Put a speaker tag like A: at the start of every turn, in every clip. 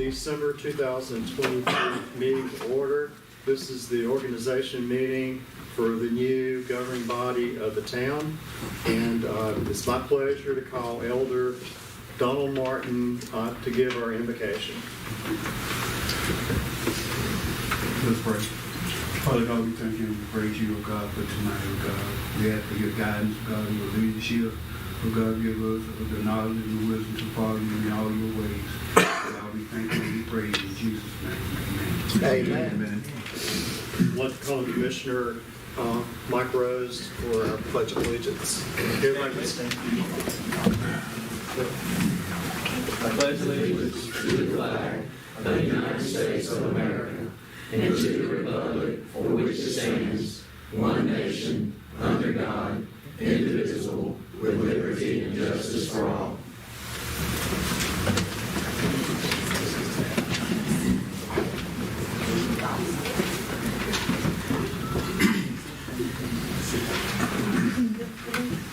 A: December 2023 meeting to order. This is the organization meeting for the new governing body of the town. And it's my pleasure to call Elder Donald Martin to give our invocation.
B: Let's pray. Father God, we thank you and praise you, O God, for tonight, O God. We ask for your guidance, God, and your leadership. O God, give us the knowledge and the wisdom to follow you in all your ways. God, we thank you and we praise you in Jesus' name. Amen.
A: Amen. I'd like to call on Commissioner Mike Rose for our Pledge of Allegiance. Everybody can stand.
C: I pledge allegiance to the flag of the United States of America and to the republic for which it stands, one nation, under God, indivisible, with liberty and justice for all.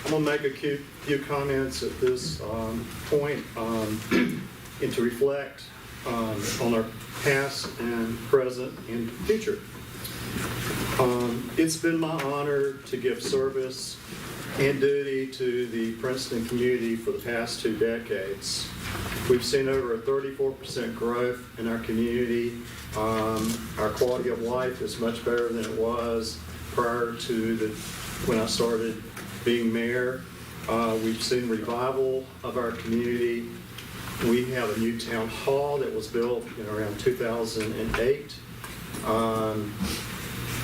A: I'm going to make a few comments at this point and to reflect on our past and present and future. It's been my honor to give service and duty to the Princeton community for the past 2 decades. We've seen over a 34% growth in our community. Our quality of life is much better than it was prior to when I started being mayor. We've seen revival of our community. We have a new town hall that was built in around 2008.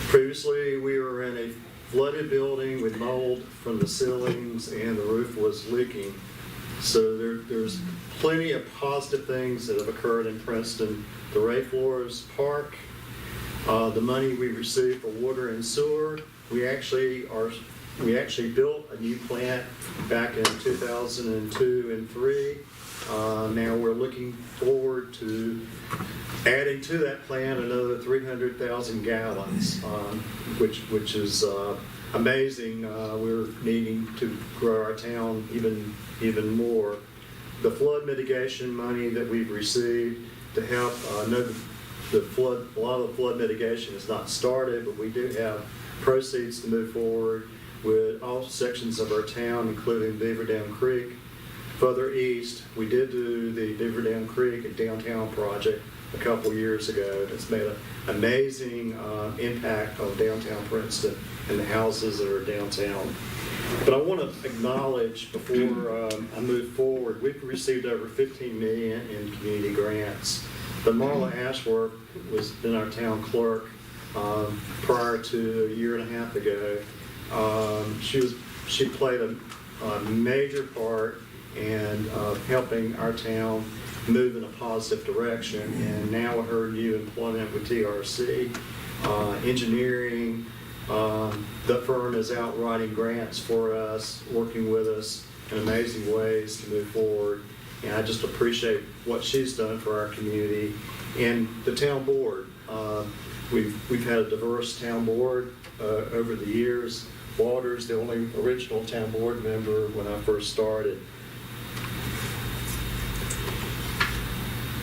A: Previously, we were in a flooded building with mold from the ceilings and the roof was leaking. So there's plenty of positive things that have occurred in Princeton. The Ray Flores Park, the money we received for water and sewer. We actually built a new plant back in 2002 and 3. Now we're looking forward to adding to that plant another 300,000 gallons, which is amazing. We're needing to grow our town even more. The flood mitigation money that we've received to help, a lot of the flood mitigation is not started, but we do have proceeds to move forward with all sections of our town, including Beaver Dam Creek. Further east, we did do the Beaver Dam Creek and Downtown project a couple years ago. It's made an amazing impact on downtown Princeton and the houses that are downtown. But I want to acknowledge before I move forward, we've received over $15 million in community grants. But Marla Ashworth was been our town clerk prior to a year and a half ago. She played a major part in helping our town move in a positive direction. And now with her new employment with TRC, engineering, the firm is out writing grants for us, working with us in amazing ways to move forward. And I just appreciate what she's done for our community. And the town board, we've had a diverse town board over the years. Walter's the only original town board member when I first started.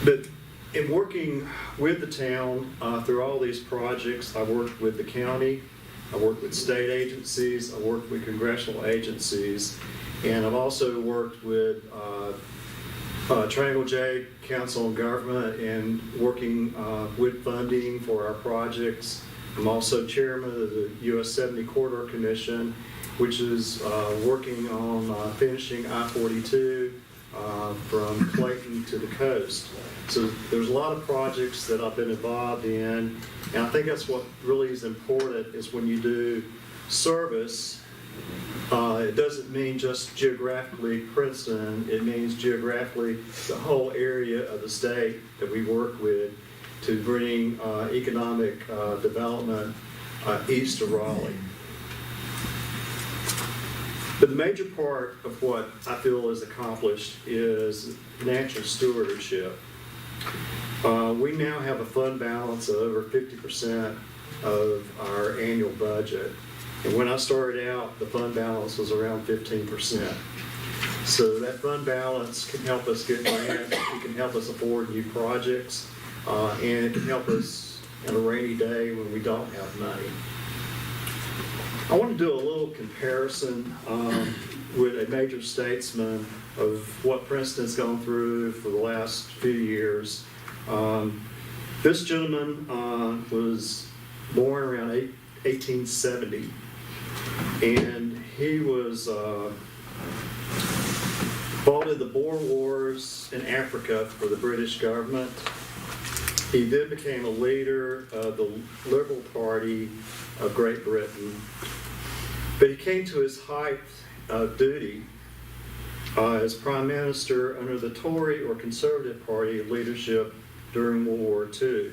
A: But in working with the town through all these projects, I worked with the county, I worked with state agencies, I worked with congressional agencies, and I've also worked with Triangle J Council on Government and working with funding for our projects. I'm also chairman of the US 70 Corridor Commission, which is working on finishing I-42 from Clayton to the coast. So there's a lot of projects that I've been involved in, and I think that's what really is important is when you do service, it doesn't mean just geographically Princeton, it means geographically the whole area of the state that we work with to bring economic development east of Raleigh. But the major part of what I feel is accomplished is financial stewardship. We now have a fund balance of over 50% of our annual budget. And when I started out, the fund balance was around 15%. So that fund balance can help us get grants, it can help us afford new projects, and it can help us on a rainy day when we don't have money. I want to do a little comparison with a major statesman of what Princeton's gone through for the last few years. This gentleman was born around 1870, and he was fought in the Boer Wars in Africa for the British government. He then became a leader of the Liberal Party of Great Britain. But he came to his height of duty as Prime Minister under the Tory or Conservative Party leadership during World War II.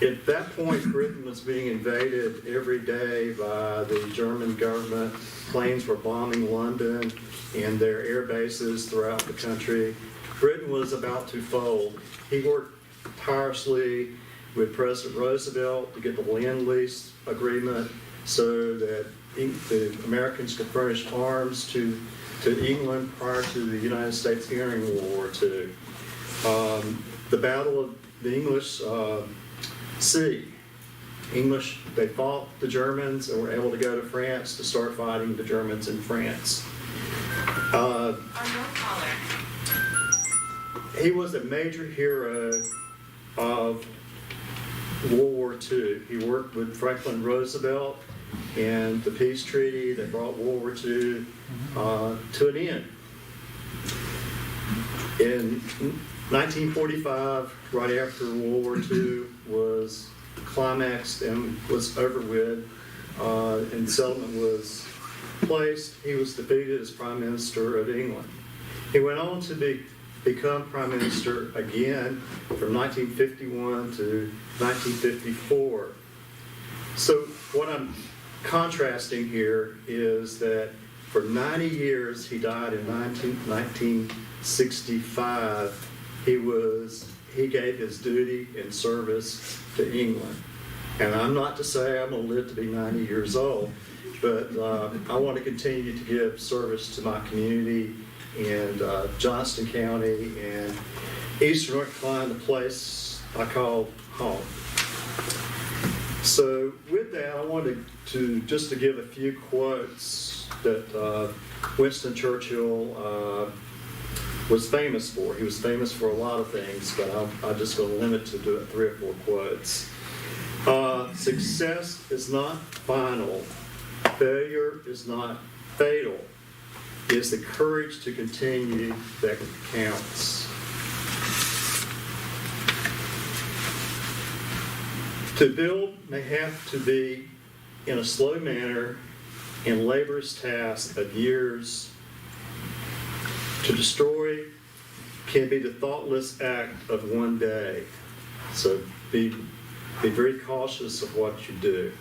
A: At that point, Britain was being invaded every day by the German government. Planes were bombing London and their air bases throughout the country. Britain was about to fold. He worked tirelessly with President Roosevelt to get the Lend-Lease agreement so that the Americans could furnish arms to England prior to the United States entering World War II. The Battle of the English Sea. They fought the Germans and were able to go to France to start fighting the Germans in France. He was a major hero of World War II. He worked with Franklin Roosevelt and the peace treaty that brought World War II to an end. In 1945, right after World War II was climaxed and was over with, and settlement was placed, he was defeated as Prime Minister of England. He went on to become Prime Minister again from 1951 to 1954. So what I'm contrasting here is that for 90 years, he died in 1965, he gave his duty and service to England. And I'm not to say I'm going to live to be 90 years old, but I want to continue to give service to my community in Johnston County and Eastern North Carolina, the place I call home. So with that, I wanted to give a few quotes that Winston Churchill was famous for. He was famous for a lot of things, but I'm just going to limit to 3 or 4 quotes. Success is not final. Failure is not fatal. It is the courage to continue that counts. To build may have to be in a slow manner and laborious task of years. To destroy can be the thoughtless act of one day. So be very cautious of what you do.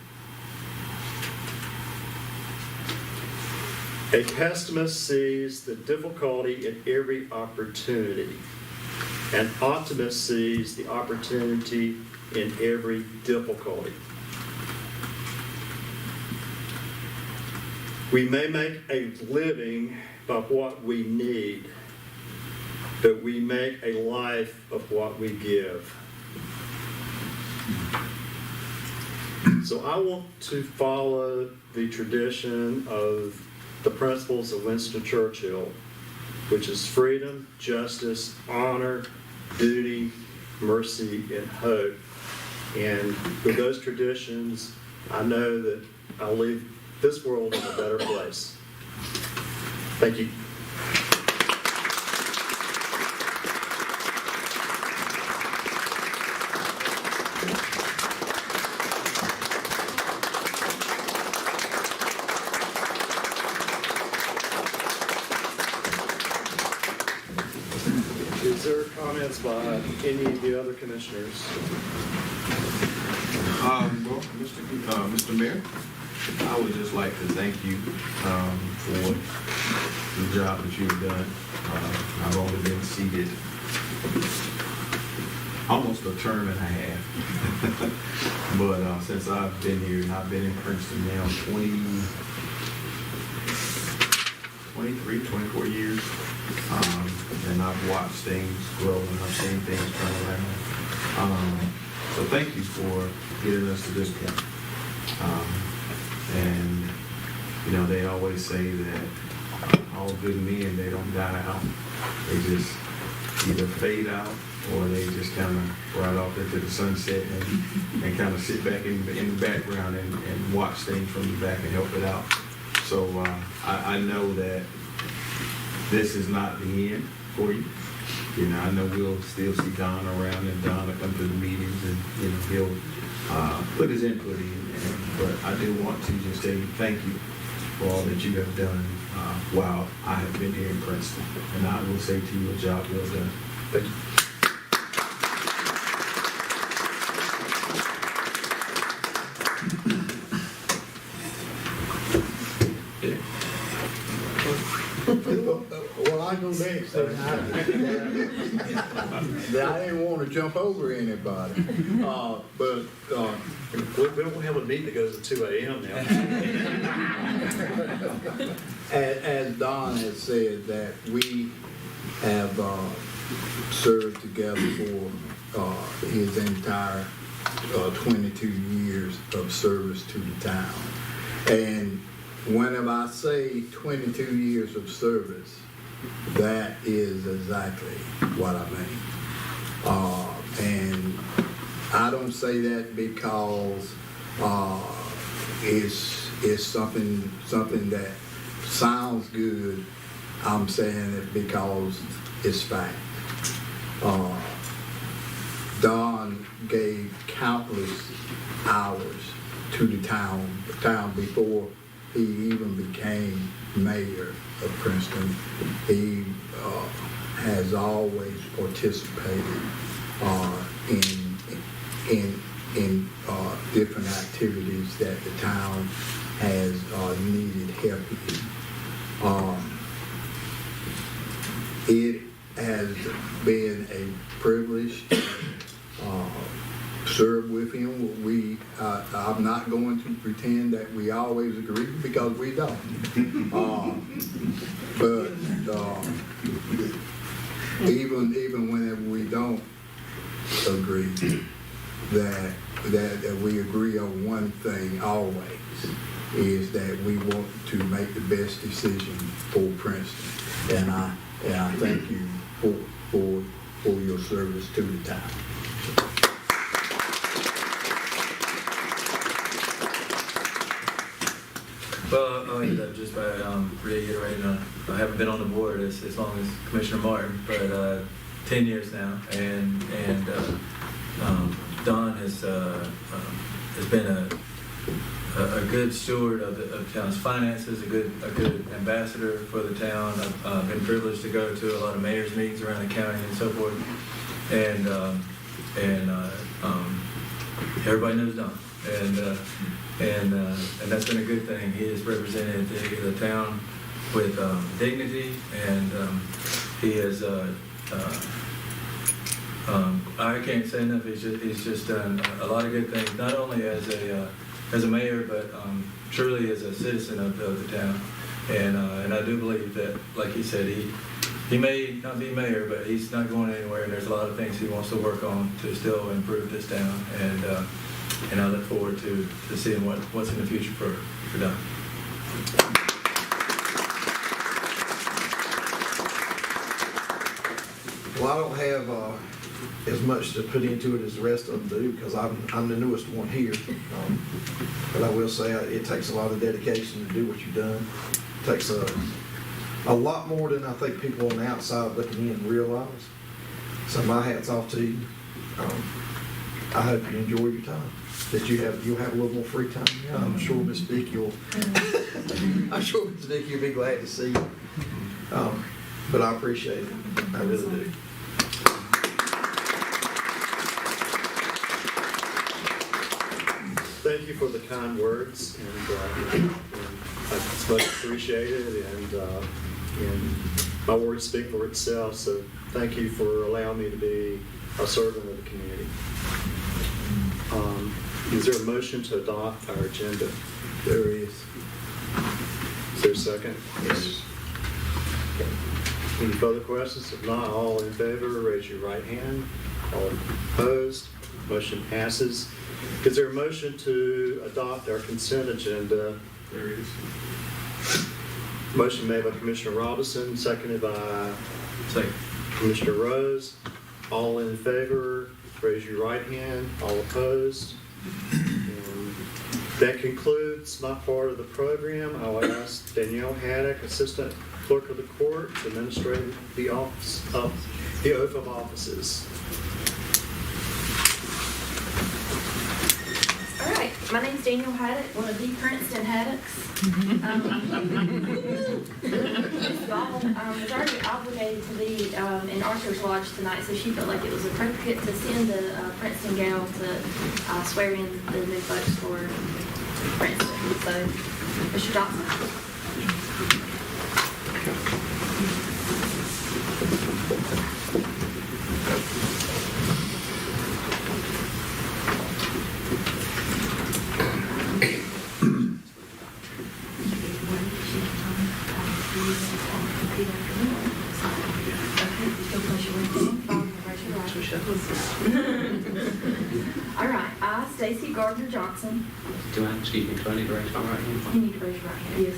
A: A pessimist sees the difficulty in every opportunity. An optimist sees the opportunity in every difficulty. We may make a living by what we need, but we make a life of what we give. So I want to follow the tradition of the principles of Winston Churchill, which is freedom, justice, honor, duty, mercy, and hope. And with those traditions, I know that I'll leave this world in a better place. Thank you. Is there comments by any of the other commissioners?
D: Well, Mr. Mayor, I would just like to thank you for the job that you've done. I've only been seated almost a term and a half. But since I've been here, and I've been in Princeton now 23, 24 years. And I've watched things grow and I've seen things turn around. So thank you for getting us to this point. And, you know, they always say that all good men, they don't die out. They just either fade out or they just kind of ride off into the sunset and kind of sit back in the background and watch things from the back and help it out. So I know that this is not the end for you. You know, I know we'll still see Don around, and Don will come to the meetings, and you know he'll put his input in. But I do want to just say thank you for all that you have done while I have been here in Princeton, and I will say to you, a job well done. Thank you.
E: Well, I go next. I didn't want to jump over anybody, but
A: We don't have a meeting that goes at 2 a.m. now.
E: as Don has said, that we have served together for his entire 22 years of service to the town. And whenever I say 22 years of service, that is exactly what I mean. And I don't say that because it's something that sounds good. I'm saying it because it's fact. Don gave countless hours to the town before he even became mayor of Princeton. He has always participated in different activities that the town has needed help in. It has been a privilege to serve with him. I'm not going to pretend that we always agree, because we don't. But even whenever we don't agree, that we agree on one thing always, is that we want to make the best decision for Princeton. And I thank you for your service to the town.
C: Well, I'll end up just by reiterating, I haven't been on the board as long as Commissioner Martin, but 10 years now, and Don has been a good steward of the town's finances, a good ambassador for the town. I've been privileged to go to a lot of mayor's meetings around the county and so forth, and everybody knows Don, and that's been a good thing. He has represented the town with dignity, and he has. I can't say enough. He's just done a lot of good things, not only as a mayor, but truly as a citizen of the town. And I do believe that, like he said, he may not be mayor, but he's not going anywhere. And there's a lot of things he wants to work on to still improve this town. And I look forward to seeing what's in the future for Don.
F: Well, I don't have as much to put into it as the rest of them do, because I'm the newest one here. But I will say it takes a lot of dedication to do what you've done. It takes a lot more than I think people on the outside looking in realize. So my hat's off to you. I hope you enjoy your time. That you'll have a little more free time. I'm sure Miss Vicky will be glad to see you. But I appreciate it. I really do.
A: Thank you for the kind words, and it's much appreciated, and my words speak for itself, so thank you for allowing me to be a servant of the community. Is there a motion to adopt our agenda?
E: There is.
A: Is there a second?
E: Yes.
A: Any further questions? If not, all in favor, raise your right hand. All opposed, motion passes. Is there a motion to adopt our consent agenda?
D: There is.
A: Motion made by Commissioner Robinson, seconded by
D: Second.
A: Commissioner Rose. All in favor, raise your right hand. All opposed. And that concludes my part of the program. I will ask Danielle Haddock, Assistant Clerk of the Court, to administrate the oath of offices.
G: All right, my name's Daniel Haddock, one of the Princeton Haddocks. Ms. Ball was already obligated to be in Arthur's Lodge tonight, so she felt like it was appropriate to send the Princeton gal to swear in the new folks for Princeton. So, Mr. Johnson. All right, I, Stacy Gardner Johnson.
C: Do I need to raise my right hand?
G: You need to raise your right hand. Yes,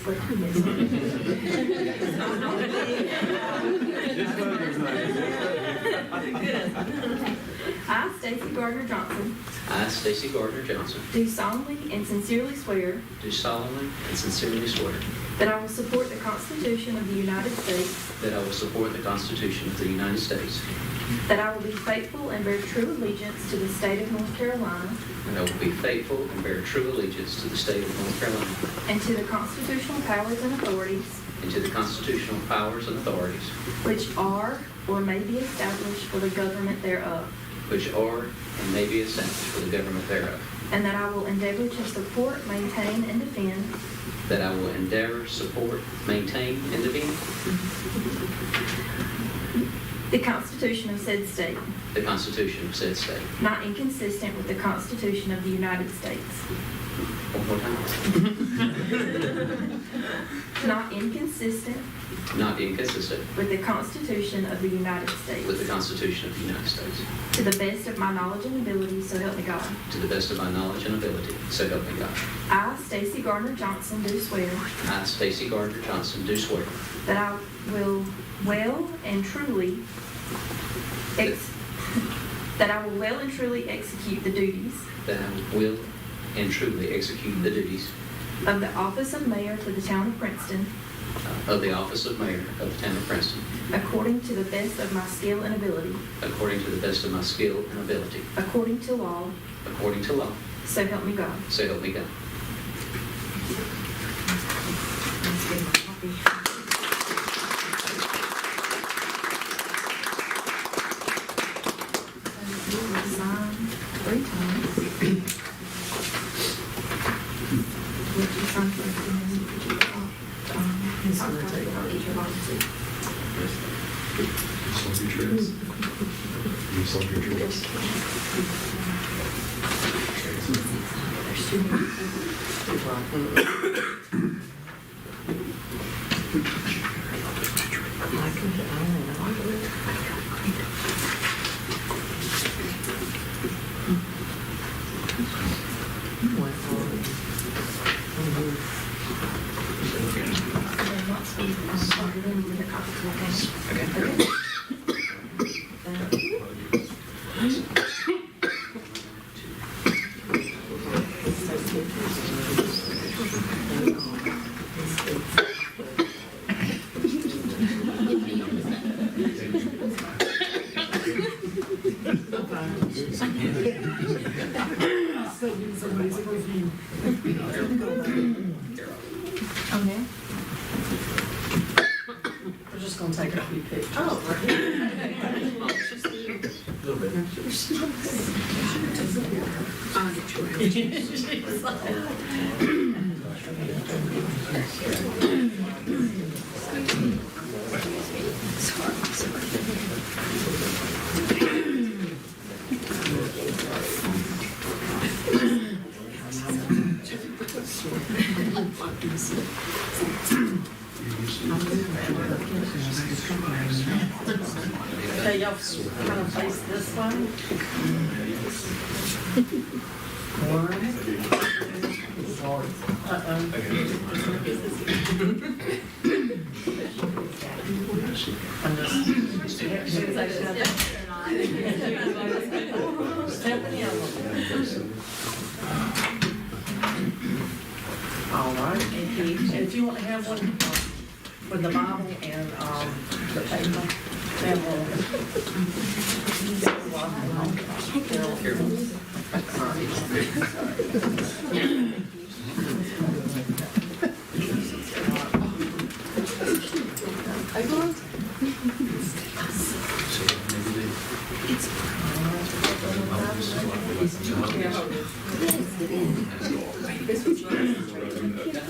G: I, Stacy Gardner Johnson,
C: I, Stacy Gardner Johnson,
G: do solemnly and sincerely swear
C: do solemnly and sincerely swear
G: that I will support the Constitution of the United States,
C: that I will support the Constitution of the United States,
G: that I will be faithful and bear true allegiance to the state of North Carolina
C: and I will be faithful and bear true allegiance to the state of North Carolina
G: and to the constitutional powers and authorities
C: and to the constitutional powers and authorities
G: which are or may be established for the government thereof,
C: which are and may be established for the government thereof,
G: and that I will endeavor to support, maintain, and defend
C: that I will endeavor, support, maintain, and defend
G: the Constitution of said state,
C: the Constitution of said state.
G: not inconsistent with the Constitution of the United States,
C: One more time.
G: not inconsistent
C: Not inconsistent
G: with the Constitution of the United States,
C: with the Constitution of the United States,
G: to the best of my knowledge and ability, so help me God.
C: to the best of my knowledge and ability, so help me God.
G: I, Stacy Gardner Johnson, do swear
C: I, Stacy Gardner Johnson, do swear
G: that I will well and truly execute the duties
C: that I will and truly execute the duties
G: of the office of mayor to the town of Princeton
C: of the office of mayor of the town of Princeton,
G: according to the best of my skill and ability,
C: according to the best of my skill and ability,
G: according to law,
C: according to law,
G: so help me God.
C: so help me God.
G: Sign 3 times. Would you sign first and then would you sign first and I'll get your license? There's 2 minutes.
C: Okay.
G: Okay.
H: We're just gonna take a few pictures. Okay, y'all kind of face this way. One. I'm just. Step in the other. All right, and if you want to have one with the Bible and the paper, then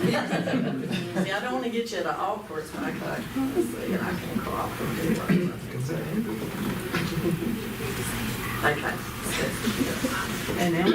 H: See, I don't want to get you at an awkward spot, and I can crop and do right. Okay. And now.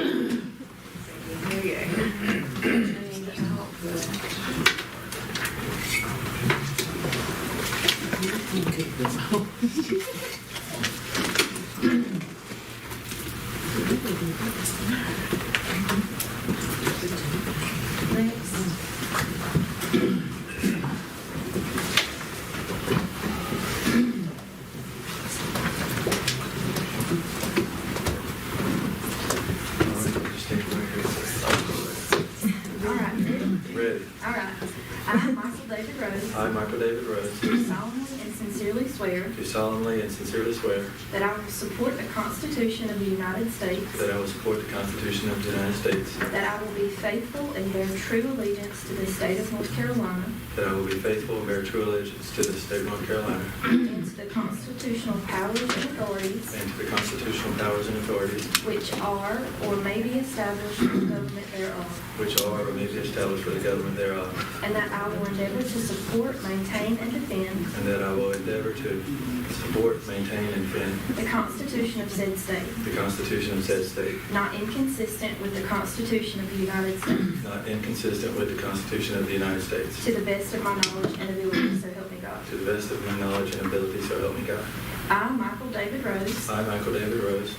C: I, Michael David Rose,
G: Do solemnly and sincerely swear
C: do solemnly and sincerely swear
G: that I will support the Constitution of the United States,
C: that I will support the Constitution of the United States,
G: that I will be faithful and bear true allegiance to the state of North Carolina,
C: that I will be faithful and bear true allegiance to the state of North Carolina,
G: and to the constitutional powers and authorities
C: and to the constitutional powers and authorities
G: which are or may be established for the government thereof,
C: which are or may be established for the government thereof,
G: and that I will endeavor to support, maintain, and defend
C: and that I will endeavor to support, maintain, and defend
G: the Constitution of said state,
C: the Constitution of said state,
G: not inconsistent with the Constitution of the United States,
C: not inconsistent with the Constitution of the United States,
G: to the best of my knowledge and ability, so help me God.
C: to the best of my knowledge and ability, so help me God.
G: I, Michael David Rose,
C: I, Michael David Rose,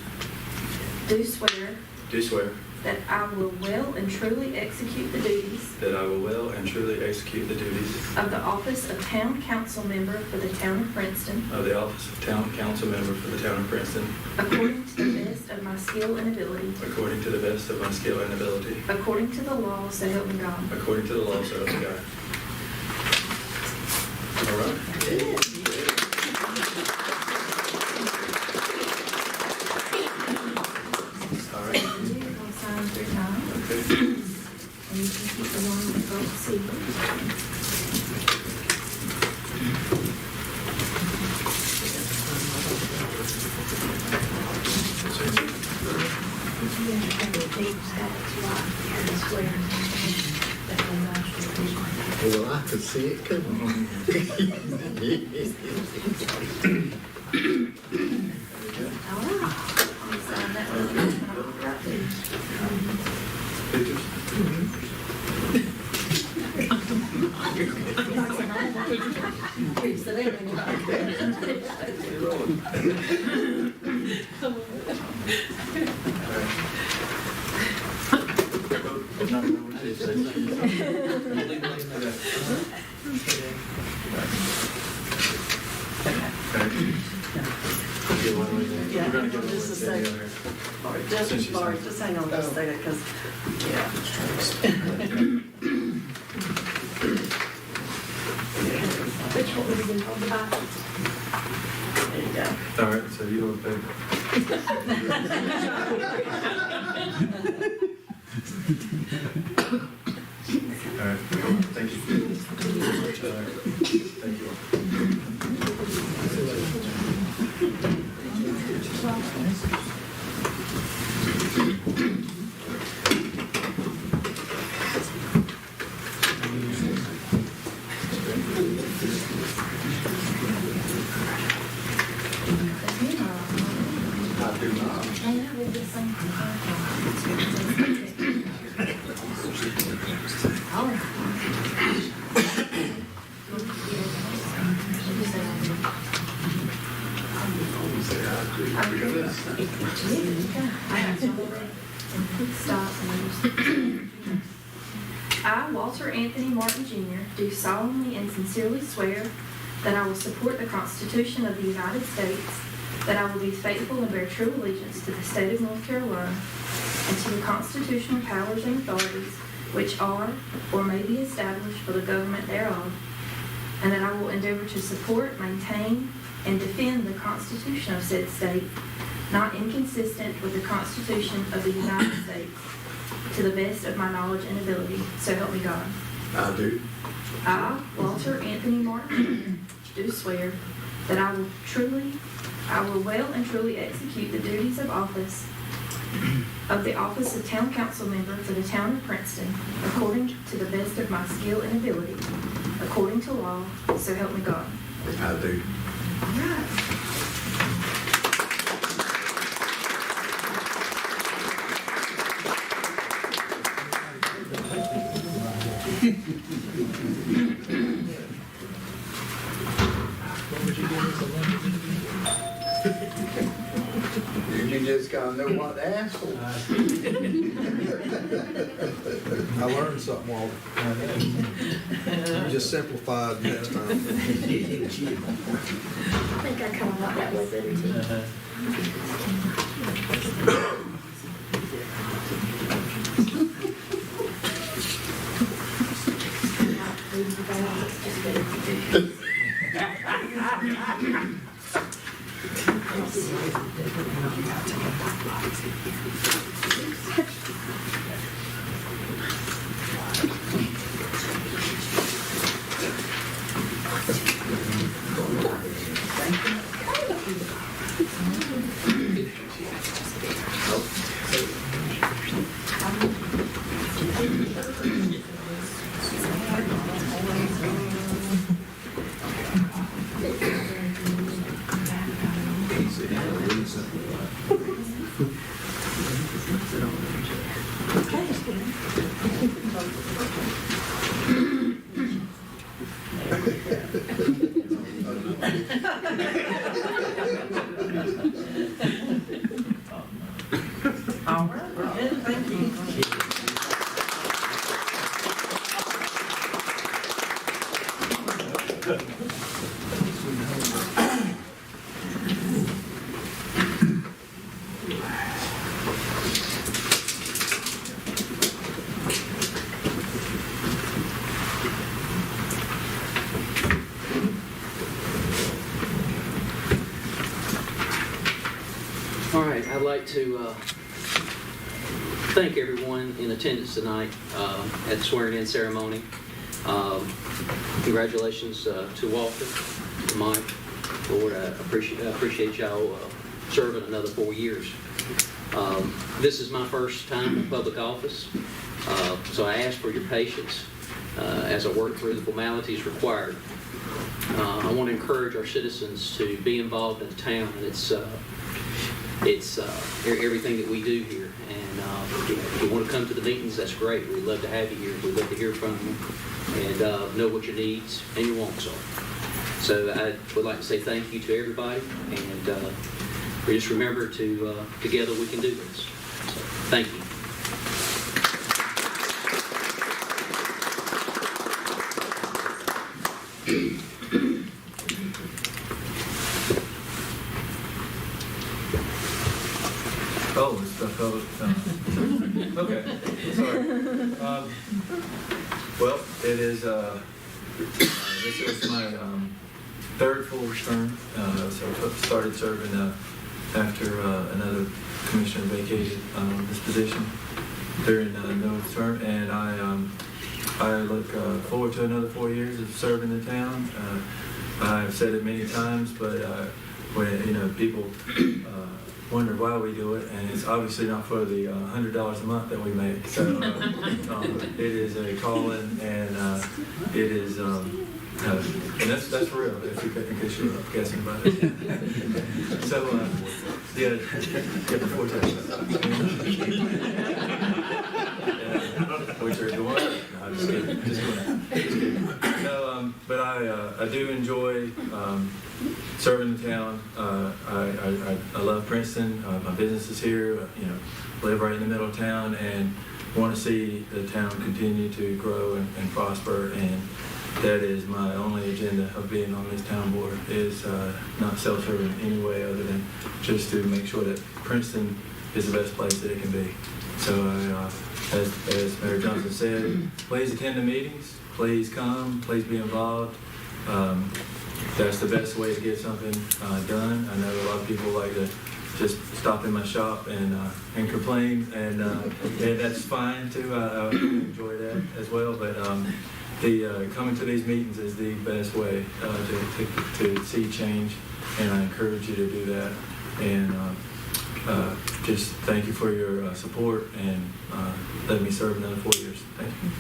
G: do swear
C: do swear
G: that I will well and truly execute the duties
C: that I will well and truly execute the duties
G: of the office of Town Council Member for the Town of Princeton,
C: of the office of Town Council Member for the Town of Princeton,
G: according to the best of my skill and ability,
C: according to the best of my skill and ability,
G: according to the law, so help me God.
C: according to the law, so help me God. All right. All right.
G: I'll sign 3 times,
C: Okay.
G: and you can keep the one that folks see.
E: Well, I could see it coming.
G: All right. I'll sign that one. Right there.
C: Pictures? We're gonna give it
H: Just a
C: one
H: second.
C: Since you signed.
H: Just hang on just a second, because,
G: Which one was in on the back?
H: there you go.
C: All right, so you hold the paper. All right, thank you. All right. Thank you. I do not.
G: And I will just sign the Stop. I, Walter Anthony Martin Jr., do solemnly and sincerely swear that I will support the Constitution of the United States, that I will be faithful and bear true allegiance to the state of North Carolina and to the constitutional powers and authorities which are or may be established for the government thereof, and that I will endeavor to support, maintain, and defend the Constitution of said state, not inconsistent with the Constitution of the United States, to the best of my knowledge and ability, so help me God.
E: I do.
G: I, Walter Anthony Martin, do swear that I will well and truly execute the duties of the office of Town Council Member for the Town of Princeton, according to the best of my skill and ability, according to law, so help me God.
E: I do.
G: All right.
E: You just gotta know what to ask for.
F: I learned something, Walter. You just simplified next time.
G: I think I kind of like that way better too.
H: All right, we're good, thank you.
C: All right, I'd like to thank everyone in attendance tonight at the swearing-in ceremony. Congratulations to Walter, to Mike. Lord, I appreciate y'all serving another 4 years. This is my first time in public office, so I ask for your patience as I work through the formalities required. I want to encourage our citizens to be involved in the town, and it's everything that we do here. And if you want to come to the meetings, that's great. We'd love to have you here. We'd love to hear from you and know what your needs and your wants are. So I would like to say thank you to everybody, and we just remember to together we can do this. So thank you.
I: Oh, it's the public. Okay, sorry. Well, it is, this is my third full term. So I started serving after another commissioner vacated this position during Noah's term, and I look forward to another 4 years of serving the town. I've said it many times, but when people wonder why we do it, and it's obviously not for the $100 a month that we make. So it is a calling, and it is, and that's for real. If you in case you're guessing about it. So yeah, before tax. Which are the one? No, I'm just kidding. Just kidding. So but I do enjoy serving the town. I love Princeton. My business is here. Live right in the middle of town, and want to see the town continue to grow and prosper. And that is my only agenda of being on this town board, is not self-serving in any way other than just to make sure that Princeton is the best place that it can be. So as Mayor Johnson said, please attend the meetings, please come, please be involved. That's the best way to get something done. I know a lot of people like to just stop in my shop and complain, and that's fine too. I enjoy that as well. But the coming to these meetings is the best way to see change, and I encourage you to do that. And just thank you for your support, and let me serve another 4 years. Thank you.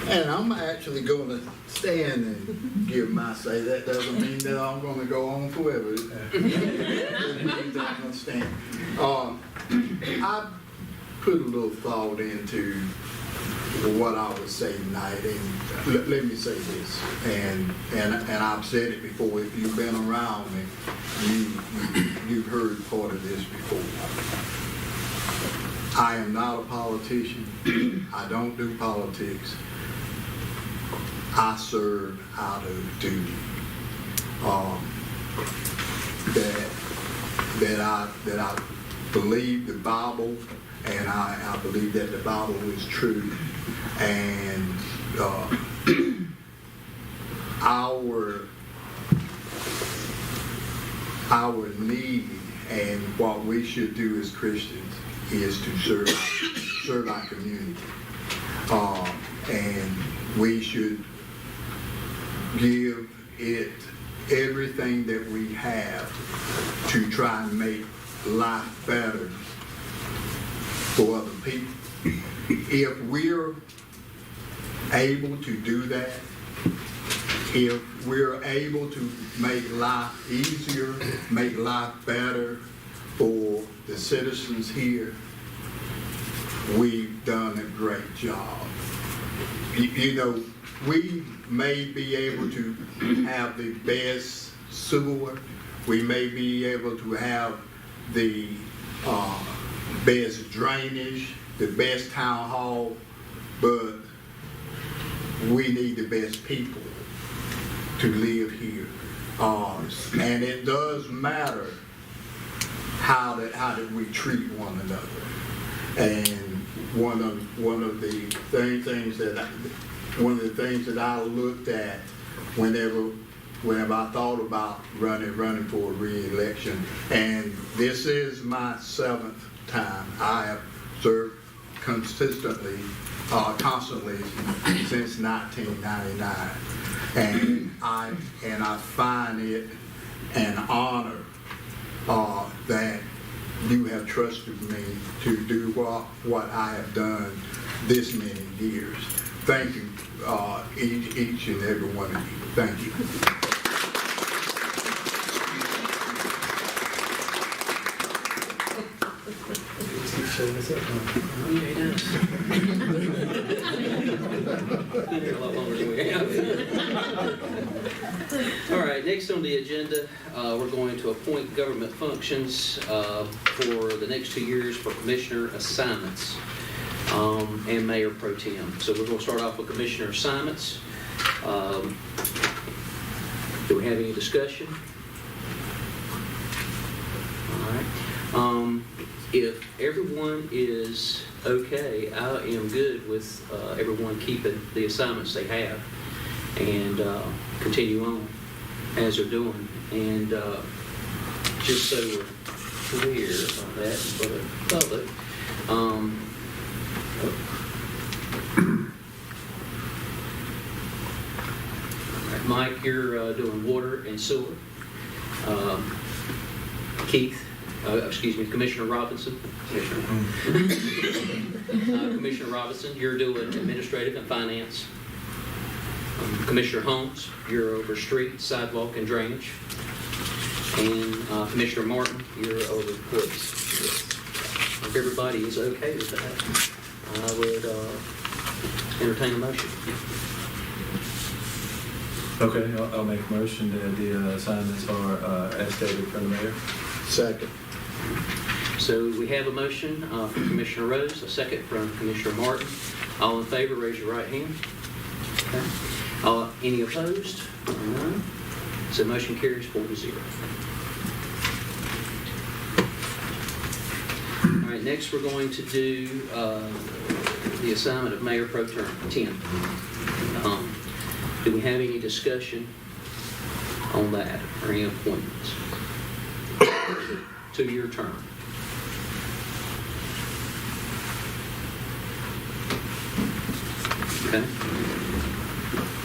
E: And I'm actually going to stand and give my say. That doesn't mean that I'm going to go on forever. It means I'm going to stand. I put a little thought into what I would say tonight, and let me say this, and I've said it before. If you've been around me, you've heard part of this before. I am not a politician. I don't do politics. I serve out of duty. That I believe the Bible, and I believe that the Bible is true, and our need and what we should do as Christians is to serve our community, and we should give it everything that we have to try and make life better for other people. If we're able to do that, if we're able to make life easier, make life better for the citizens here, we've done a great job. We may be able to have the best sewer, we may be able to have the best drainage, the best town hall, but we need the best people to live here. And it does matter how that we treat one another. And one of the things that I looked at whenever I thought about running for a re-election, and this is my 7th time. I have served constantly since 1999, and I find it an honor that you have trusted me to do what I have done this many years. Thank you, each and every one of you. Thank you.
C: All right, next on the agenda, we're going to appoint government functions for the next 2 years for commissioner assignments and mayor pro tem. So we're going to start off with commissioner assignments. Do we have any discussion? All right. If everyone is okay, I am good with everyone keeping the assignments they have and continue on as they're doing. And just so we're clear on that for the public, Mike, you're doing water and sewer. Keith, Commissioner Robinson. Commissioner Robinson, you're doing administrative and finance. Commissioner Holmes, you're over street, sidewalk, and drainage. And Commissioner Martin, you're over police. if everybody is okay with that, I would entertain a motion.
I: Okay, I'll make a motion that the assignments are as stated from the mayor.
E: Second.
C: So we have a motion from Commissioner Rose, a second from Commissioner Martin. All in favor, raise your right hand. Okay. Any opposed? None. So motion carries 4-0. All right, next we're going to do the assignment of Mayor Pro Tem. Do we have any discussion on that or any appointments? 2-year term. Okay.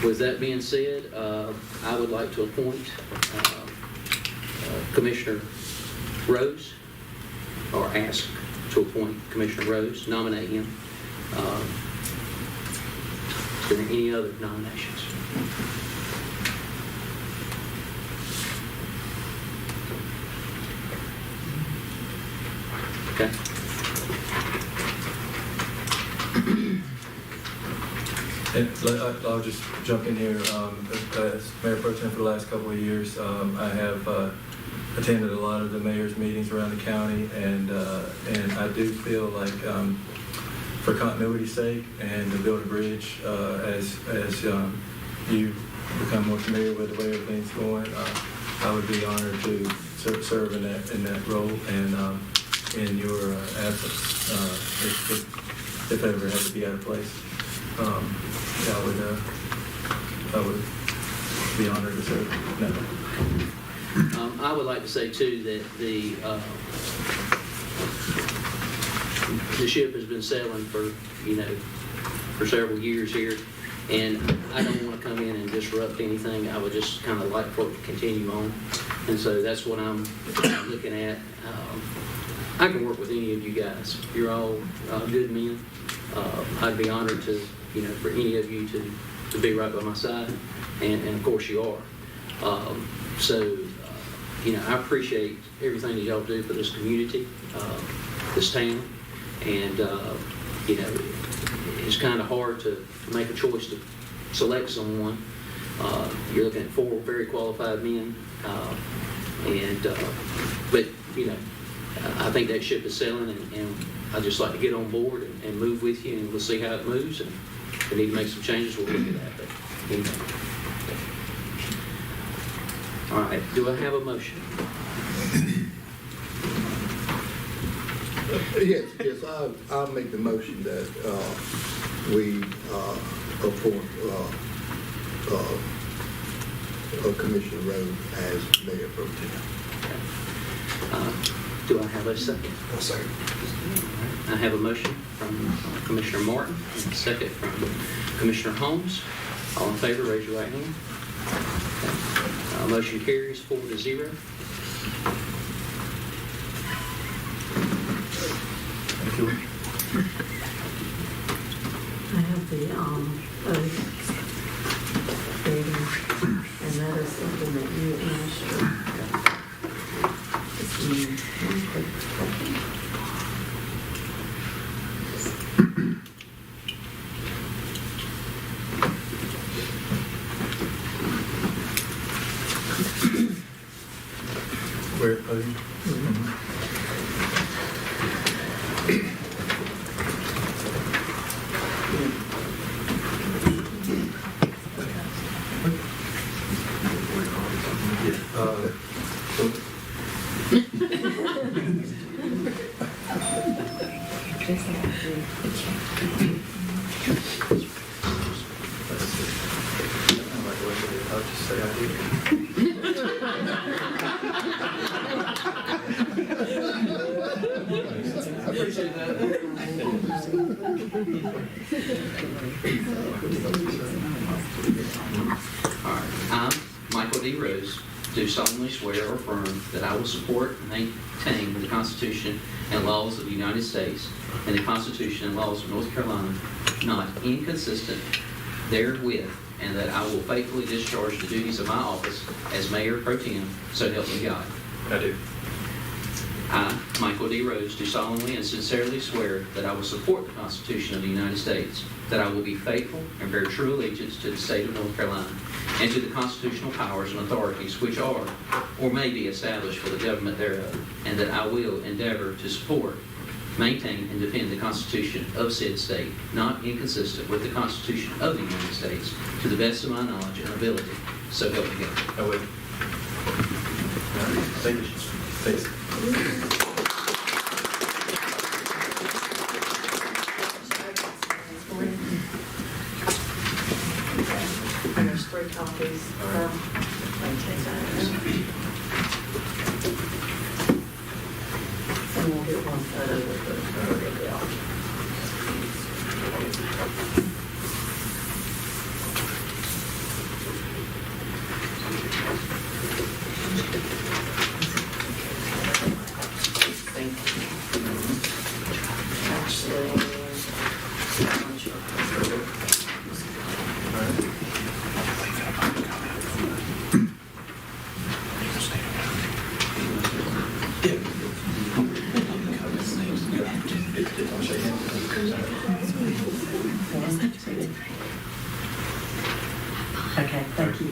C: With that being said, I would like to appoint Commissioner Rose, or ask to appoint Commissioner Rose, nominate him. Is there any other nominations? Okay.
I: And I'll just jump in here. As Mayor Pro Tem for the last couple of years, I have attended a lot of the mayor's meetings around the county, and I do feel like, for continuity's sake and to build a bridge, as you become more familiar with the way everything's going, I would be honored to serve in that role and in your absence, if ever had to be out of place. I would be honored to serve. No.
C: I would like to say too that the ship has been sailing for several years here, and I don't want to come in and disrupt anything. I would just kind of like for it to continue on, and so that's what I'm looking at. I can work with any of you guys. You're all good men. I'd be honored to, for any of you to be right by my side, and of course you are. I appreciate everything that y'all do for this community, this town, and it's kind of hard to make a choice to select someone. You're looking at 4 very qualified men, but I think that ship is sailing, and I'd just like to get on board and move with you, and we'll see how it moves. And if we need to make some changes, we'll look at that. But all right, do I have a motion?
E: Yes, I'll make the motion that we appoint Commissioner Rose as Mayor Pro Tem.
C: Do I have a second?
F: I'll second.
C: I have a motion from Commissioner Martin, and a second from Commissioner Holmes. All in favor, raise your right hand. Okay. Motion carries 4-0.
I: Thank you.
J: I have the oath dating, and that is something that you asked for. Just give me one quick second.
I: Where are you? I'll just say I did. I appreciate that.
C: All right. I, Michael D. Rose, do solemnly swear or affirm that I will support and maintain the Constitution and laws of the United States and the Constitution and laws of North Carolina, not inconsistent therewith, and that I will faithfully discharge the duties of my office as Mayor Pro Tem, so help me God.
I: I do.
C: I, Michael D. Rose, do solemnly and sincerely swear that I will support the Constitution of the United States, that I will be faithful and bear true allegiance to the state of North Carolina, and to the constitutional powers and authorities which are or may be established for the government thereof, and that I will endeavor to support, maintain, and defend the Constitution of said state, not inconsistent with the Constitution of the United States, to the best of my knowledge and ability. So help me God.
I: I will. Thank you. Thanks.
J: And there's 3 copies. And we'll get one photo with the bill. Thank you. Actually, that one's okay, thank you.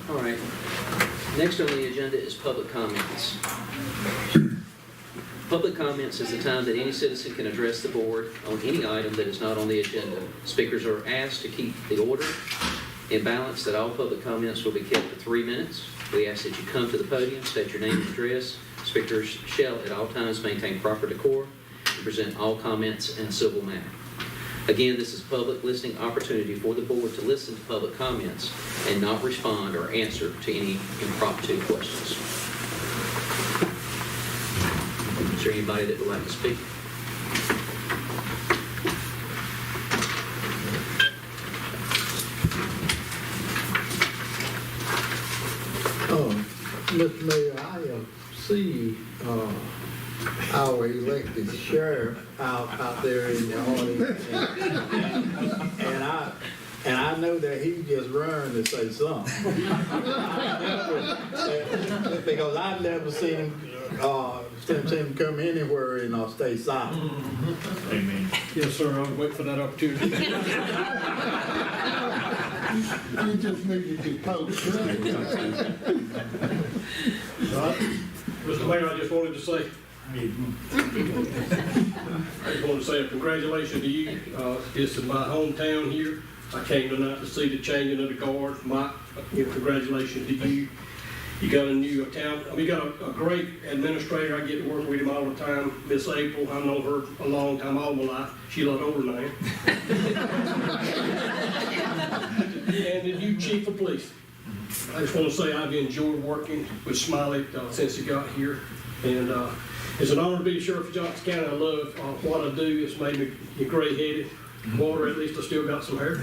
C: All right. Next on the agenda is public comments. Public comments is the time that any citizen can address the board on any item that is not on the agenda. Speakers are asked to keep the order in balance, that all public comments will be kept to 3 minutes. We ask that you come to the podium, state your name and address. Speakers shall at all times maintain proper decorum and present all comments in a civil manner. Again, this is a public listening opportunity for the board to listen to public comments and not respond or answer to any impromptu questions. Is there anybody that would like to speak?
E: Mr. Mayor, I see our elected sheriff out there in the audience. And I know that he just run to say something. Because I've never seen him come anywhere and stay silent.
B: Amen.
K: Yes, sir, I'll wait for that opportunity.
E: You just need to be posted.
K: Mr. Mayor, I just wanted to say, congratulations to you. This is my hometown here. I came tonight to see the changing of the guard. Congratulations to you. You got a new town. You got a great administrator. I get to work with him all the time. Miss April, I've known her a long time, all my life. She's a lot older than I am. And the new chief of police. I just want to say I've enjoyed working with Smiley since he got here. And it's an honor to be the sheriff of Johnson County. I love what I do. It's made me gray-headed. Water, at least I still got some hair.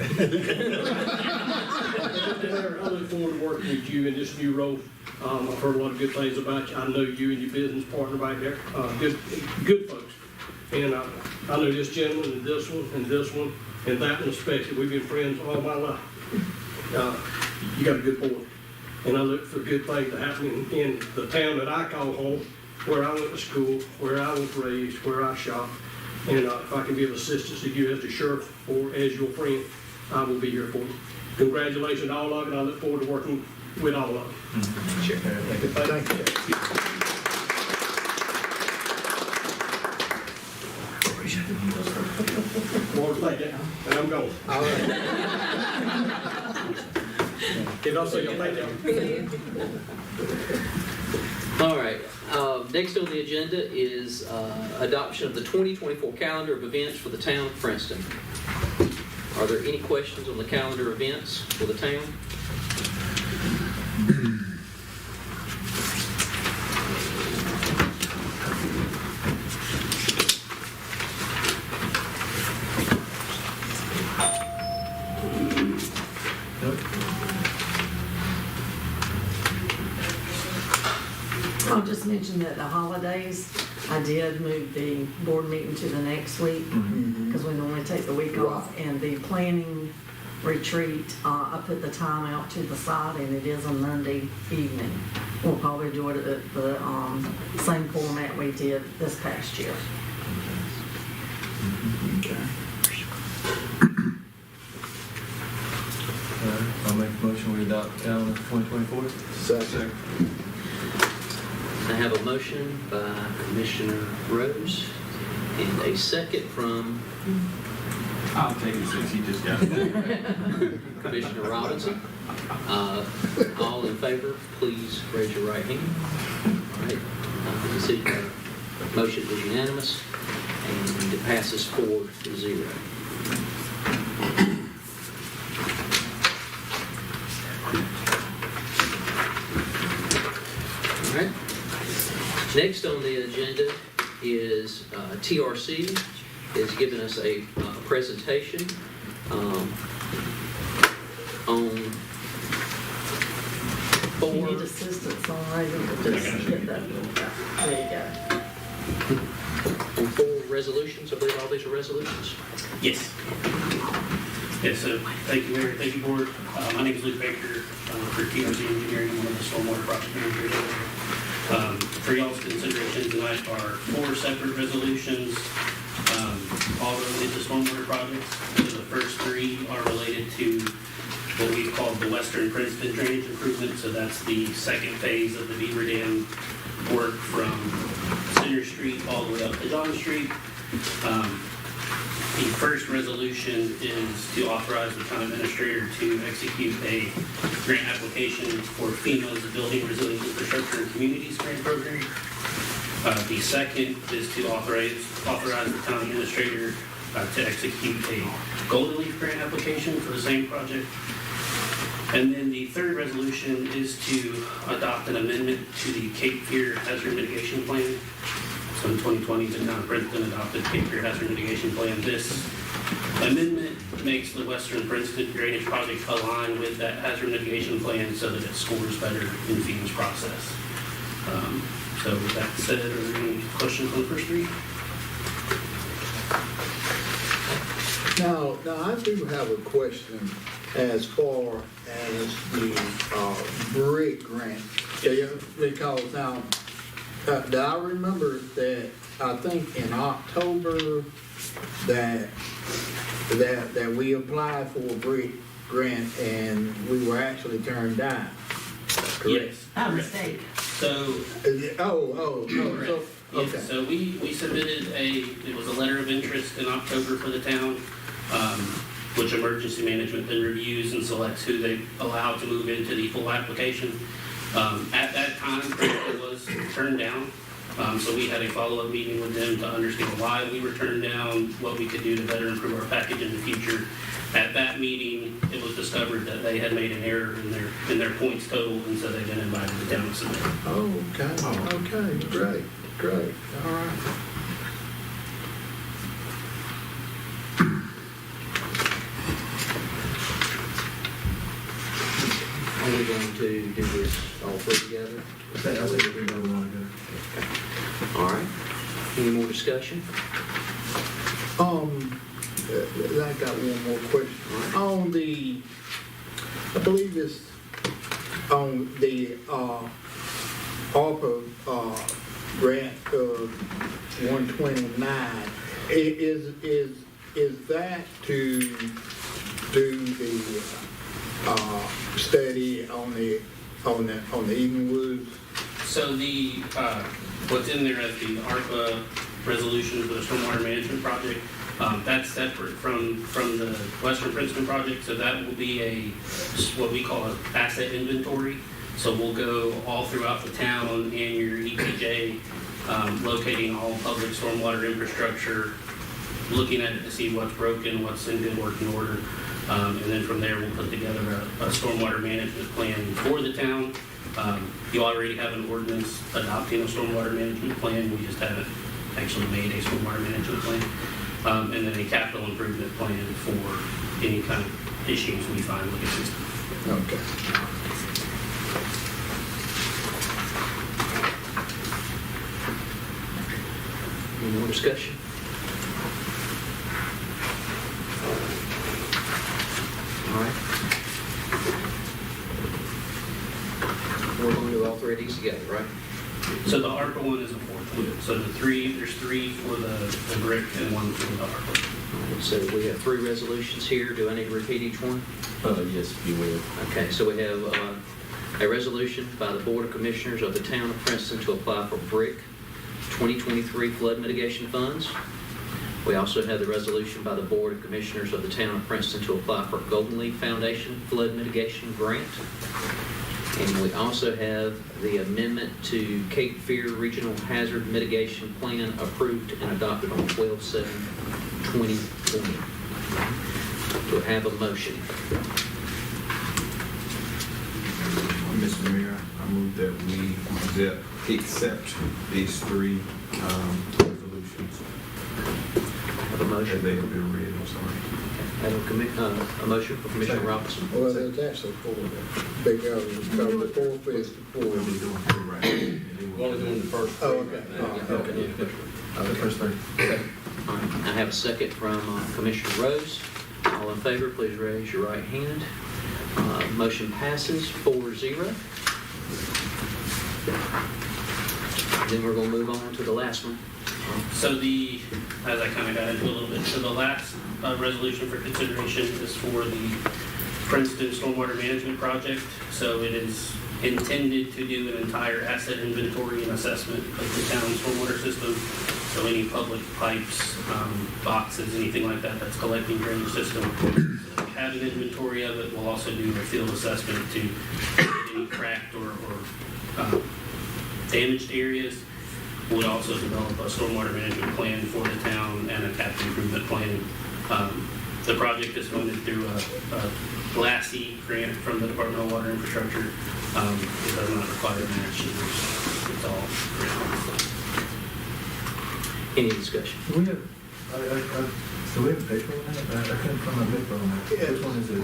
K: I look forward to working with you in this new role. I've heard a lot of good things about you. I know you and your business partner right there. Good folks. And I know this gentleman and this one and this one and that one especially. We've been friends all my life. You got a good board. And I look for good things to happen in the town that I call home, where I went to school, where I was raised, where I shopped. And if I can be of assistance to you as the sheriff or as your friend, I will be here for you. Congratulations to all of you, and I look forward to working with all of you.
I: Sure. Thank you.
K: Board, thank you, and I'm going.
E: All right.
K: If I say thank you.
C: All right, next on the agenda is adoption of the 2024 calendar of events for the town of Princeton. Are there any questions on the calendar of events for the town?
J: I'll just mention that the holidays, I did move the board meeting to the next week, because we normally take the week off, and the planning retreat, I put the time out to the side, and it is a Monday evening. We'll probably do it at the same format we did this past year.
E: Okay.
I: All right, I'll make a motion, we adopt the calendar for 2024.
E: Second.
C: I have a motion by Commissioner Rose and a second from
D: I'll take it since he just got it.
C: Commissioner Robinson. All in favor, please raise your right hand. All right, you see, motion is unanimous and it passes 4-0. All right. Next on the agenda is TRC is giving us a presentation on
J: You need
C: 4.
J: assistance on raising, but just hit that little guy. There you go.
C: On 4 resolutions. I believe all these are resolutions.
L: Yes. Yes, so thank you, Mayor, thank you, Board. My name is Luke Baker, for TRC Engineering, one of the stormwater project managers over here. For y'all's consideration tonight are 4 separate resolutions, all related to stormwater projects. So the first 3 are related to what we've called the Western Princeton Drainage Improvement. So that's the second phase of the Beaver Dam work from Center Street all the way up to John Street. The first resolution is to authorize the town administrator to execute a grant application for FEMA's Building Resilient Infrastructure and Communities Grant Program. The second is to authorize the town administrator to execute a Golden Leaf grant application for the same project. And then the third resolution is to adopt an amendment to the Cape Fear Hazard Mitigation Plan. So in 2020, the town of Princeton adopted Cape Fear Hazard Mitigation Plan. This amendment makes the Western Princeton Drainage Project align with that hazard mitigation plan so that it scores better in FEMA's process. So with that said, are there any questions on the first 3?
E: Now, I do have a question as far as the brick grant. Because now, I remember that, I think in October, that we applied for a brick grant and we were actually turned down. Correct?
L: Yes.
J: Oh, mistake.
L: So,
E: So, okay.
L: yes, so we submitted it was a letter of interest in October for the town, which emergency management then reviews and selects who they allow to move into the full application. At that time, Princeton was turned down, so we had a follow-up meeting with them to understand why we were turned down, what we could do to better improve our package in the future. At that meeting, it was discovered that they had made an error in their points total, and so they then invited the town to submit.
E: Okay, great, all right.
C: Are we going to do this all 3 together?
I: That's what we don't want to do.
C: All right. Any more discussion?
E: I got one more question. On the, I believe it's on the ARPA grant of 129, is that to do the study on the Eden Woods?
L: So what's in there as the ARPA resolution for the stormwater management project That's separate from the Western Princeton project, so that will be what we call an asset inventory. So we'll go all throughout the town and your ETJ, locating all public stormwater infrastructure, looking at it to see what's broken, what's in good working order. And then from there, we'll put together a stormwater management plan for the town. You already have an ordinance adopting a stormwater management plan. We just haven't actually made a stormwater management plan. And then a capital improvement plan for any kind of issues we find with the system.
E: Okay.
C: Any more discussion? All right. We're going to do all three of these together, right?
L: So the ARPA one is a fourth one. So there's three for the brick and one for the ARPA.
C: All right, so we have three resolutions here. Do I need to repeat each one?
I: Yes, if you will.
C: Okay, so we have a resolution by the Board of Commissioners of the Town of Princeton to apply for BRIC 2023 flood mitigation funds. We also have the resolution by the Board of Commissioners of the Town of Princeton to apply for Golden Leaf Foundation flood mitigation grant. And we also have the amendment to Cape Fear Regional Hazard Mitigation Plan approved and adopted on 12/7/2020. Do I have a motion?
D: Mr. Mayor, I move that we accept these three resolutions
C: Have a motion?
D: as they have been read. I'm sorry.
C: Have a motion for Commissioner Robinson.
E: Well, there's actually four. Because the fourth is the
D: We'll
E: fourth.
D: be doing three right. And then we'll-
F: doing the first.
E: Oh, okay.
F: The first three.
C: All right, I have a second from Commissioner Rose. All in favor, please raise your right hand. Motion passes 4-0. Then we're going to move on to the last one.
L: So as I kind of got into a little bit, so the last resolution for consideration is for the Princeton Stormwater Management Project. So it is intended to do an entire asset inventory and assessment of the town's stormwater system. So any public pipes, boxes, anything like that that's collecting drainage system. So we have an inventory of it. We'll also do a field assessment to any cracked or damaged areas. We'll also develop a stormwater management plan for the town and a capital improvement plan. The project is funded through a GLASSE grant from the Department of Water Infrastructure. It does not require a match. It's all grant.
C: Any discussion?
F: Do we have, do we have a paper on that? I couldn't find my paper on that.
E: Yeah.
F: Which one is it?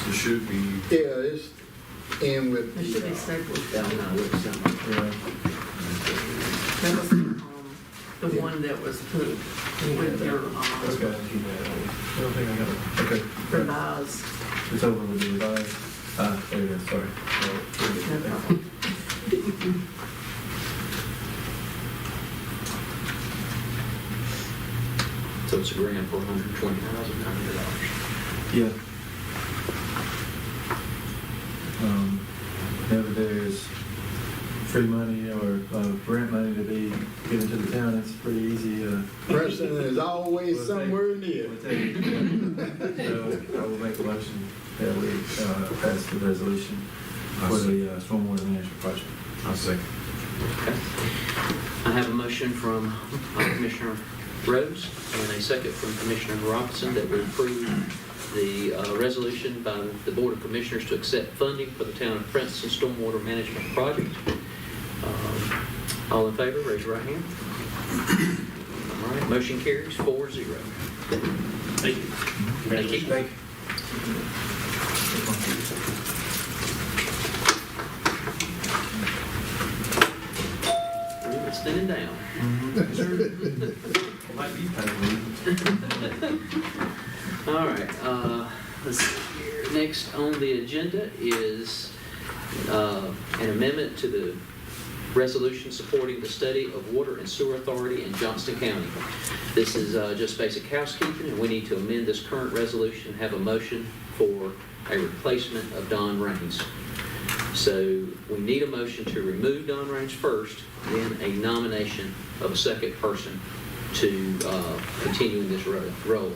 D: It should be,
E: Yeah, it's in with
J: It should be
E: the,
J: stapled.
C: Down now, look, something.
F: Yeah.
J: That was the one that was put with your
F: Okay, I'll keep that. I don't think I got it. Okay.
J: revised.
F: It's over with the revised. There it is, sorry.
J: No problem.
C: So it's a grant for $120,900.
F: Yeah. Whenever there's free money or grant money to be given to the town, it's pretty easy.
E: Princeton is always
F: We'll
E: somewhere near.
F: We'll take it. So I will make a motion that we pass the resolution for the stormwater management project.
D: I'll second.
C: Okay. I have a motion from Commissioner Rhodes and a second from Commissioner Robinson that we approve the resolution by the Board of Commissioners to accept funding for the town of Princeton Stormwater Management Project. All in favor, raise your right hand. All right, motion carries 4-0.
L: Thank you. Congratulations.
C: Ooh, it's thinning down.
F: Might be paid.
C: All right, let's see here. Next on the agenda is an amendment to the resolution supporting the study of water and sewer authority in Johnston County. This is just basic housekeeping, and we need to amend this current resolution and have a motion for a replacement of Don Raines. So we need a motion to remove Don Raines first, then a nomination of a second person to continue in this role.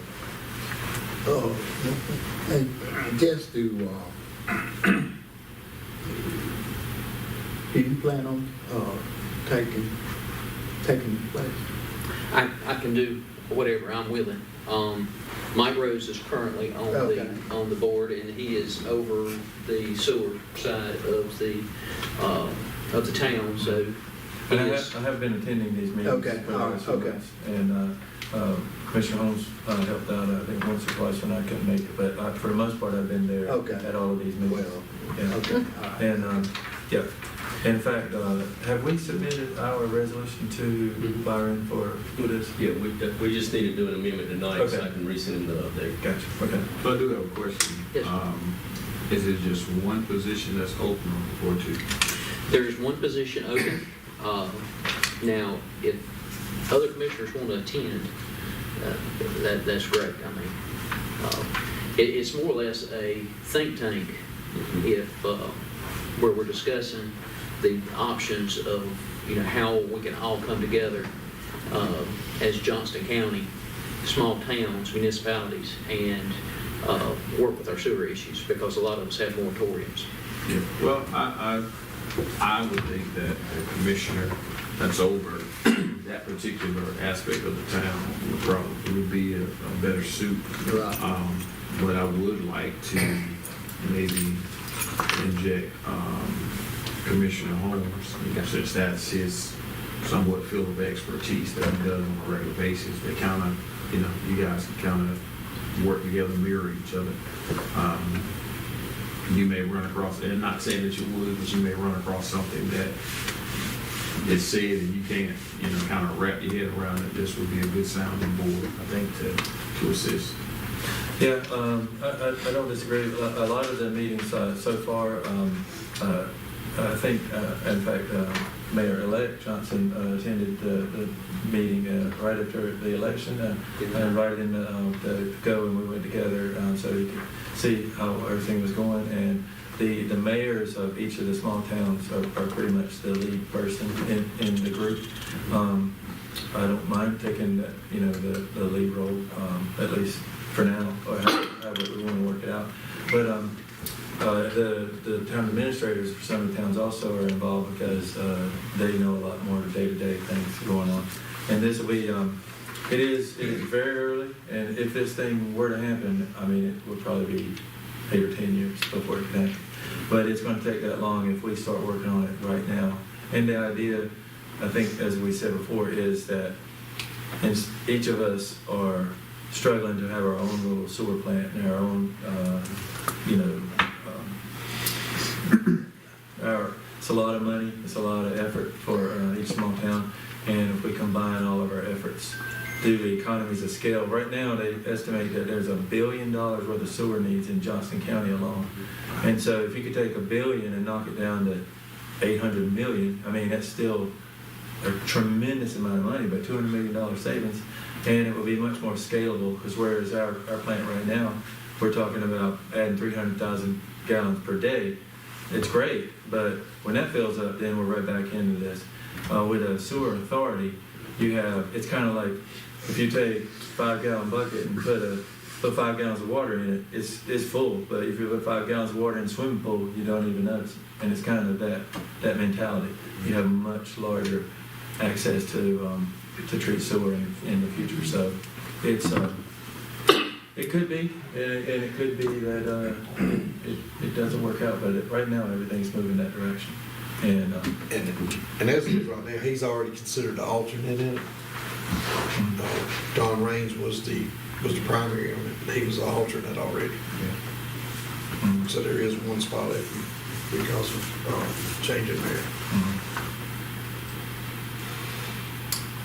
E: And just to, do you plan on, taking the place?
C: I can do whatever, I'm willing. Mike Rose is currently on
E: Okay.
C: the board, and he is over the sewer side of the town, so. he
I: And
C: is-
I: I have been attending these meetings.
E: Okay,
I: for the last few
E: okay.
I: months. And Commissioner Holmes helped out, I think, once or twice when I couldn't make it, but for the most part, I've been there
E: Okay.
I: at all of these meetings.
E: Well,
I: Yeah.
E: okay, all right.
I: And, yeah, in fact, have we submitted our resolution to Byron for this?
M: Yeah, we just need to do an amendment tonight, so
I: Okay.
M: I can resend him the update.
I: Gotcha, okay.
D: So I do have a question.
C: Yes.
D: Is it just one position that's open or two?
C: There's one position open. Now, if other commissioners want to attend, that's great. I mean, it's more or less a think tank if, where we're discussing the options of, how we can all come together as Johnston County, small towns, municipalities, and work with our sewer issues, because a lot of us have moratoriums.
D: Yeah. Well, I would think that the commissioner that's over that particular aspect of the town would be a better suit.
E: Right.
D: But I would like to maybe inject Commissioner Holmes, since that's his somewhat field of expertise that he does on a regular basis. They kind of, you guys can kind of work together, mirror each other. You may run across, and not saying that you would, but you may run across something that is said and you can't, kind of wrap your head around it. This would be a good sounding board, I think, to assist.
I: Yeah, I don't disagree. A lot of the meetings so far, I think, in fact, Mayor-elect Johnson attended the meeting right after the election. I invited him to go, and we went together so he could see how everything was going. And the mayors of each of the small towns are pretty much the lead person in the group. I don't mind taking the lead role, at least for now, or however we want to work it out. But the town administrators for some of the towns also are involved, because they know a lot more day-to-day things going on. And this will be, it is very early, and if this thing were to happen, I mean, it would probably be 8 or 10 years before it can happen. But it's going to take that long if we start working on it right now. And the idea, I think, as we said before, is that each of us are struggling to have our own little sewer plant and our own, it's a lot of money, it's a lot of effort for each small town, and if we combine all of our efforts, do the economies of scale. Right now, they estimate that there's $1 billion worth of sewer needs in Johnston County alone. And so if you could take $1 billion and knock it down to 800 million, I mean, that's still a tremendous amount of money, but $200 million savings, and it will be much more scalable, because whereas our plant right now, we're talking about adding 300,000 gallons per day. It's great, but when that fills up, then we're right back into this. With a sewer authority, it's kind of like if you take a 5-gallon bucket and put 5 gallons of water in it, it's full. But if you put 5 gallons of water in a swimming pool, you don't even notice. And it's kind of that mentality. You have much larger access to treat sewer in the future. So it's it could be, and it could be that it doesn't work out. But right now, everything's moving that direction. And
F: as it is right now, he's already considered the alternate in it. Don Raines was the primary on it, but he was the alternate already. So there is one spot open because of changing there.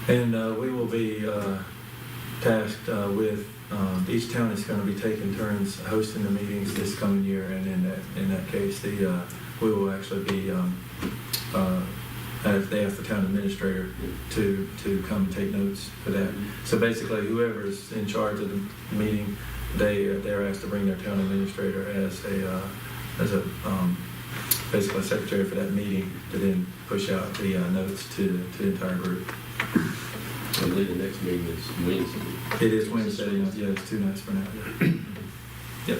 I: And we will be tasked with, each town is going to be taking turns hosting the meetings this coming year, and in that case, we will actually be, they ask the town administrator to come and take notes for that. So basically, whoever's in charge of the meeting, they're asked to bring their town administrator as a basically a secretary for that meeting, to then push out the notes to the entire group.
M: I believe the next meeting is Wednesday.
I: It is Wednesday, yeah, it's 2 nights for now. Yep.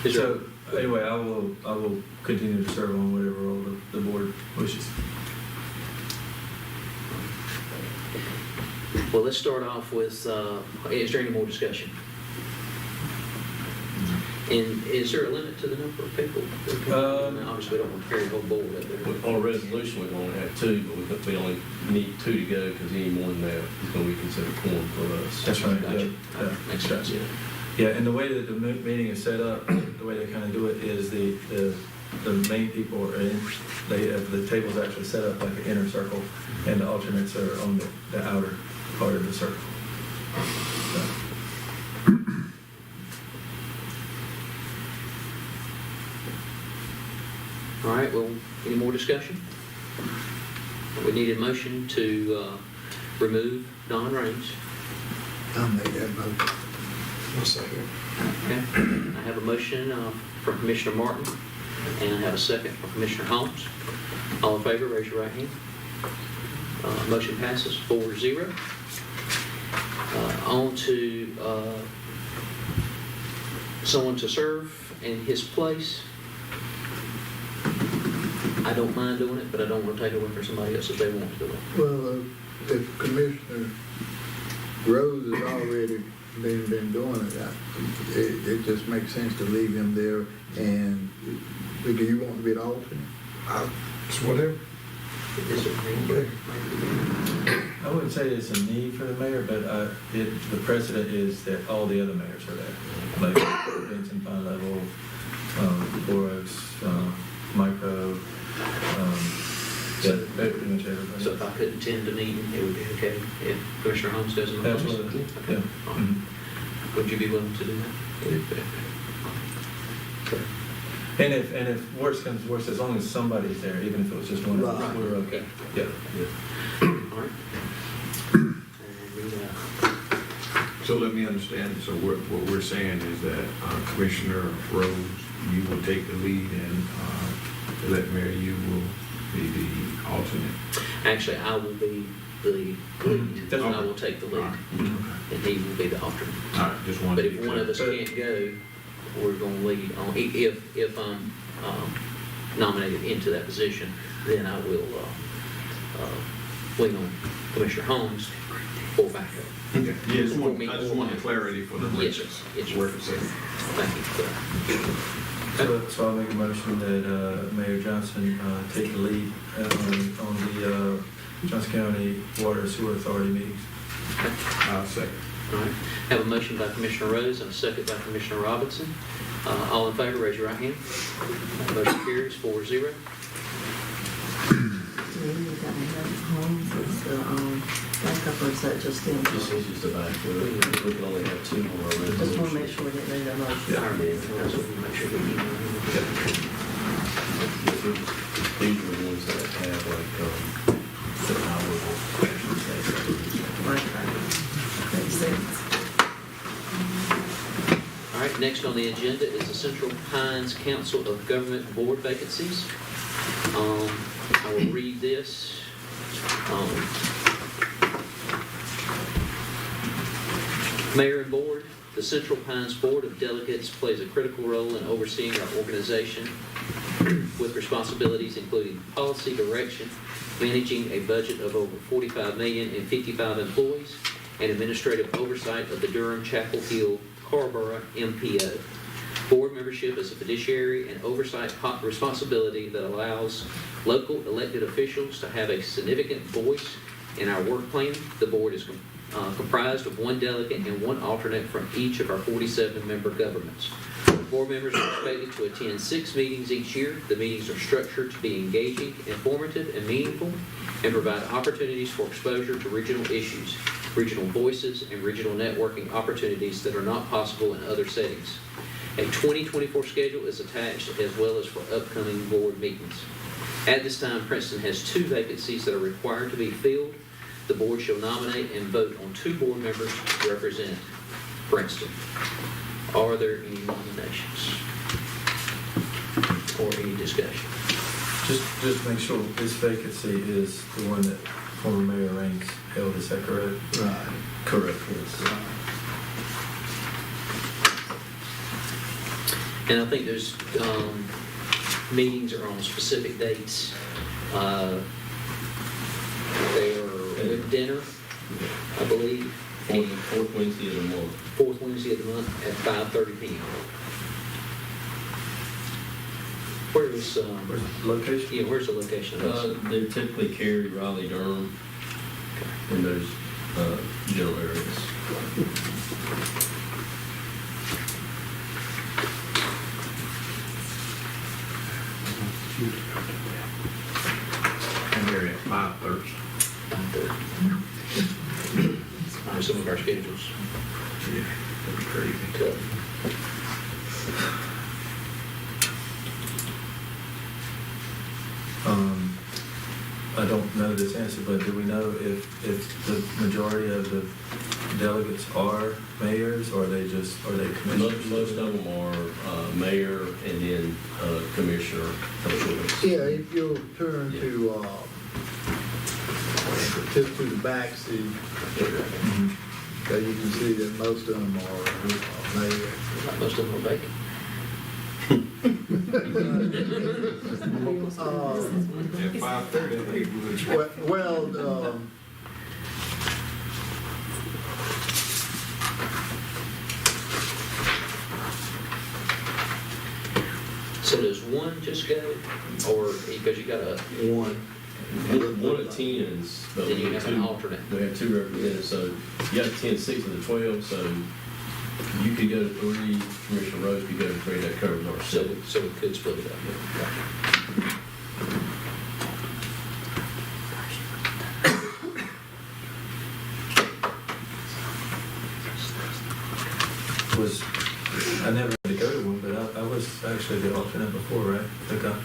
L: Is there-
I: So, anyway, I will continue to serve on whatever role the board wishes.
C: Well, let's start off with, is there any more discussion? And is there a limit to the number of people? Obviously, we don't want to carry the whole board up there.
M: On a resolution, we're going to have 2, but we only need 2 to go because any more than that is going to be considered quorum for us.
I: That's right,
C: Gotcha.
I: yeah.
C: Makes sense, yeah.
I: Yeah, and the way that the meeting is set up, the way they kind of do it is the main people are in, they have, the table's actually set up like an inner circle, and the alternates are on the outer part of the circle. So.
C: All right, well, any more discussion? We need a motion to remove Don Raines.
E: I'll make that motion.
C: Okay. I have a motion from Commissioner Martin, and I have a second from Commissioner Holmes. All in favor, raise your right hand. Motion passes 4-0. On to someone to serve in his place. I don't mind doing it, but I don't want to take it away from somebody else if they want to do it.
E: Well, if Commissioner Rose has already been doing it, it just makes sense to leave him there. And do you want to be the alternate?
F: It's whatever.
C: Is there any-
I: I wouldn't say it's a need for the mayor, but the precedent is that all the other mayors are there. Like Benson, Pine Level, Four Oaks, Micro, yeah, pretty much everybody.
C: So if I couldn't attend the meeting, it would be okay if Commissioner Holmes goes in my place?
I: Absolutely,
C: Okay.
I: yeah.
C: All right.
I: Mhm.
C: Would you be willing to do that? Okay.
I: And if worse comes to worse, as long as somebody's there, even if it was just one,
E: Right.
I: we're okay. Yeah.
C: All right. And we,
D: So let me understand, so what we're saying is that Commissioner Rose, you will take the lead, and let Mary, you will be the alternate.
C: Actually, I will be the lead,
I: That's
C: and I
D: okay.
C: will take the lead,
D: All right.
C: and he will be the alternate.
D: All right, just wanted
C: But
D: to
C: if
D: be
C: one of
D: clear.
C: us can't go, we're going to lead on, if I'm nominated into that position, then I will lean on Commissioner Holmes for backup.
D: Okay. Yeah, I just wanted clarity for the
C: Yes,
D: record.
C: sir. Yes, sir.
D: Where it's at.
C: Thank you for that.
I: So I'll make a motion that Mayor Johnson take the lead on the Johnson County Water and Sewer Authority meetings.
D: I'll second.
C: All right. Have a motion by Commissioner Rose and a second by Commissioner Robinson. All in favor, raise your right hand. Motion carries 4-0.
J: Do we need that Holmes as the backup, or is that just him?
M: Just the back, we can only have 2 more resolutions.
J: Just want to make sure we didn't need a motion.
C: All right, that's what we make sure we email him.
M: These are the ones that have like, the power of action statements.
J: Right. Makes sense.
C: All right, next on the agenda is the Central Pines Council of Government Board vacancies. I will read this. Mayor and Board, the Central Pines Board of Delegates plays a critical role in overseeing our organization with responsibilities including policy direction, managing a budget of over $45 million and 55 employees, and administrative oversight of the Durham Chapel Hill Carrboro MPO. Board membership is a fiduciary and oversight responsibility that allows local elected officials to have a significant voice in our work plan. The board is comprised of 1 delegate and 1 alternate from each of our 47-member governments. Board members are expected to attend 6 meetings each year. The meetings are structured to be engaging, informative, and meaningful, and provide opportunities for exposure to regional issues, regional voices, and regional networking opportunities that are not possible in other settings. A 2024 schedule is attached, as well as for upcoming board meetings. At this time, Princeton has 2 vacancies that are required to be filled. The board shall nominate and vote on 2 board members to represent Princeton. Are there any nominations or any discussion?
I: Just make sure this vacancy is the one that former Mayor Raines held, is that correct?
E: Right.
M: Correct, yes.
C: And I think those meetings are on specific dates. They are with dinner, I believe, and
M: Fourth Wednesday of the month.
C: fourth Wednesday of the month at 5:30 p.m. Where's,
I: Where's the location?
C: yeah, where's the location of this?
M: They're typically Cary, Raleigh, Durham, in those general areas.
D: And they're at 5:30.
C: 5:30. I know some of our schedules.
D: Yeah, that'd be crazy.
I: I don't know this answer, but do we know if the majority of the delegates are mayors, or are they commissioners?
M: Most of them are mayor and then commissioner of choice.
E: Yeah, if you'll turn to the back, Steve, so you can see that most of them are mayor.
C: Most of them are vacant.
D: At 5:30, they would.
E: Well,
C: So does one just go, or because you got a
E: one.
M: One attends, but
C: Then you
M: we
C: have
M: have
C: an
M: two.
C: alternate.
M: We have two representatives, so you got to attend 6 of the 12, so you could go to 3, Commissioner Rose could go to 3, that covers our
C: So,
M: 6.
C: so we could split it up.
I: I never had to go to one, but I was actually the alternate before, right?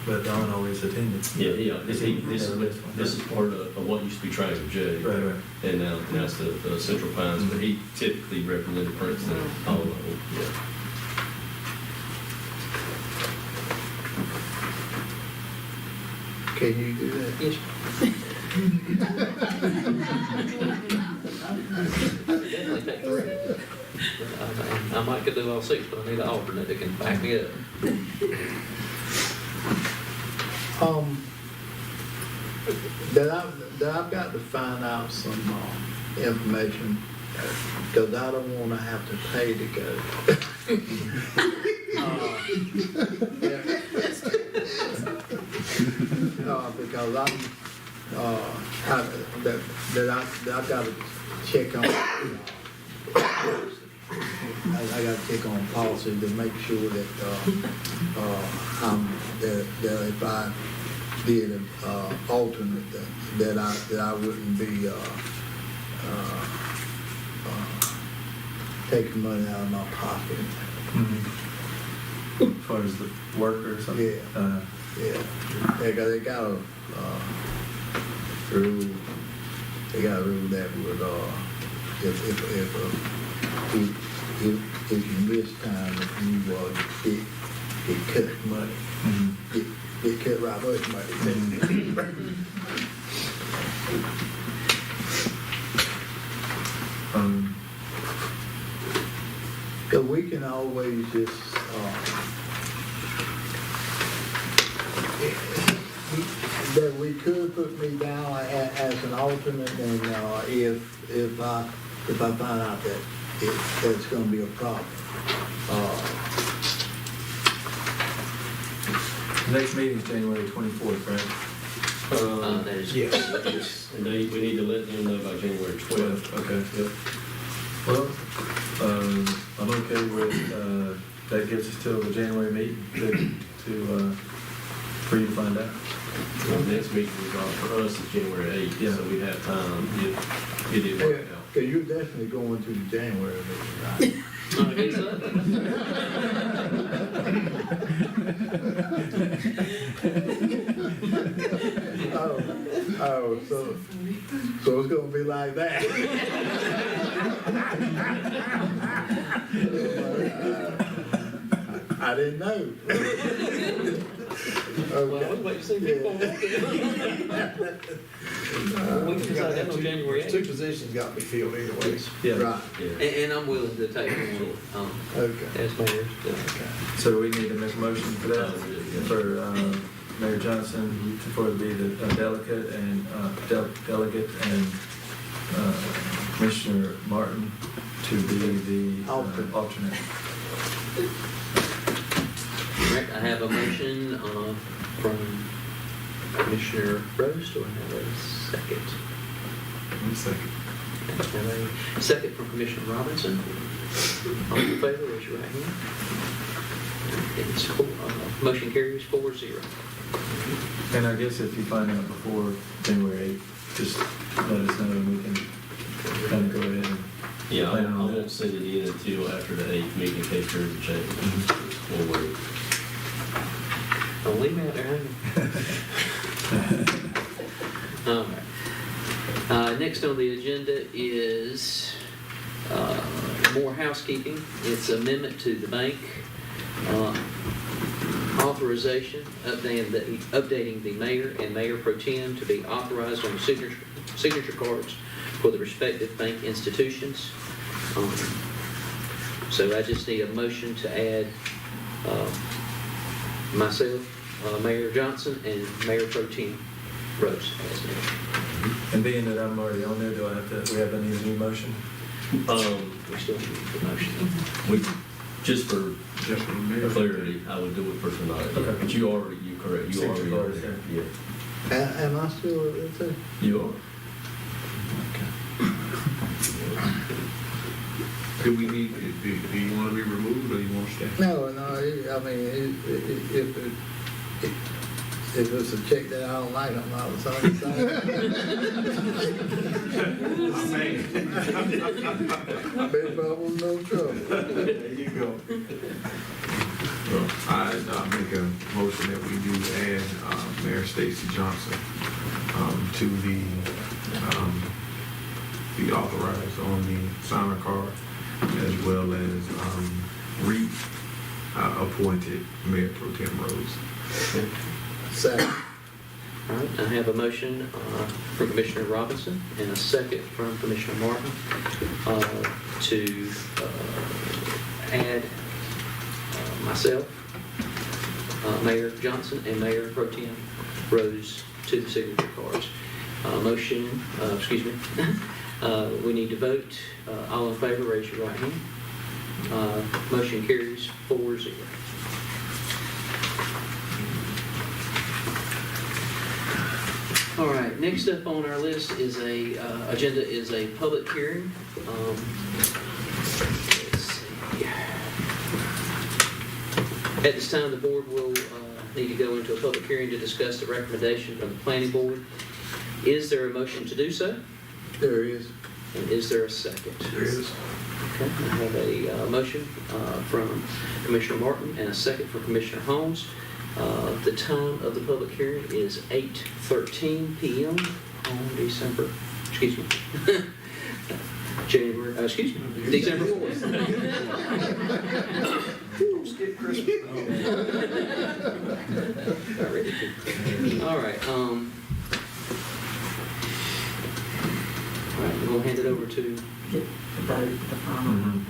I: But Don always attended.
M: Yeah. This is part of what used to be Triangle J.
I: Right.
M: And now it's the Central Pines, but he typically represented Princeton, all of them, yeah.
E: Can you do that?
C: Yes. Definitely take 3. I might could do all 6, but I need an alternate that can back me up.
E: That I've got to find out some information, because I don't want to have to pay to go. Because I've got to check on, I got to check on policy to make sure that, that if I did an alternate, that I wouldn't be, taking money out of my pocket.
I: As far as the worker or something?
E: Yeah. Yeah, they got a rule. They got a rule that would if you miss time, if you get cut money, get cut right much money. Cause we can always just that we could put me down as an alternate, and if I find out that that's going to be a problem.
I: Next meeting is January 24th, right?
C: That is.
E: Yes.
M: And we need to let them know by January 12th.
I: Okay. Yep. Well, I'm okay with, that gives us till the January meeting for you to find out.
M: The next meeting for us is January 8th, so we have time if it didn't work out.
E: Cause you're definitely going to the January meeting, right?
C: I guess so.
E: So it's gonna be like that. I didn't know.
C: Well, wait, see, people. We can decide that on January
F: Two
C: 8th.
F: positions got to be filled anyways.
I: Yeah.
E: Right,
C: And I'm willing to take one,
E: okay.
C: as mayor.
I: So we need to make a motion for that, for Mayor Johnson to be the delegate and Commissioner Martin to be the alternate.
C: All right, I have a motion from Commissioner Rose. Do I have a second?
D: One second.
C: I have a second from Commissioner Robinson. All in favor, raise your right hand. It's four, motion carries 4-0.
I: And I guess if you find out before January 8th, just let us know and we can kind of go ahead and
M: Yeah, I
I: plan on
M: won't
I: that.
M: send it in until after the 8th meeting in case there's a change. We'll wait.
C: Don't leave me out there hanging. All right. Next on the agenda is more housekeeping. It's amendment to the bank authorization, updating the mayor and mayor pro tem to be authorized on the signature cards for the respective bank institutions. So I just need a motion to add myself, Mayor Johnson, and Mayor Pro Tem Rose as mayor.
I: And being that I'm already on there, do we have any new motion?
C: We still need the motion.
M: We, just for
D: Just for the mayor.
M: clarity, I would do it for tonight.
I: Okay.
M: But you correct, you
I: Signature
M: already
I: card
M: are
I: is
M: there.
I: there.
M: Yeah,
E: Am I still at that?
M: you are.
D: Do we need, do you want to be removed or you want to stay?
E: No, I mean, if it's a check that I don't like, I'm not the same thing. Big bubbles, no trouble.
D: There you go. Well, I make a motion that we do add Mayor Stacy Johnson to be authorized on the signer card, as well as appointed Mayor Pro Tem Rose.
E: Second.
C: All right, I have a motion from Commissioner Robinson and a second from Commissioner Martin to add myself, Mayor Johnson, and Mayor Pro Tem Rose to the signature cards. We need to vote. All in favor, raise your right hand. Motion carries 4-0. All right, next up on our list is agenda is a public hearing. Let's see. At this time, the board will need to go into a public hearing to discuss the recommendation from the planning board. Is there a motion to do so?
E: There is.
C: And is there a second?
D: There is.
C: Okay, I have a motion from Commissioner Martin and a second from Commissioner Holmes. The time of the public hearing is 8:13 p.m. on December 4th.
F: Skip Christmas.
C: Not ready to. All right, we're gonna hand it over to,
J: Get the vote, the final, and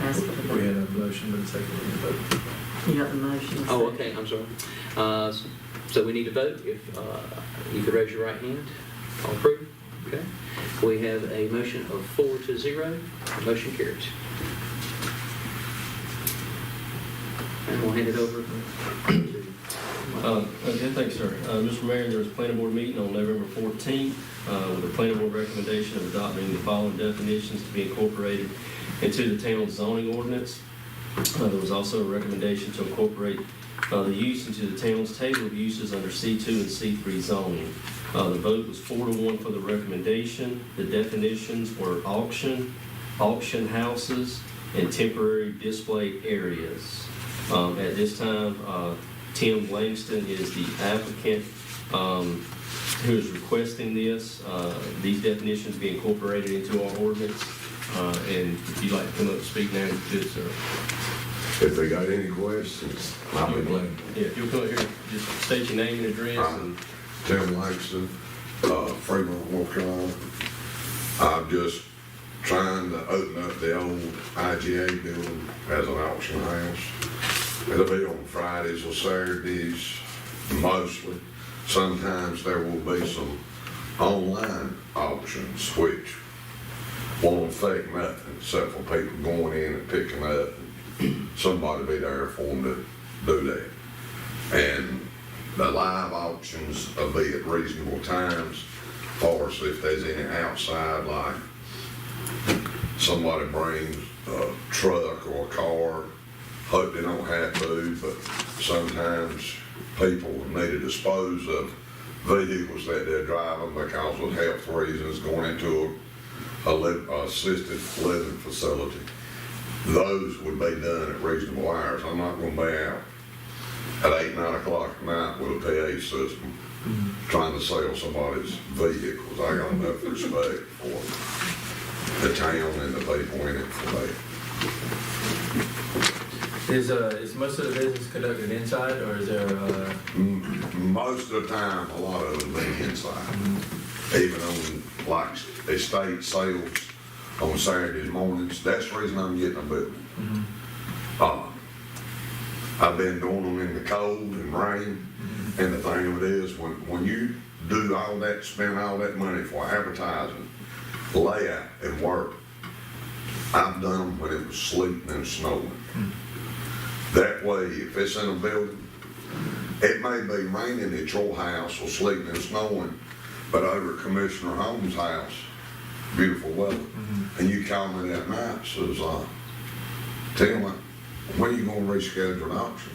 J: ask for the
I: We had
J: vote.
I: a motion, but it's like we need to vote.
J: You got the motion.
C: oh, okay, I'm sorry. So we need to vote. If you could raise your right hand. All approved? Okay. We have a motion of 4-0. Motion carries. And we'll hand it over to
M: Okay, thanks, sir. Mr. Mayor, there was a planning board meeting on November 14th with a planning board recommendation of adopting the following definitions to be incorporated into the town's zoning ordinance. There was also a recommendation to incorporate the use into the town's table of uses under C2 and C3 zoning. The vote was 4-1 for the recommendation. The definitions were auction houses, and temporary display areas. At this time, Tim Langston is the applicant who is requesting this. These definitions be incorporated into our ordinance. And if you'd like to come up and speak now, you could, sir.
N: If they got any questions, I'll be glad.
M: Yeah, if you'll come up here, just state your name and address and.
N: Tim Langston, Fremont, North Carolina. I'm just trying to open up the old IGA building as an auction house. It'll be on Fridays or Saturdays, mostly. Sometimes there will be some online auctions, which won't affect nothing except for people going in and picking up. Somebody be there for them to do that. And the live auctions will be at reasonable times, for us if there's any outside, like somebody brings a truck or a car. Hope they don't have to, but sometimes people need to dispose of vehicles that they're driving because of health reasons, going into a assisted living facility. Those would be done at reasonable hours. I'm not going to be out at 8, 9 o'clock at night with a PA system trying to sell somebody's vehicles. I got enough respect for the town and the people in it for that.
I: Is most of the business conducted inside, or is there,
N: Most of the time, a lot of them be inside. Even on like estate sales on Saturday mornings. That's the reason I'm getting a building. I've been doing them in the cold and rain, and the thing of it is, when you do all that, spend all that money for advertising, layout, and work, I've done them when it was sleeting and snowing. That way, if it's in a building, it may be raining at your house or sleeting and snowing, but over at Commissioner Holmes' house, beautiful weather, and you call me that night, says, Tim, when are you going to reschedule an auction?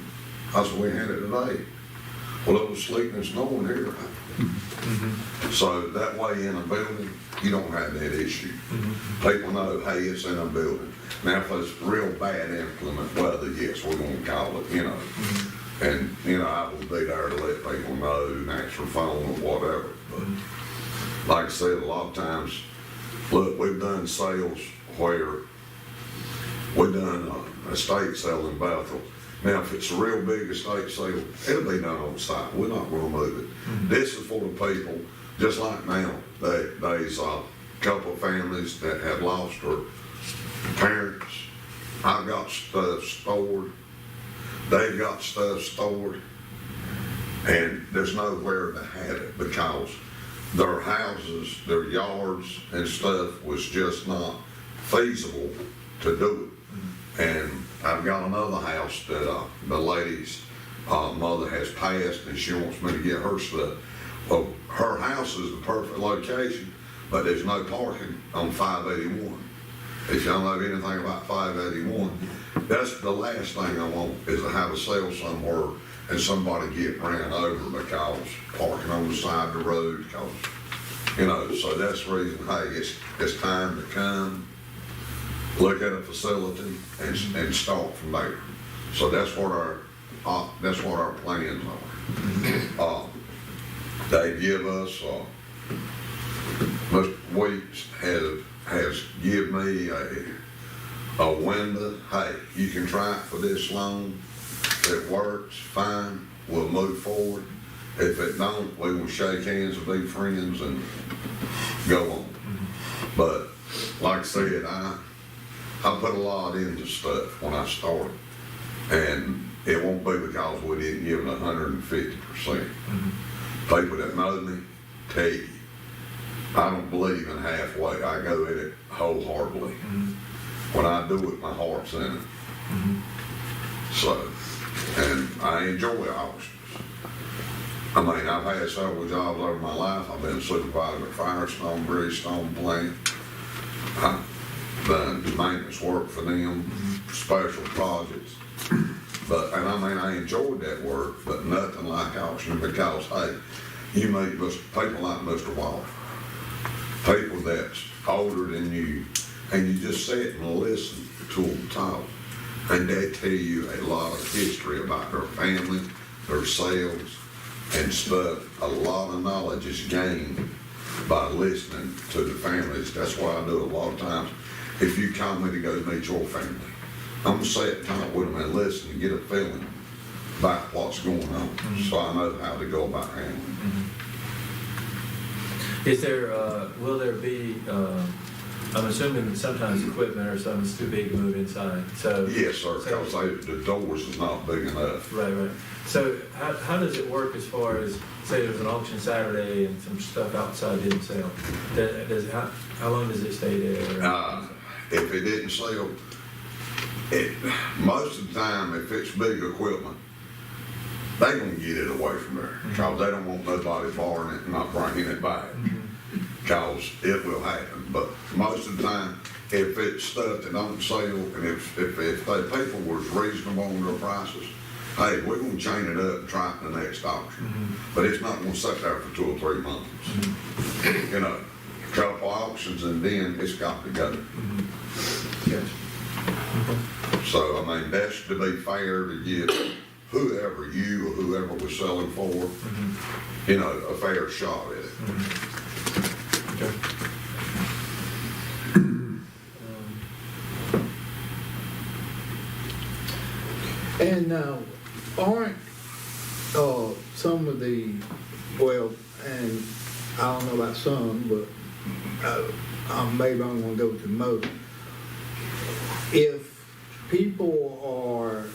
N: I said, we had it today. Well, it was sleeting and snowing here. So that way in a building, you don't have that issue. People know, hey, it's in a building. Now, if it's real bad inclement weather, yes, we're going to call it, you know. And, you know, I will be there to let people know, and answer phone or whatever. But like I said, a lot of times, look, we've done sales where we've done estate sale in Bethel. Now, if it's a real big estate sale, it'll be done on site. We're not going to move it. This is for the people, just like now, there's a couple of families that have lost their parents. I've got stuff stored. They've got stuff stored. And there's nowhere to have it because their houses, their yards and stuff was just not feasible to do it. And I've got another house that the lady's mother has passed, and she wants me to get her stuff. Well, her house is the perfect location, but there's no parking on 581. If y'all know anything about 581, that's the last thing I want, is to have a sale somewhere and somebody get ran over because parking on the side of the road, because, you know, so that's the reason, hey, it's time to come, look at a facility and start from there. So that's what our plans are. They give us, Mr. Weeks has given me a window. Hey, you can try it for this long. If it works, fine, we'll move forward. If it don't, we will shake hands and be friends and go on. But like I said, I put a lot into stuff when I started, and it won't be because we didn't give it 150%. People that know me tell you, I don't believe in halfway. I go at it wholeheartedly. When I do it, my heart's in it. So, and I enjoy auctions. I mean, I've had several jobs over my life. I've been supervisor at Firestone, Bridgestone plant. I've done maintenance work for them, special projects. But, and I mean, I enjoyed that work, but nothing like auctioning because, hey, you meet people like Mr. Waller, people that's older than you, and you just sit and listen to them talk, and they tell you a lot of history about their family, their sales, and stuff. A lot of knowledge is gained by listening to the families. That's why I do a lot of times. If you call me to go meet your family, I'm gonna sit tight with them and listen and get a feeling about what's going on, so I know how to go about handling
I: Is there, will there be, I'm assuming that sometimes equipment or something's too big to move inside, so.
N: it. Yes, sir, because the doors is not big enough.
I: Right, right. So how does it work as far as, say there's an auction Saturday and some stuff outside didn't sell? How long does it stay there?
N: If it didn't sell, most of the time, if it's big equipment, they gonna get it away from there, because they don't want nobody borrowing it and not bringing it back, because it will happen. But most of the time, if it's stuff that don't sell, and if the people was reasonable on their prices, hey, we're gonna chain it up and try it in the next auction. But it's not gonna sit there for 2 or 3 months. You know, a couple auctions and then it's got to go. So, I mean, that's to be fair to give whoever you or whoever was selling for, you know, a fair shot at it.
I: Okay.
E: And aren't some of the, well, and I don't know about some, but maybe I'm going to go to most. If people are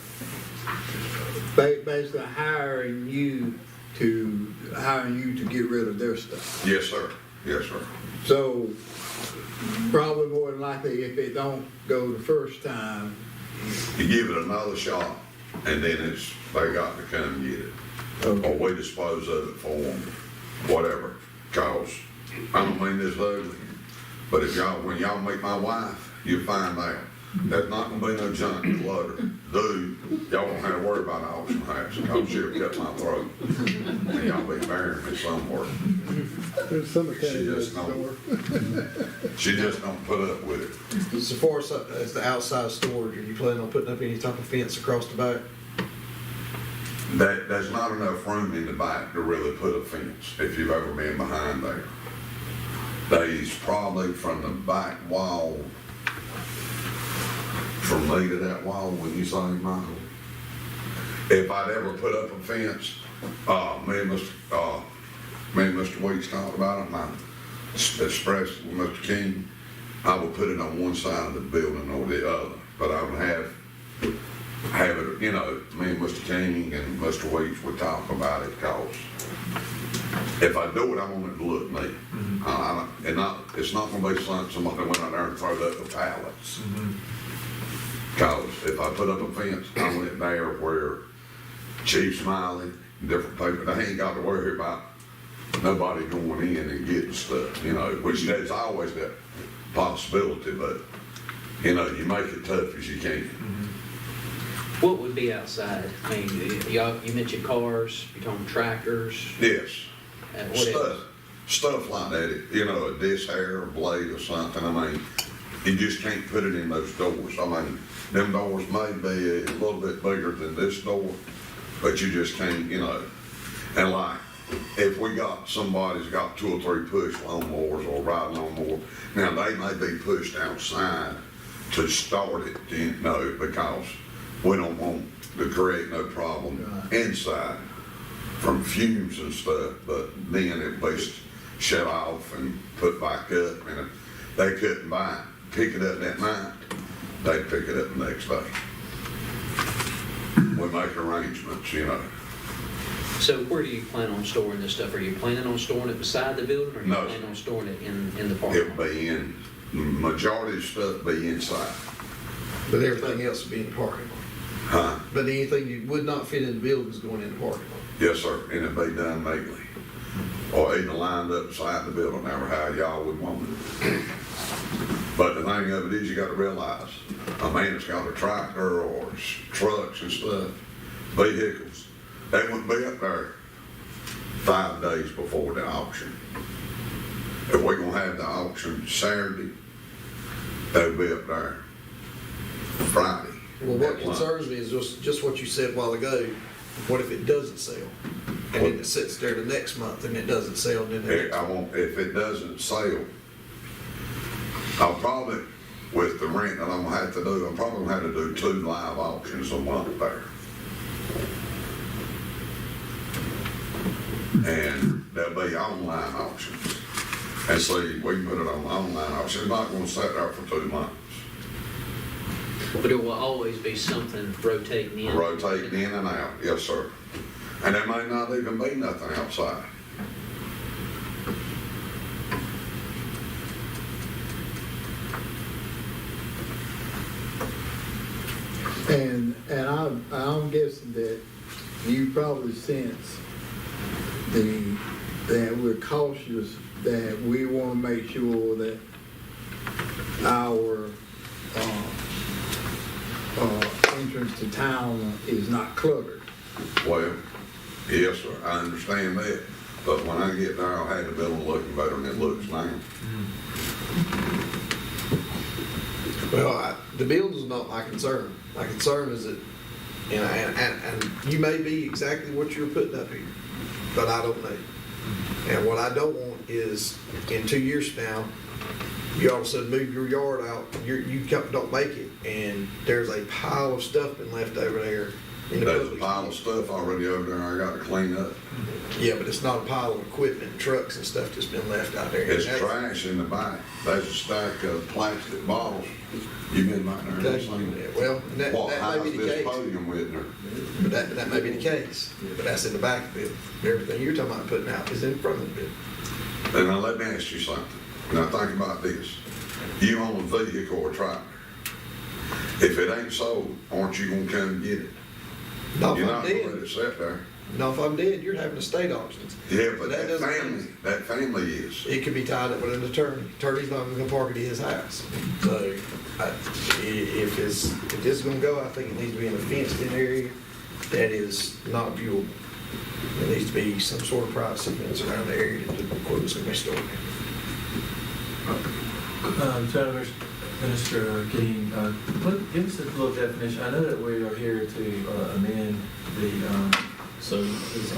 E: basically hiring you to get rid of their stuff.
N: Yes, sir. Yes, sir.
E: So probably more than likely, if it don't go the first time,
N: You give it another shot, and then they got to come get it.
E: okay.
N: Or we dispose of it for them, whatever. Cause, I don't mean this ugly, but when y'all meet my wife, you'll find out. There's not gonna be no junk and clutter. Dude, y'all won't have to worry about an auction house, cause she'll cut my throat. And y'all be burying me somewhere.
E: There's some
N: She just don't put up with it.
F: So far as the outside storage, are you planning on putting up any type of fence across the back?
N: There's not enough room in the back to really put a fence, if you've ever been behind there. There's probably from the back wall, from me to that wall, when you saw him, Michael, if I'd ever put up a fence, me and Mr. Weeks talked about it, and I expressed with Mr. King, I would put it on one side of the building or the other, but I would have it, you know, me and Mr. King and Mr. Weeks would talk about it, cause if I do it, I want it to look neat. It's not gonna be somebody went out there and threw up the pallets. Cause if I put up a fence, I want it there where Chief Smiley, different people, they ain't got to worry about nobody going in and getting stuff, you know, which there's always that possibility, but, you know, you make it tough as you can.
C: What would be outside? I mean, you mentioned cars, you're talking tractors.
N: Yes.
C: What else?
N: Stuff like that, you know, a disc hair, a blade or something, I mean, you just can't put it in those doors. I mean, them doors may be a little bit bigger than this door, but you just can't, you know. And like, if we got somebody's got 2 or 3 push lawnmowers or riding lawnmower, now they may be pushed outside to start it, you know, because we don't want to create no problem inside from fumes and stuff, but then it be shut off and put back up, and if they couldn't pick it up that night, they'd pick it up the next day. We make arrangements, you know.
C: So where do you plan on storing this stuff? Are you planning on storing it beside the building, or are you
N: No.
C: planning on storing it in the parking
N: It'll
C: lot?
N: be majority of stuff be inside.
F: But everything else would be in the parking lot.
N: Huh?
F: But anything you would not fit in the building is going in the parking lot.
N: Yes, sir, and it'll be done neatly. Or even lined up beside the building, never how y'all would want it. But the thing of it is, you gotta realize, a man that's got a tractor or trucks and stuff, vehicles, they wouldn't be up there 5 days before the auction. If we're gonna have the auction Saturday, they'll be up there Friday.
F: Well, what
N: at lunch.
F: concerns me is just what you said a while ago. What if it doesn't sell? And then it sits there the next month and it doesn't sell, and then the next
N: I won't, if it doesn't sell, I'll probably, with the rent that I'm gonna have to do, I'm probably gonna have to do 2 live auctions a month there. And there'll be online auctions. And see, we can put it on the online auction. It's not gonna sit there for 2 months.
C: But it will always be something rotating in.
N: Rotating in and out, yes, sir. And there may not even be nothing outside.
E: And I'm guessing that you probably sense that we're cautious, that we want to make sure that our entrance to town is not cluttered.
N: Well, yes, sir, I understand that. But when I get there, I'll have the building looking better than it looks now.
F: Well, the building's not my concern. My concern is that, and you may be exactly what you're putting up here, but I don't know. And what I don't want is in 2 years from now, you all of a sudden move your yard out, don't make it, and there's a pile of stuff been left over there. In the
N: There's a
F: public.
N: pile of stuff already over there I got to clean up.
F: Yeah, but it's not a pile of equipment, and trucks and stuff that's been left out there.
N: It's
F: And that's-
N: trash in the back. There's a stack of plastic bottles. You've been back there and seen it.
F: Well, that
N: What
F: may
N: height
F: be
N: is
F: the
N: this
F: case,
N: podium with there?
F: but that may be the case, but that's in the back of it. Everything you're talking about putting out is in front of it.
N: And now let me ask you something. Now think about this. You own a vehicle or tractor. If it ain't sold, aren't you gonna come get it?
F: Not
N: You're
F: if I'm
N: not gonna
F: dead.
N: let it sit there.
F: No, if I'm dead, you're having estate auctions.
N: Yeah, but
F: That
N: that
F: doesn't-
N: family is.
F: It could be tied up with an attorney. Attorney's not gonna park it at his house. So, if this is gonna go, I think it needs to be in a fenced-in area that is not viewable. There needs to be some sort of privacy fence around the area that the equipment's gonna be stored.
I: Senator, Minister King, give us a little definition. I know that we are here to amend the,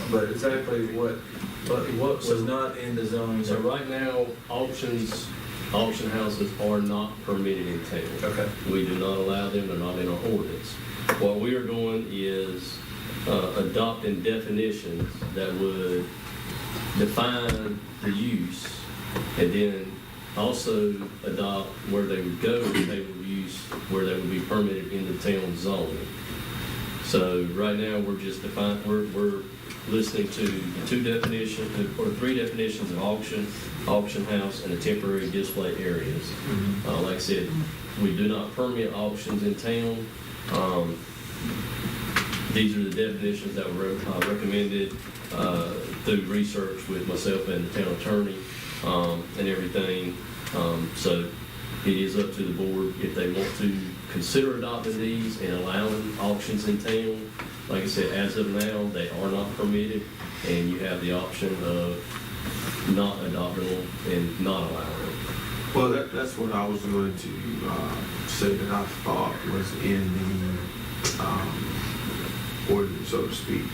I: but exactly what was not in the zoning.
M: So right now, auction houses are not permitted in town.
I: Okay.
M: We do not allow them, they're not in our ordinance. What we are doing is adopting definitions that would define the use, and then also adopt where they would go if they would use, where they would be permitted in the town zoning. So right now, we're just we're listening to the 2 definitions, or 3 definitions of auction house, and the temporary display areas. Like I said, we do not permit auctions in town. These are the definitions that were recommended through research with myself and the town attorney and everything. So it is up to the board if they want to consider adopting these and allowing auctions in town. Like I said, as of now, they are not permitted, and you have the option of not adopting them and not allowing them.
D: Well, that's what I was going to say that I thought was in the ordinance, so to speak.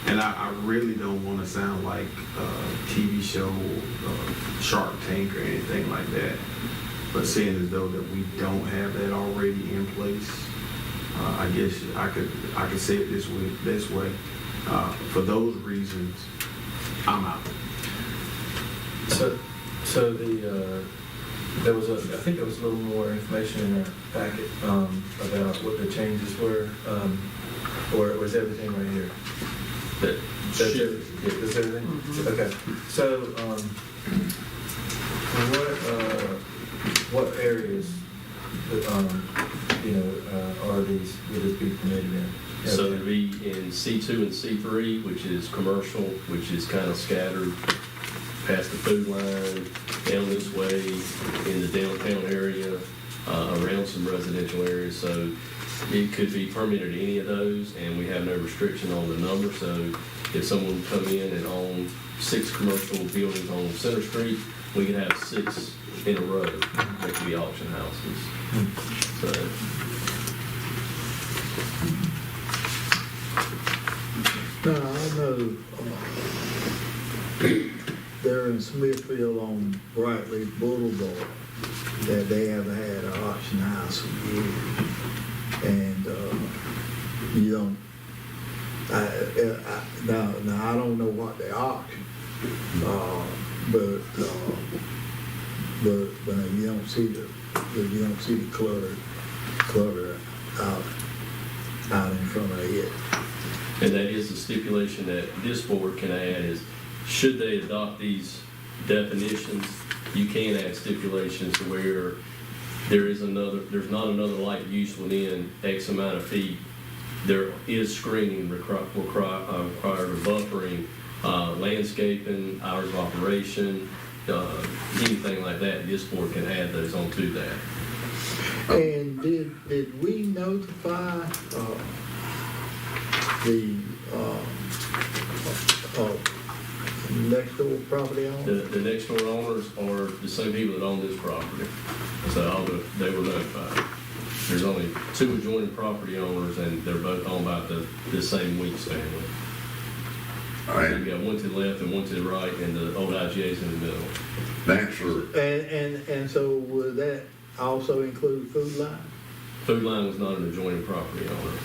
D: And I really don't want to sound like a TV show, Shark Tank or anything like that. But seeing as though that we don't have that already in place, I guess I could say it this way. For those reasons, I'm out.
I: So there was I think there was a little more information in our packet about what the changes were, or was everything right here? That's everything?
M: Mm-hmm.
I: Okay. So, what areas, are these, would this be permitted in?
M: So it'd be in C2 and C3, which is commercial, which is kind of scattered past the food line, down this way, in the downtown area, around some residential areas. So it could be permitted in any of those, and we have no restriction on the number. So if someone come in and own 6 commercial buildings on Center Street, we could have 6 in a row that could be auction houses. So.
E: Now, I know there in Smithfield on Brightleaf Boulevard, that they haven't had an auction house for years. And, you don't, now I don't know what they auction, but you don't see the clutter out in front of it.
M: And that is the stipulation that this board can add is, should they adopt these definitions, you can add stipulations to where there's not another light use within X amount of feet. There is screening required, or buffering, landscaping, hours of operation, anything like that. This board can add those onto that.
E: And did we notify the next door property owner?
M: The next door owners are the same people that own this property, so they were notified. There's only 2 adjoining property owners, and they're both owned by the same Weeks family. You got one to the left and one to the right, and the old IGA's in the middle.
N: That's for,
E: And so would that also include Food Line?
M: Food Line was not an adjoining property owner.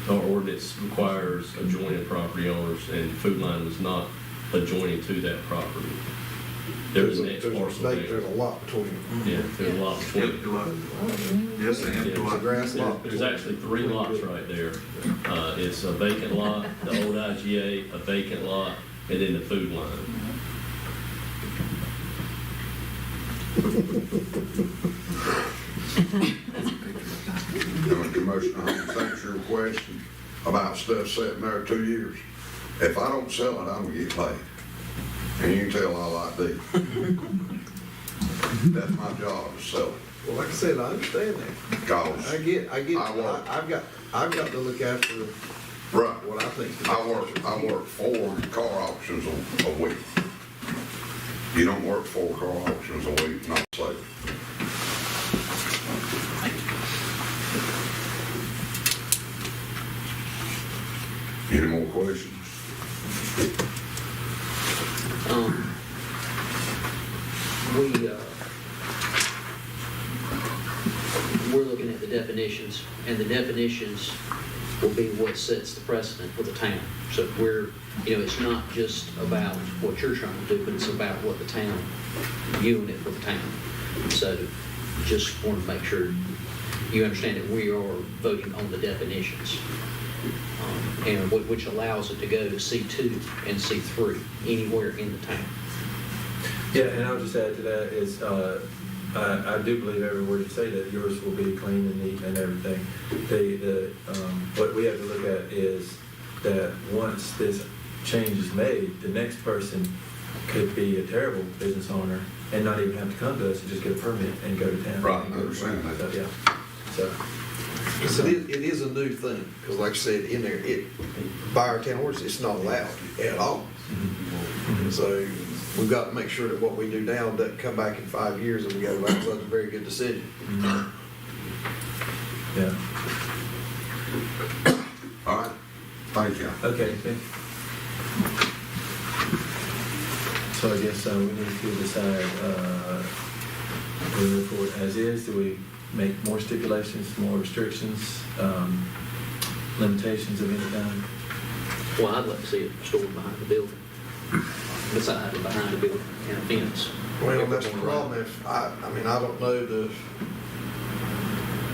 M: Our ordinance requires adjoining property owners, and Food Line was not adjoining to that property. There's an next parcel there.
F: There's a lot between them.
M: Yeah, there's a lot between.
N: yes, and
M: Yeah,
F: Grass lot.
M: There's actually 3 lots right there. It's a vacant lot, the old IGA, a vacant lot, and then the Food Line.
N: Commissioner Holmes, thanks for your question about stuff sitting there 2 years. If I don't sell it, I don't get paid. And you can tell I like these. That's my job, to sell it.
F: Well, like I said, I understand that.
N: Cause
F: I get, I've got to look after
N: right,
F: what I think.
N: I work 4 car auctions a week. You don't work 4 car auctions a week, not safe. Any more questions?
C: We're looking at the definitions, and the definitions will be what sets the precedent for the town. So it's not just about what you're trying to do, but it's about what the town, viewing it for the town. So just want to make sure you understand that we are voting on the definitions, and which allows it to go to C2 and C3 anywhere in the town.
I: Yeah, and I'll just add to that is, I do believe every word you say, that yours will be clean and neat and everything. What we have to look at is that once this change is made, the next person could be a terrible business owner and not even have to come to us and just get a permit and go to town.
N: Right, I understand that.
I: So, yeah, so.
F: Because it is a new thing, because like I said, in there, by our town ordinance, it's not allowed at all. So we've got to make sure that what we do now doesn't come back in 5 years and we go, well, that's a very good decision.
I: Yeah.
N: All right, thank you.
I: Okay. So I guess we need to decide, we move forward as is. Do we make more stipulations, more restrictions, limitations of any kind?
C: Well, I'd like to see it stored behind the building, beside or behind the building, and a fence.
F: Well, that's the problem. If I don't know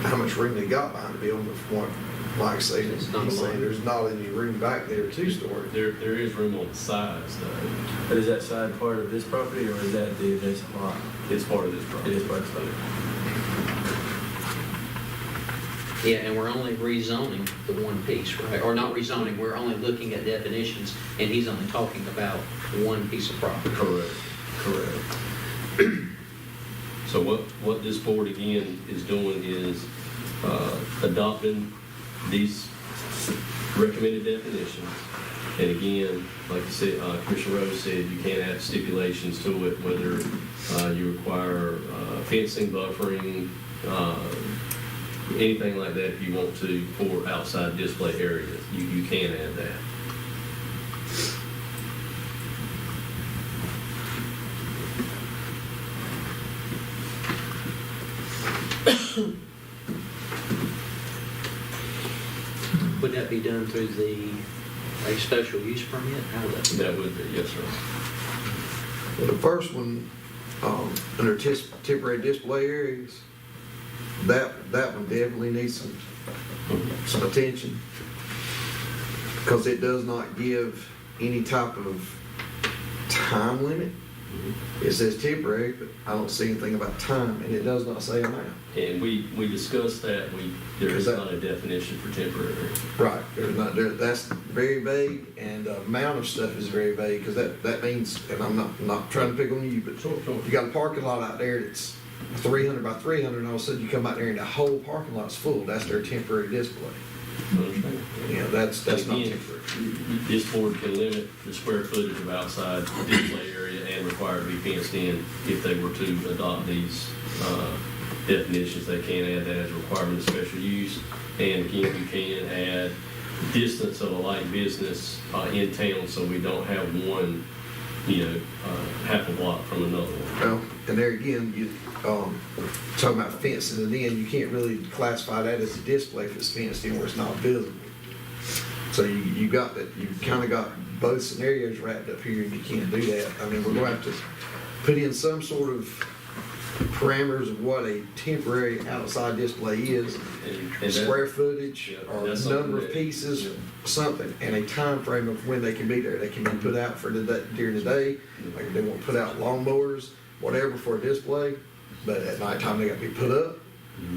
F: how much room they got behind the building, but from what Mike said,
C: It's not
F: he's
C: a lot.
F: saying there's not any room back there to store it.
M: There is room on the sides, though.
I: But is that side part of this property, or is that the adjacent lot?
M: It's part of this
I: It
M: property.
I: is part of the
C: Yeah, and we're only rezoning the one piece, right? Or not rezoning, we're only looking at definitions, and he's only talking about one piece of property.
M: Correct. So what this board again is doing is adopting these recommended definitions. And again, like I said, Commissioner Rose said, you can't add stipulations to it, whether you require fencing, buffering, anything like that if you want to for outside display areas. You can add that.
C: be done through a special use permit? How would that?
M: That would be, yes, sir.
F: Well, the first one, under temporary display areas, that one definitely needs some attention. Because it does not give any type of time limit. It says temporary, but I don't see anything about time, and it does not say amount.
M: And we discussed that, there is not a definition for temporary.
F: Right, there's not, that's very vague, and the amount of stuff is very vague, because that means, and I'm not trying to pick on you, but
M: Sure.
F: you got a parking lot out there that's 300 by 300, and all of a sudden you come out there and the whole parking lot's full, that's their temporary display.
M: Understand?
F: You know, that's not
M: Again,
F: temporary.
M: This board can limit the square footage of outside display area and require it to be fenced in if they were to adopt these definitions. They can add that as a requirement of special use. And again, we can add distance of a light business in town, so we don't have one, half a block from another one.
F: Well, and there again, you, talking about fencing it in, you can't really classify that as a display if it's fenced in where it's not visible. So you got that, you kind of got both scenarios wrapped up here, and you can't do that. I mean, we're going to have to put in some sort of parameters of what a temporary outside display is,
M: And that-
F: square footage,
M: Yeah,
F: or
M: that's something
F: number of
M: that-
F: pieces,
M: yeah.
F: something, and a time frame of when they can be there. They can be put out for during the day, like they won't put out lawnmowers, whatever, for a display, but at nighttime they got to be put up,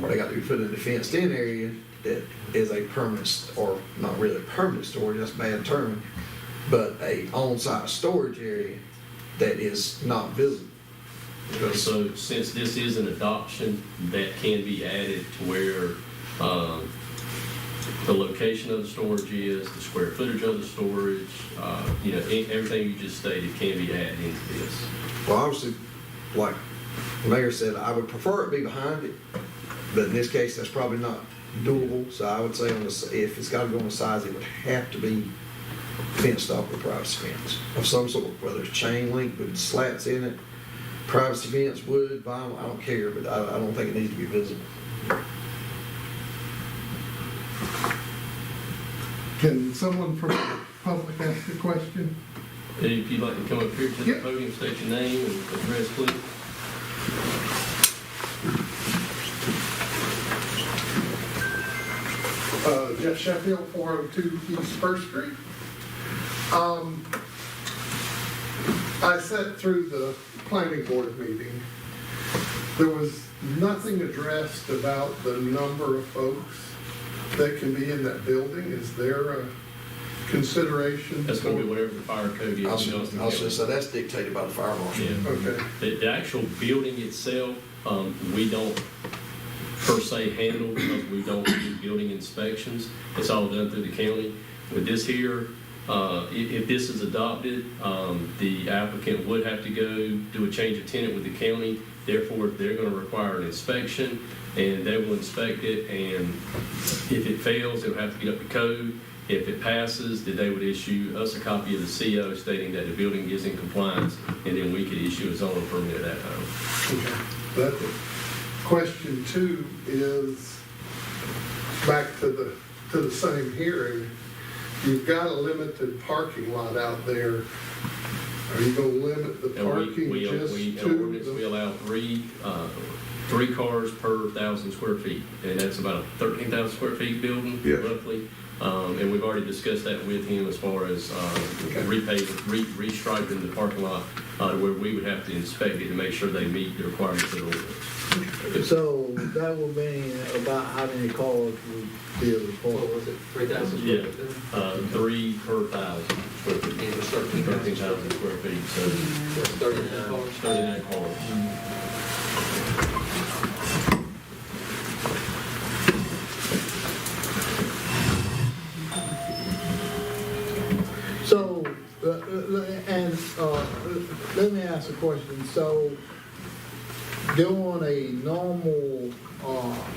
F: or they got to be put in a fenced-in area that is a permanent, or not really permanent storage, that's a bad term, but a on-site storage area that is not visible. Because
M: So since this is an adoption, that can be added to where the location of the storage is, the square footage of the storage, everything you just stated can be added into this.
F: Well, obviously, like the mayor said, I would prefer it be behind it, but in this case, that's probably not doable. So I would say if it's got to go on the sides, it would have to be fenced off with privacy fence of some sort, whether it's chain link with slats in it, privacy fence, wood, vinyl, I don't care, but I don't think it needs to be visible.
O: Can someone from the public ask a question?
M: If you'd like to come up here to the
O: Yep.
M: podium, state your name and address, please.
O: Jeff Sheffield, 402 East First Street. I sat through the planning board meeting. There was nothing addressed about the number of folks that can be in that building. Is there a consideration?
M: That's going to be whatever the fire code is.
F: I was just say that's dictated by the fire marshal.
M: Yeah.
O: Okay.
M: The actual building itself, we don't per se handle because we don't do building inspections. It's all done through the county. With this here, if this is adopted, the applicant would have to go do a change of tenant with the county. Therefore, they're going to require an inspection, and they will inspect it. And if it fails, they'll have to get up to code. If it passes, then they would issue us a copy of the CO stating that the building is in compliance, and then we could issue a zoning permit at that time.
O: Okay. That's it. Question 2 is back to the same hearing. You've got a limited parking lot out there. Are you going to limit the
M: And
O: parking
M: we
O: just
M: in
O: to
M: ordinance, we allow three cars per 1,000 square feet, and that's about a 13,000 square feet building,
N: Yeah.
M: roughly. And we've already discussed that with him as far as restriping the parking lot, where we would have to inspect it to make sure they meet the requirements of the ordinance.
E: So that would mean about how many cars would be able to park?
C: What was it, 3,000?
M: Yeah, 3 per 1,000 square feet.
C: And it was
M: 13,000 square feet, so
C: 39 cars.
M: 39 cars.
E: So, let me ask a question. So, doing a normal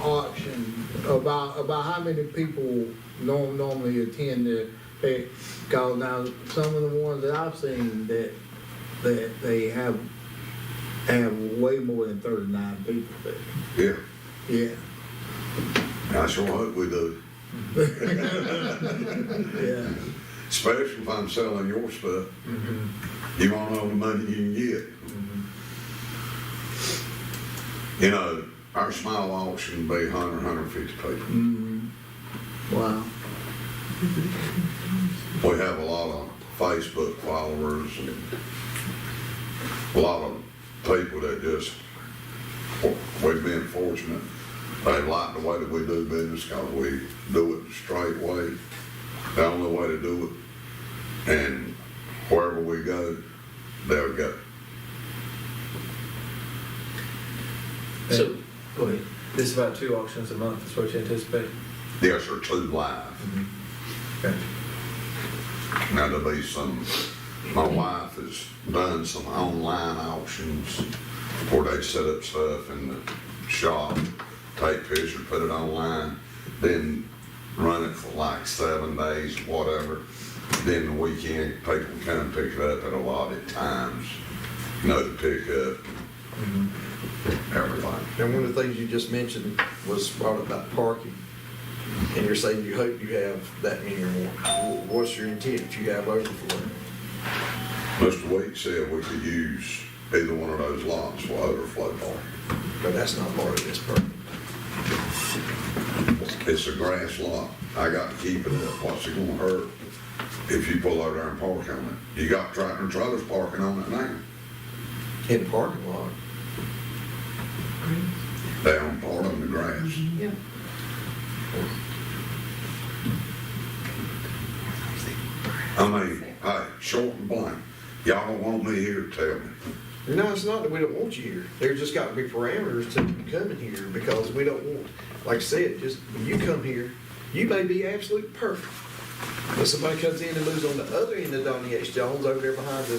E: auction, about how many people normally attend the, because now some of the ones that I've seen that they have way more than 39 people there.
N: Yeah,
E: Yeah.
N: I sure hope we do.
E: Yeah.
N: Especially if I'm selling your stuff. You want all the money you can get. You know, our small auction would be 100, 150 people.
E: Wow.
N: We have a lot of Facebook followers and a lot of people that just, we've been fortunate. They like the way that we do business because we do it the straight way, the only way to do it. And wherever we go, they'll go.
I: So, go ahead. This is about 2 auctions a month, is what you anticipate?
N: Yes, sir, 2 live.
I: Okay.
N: Now there'll be some, my wife has done some online auctions where they set up stuff in the shop, take pictures, put it online, then run it for like 7 days, whatever. Then the weekend, people come pick it up at allotted times, you know, to pick up everything.
F: And one of the things you just mentioned was brought up about parking. And you're saying you hope you have that many or more. What's your intent if you have overflow?
N: Mr. Weeks said we could use either one of those lots for overflow parking.
F: But that's not part of this parking.
N: It's a grass lot. I got to keep it up. What's it gonna hurt if you pull over there and park on it? You got tractor and trailers parking on it now.
F: In the parking lot.
N: They own part of the grass.
J: Yeah.
N: I mean, hey, short and blank, y'all don't want me here to tell me.
F: No, it's not that we don't want you here. There's just got to be parameters to you coming here because we don't want, like I said, just when you come here, you may be absolutely perfect. But somebody comes in and moves on the other end of Donnie H. Jones over there behind the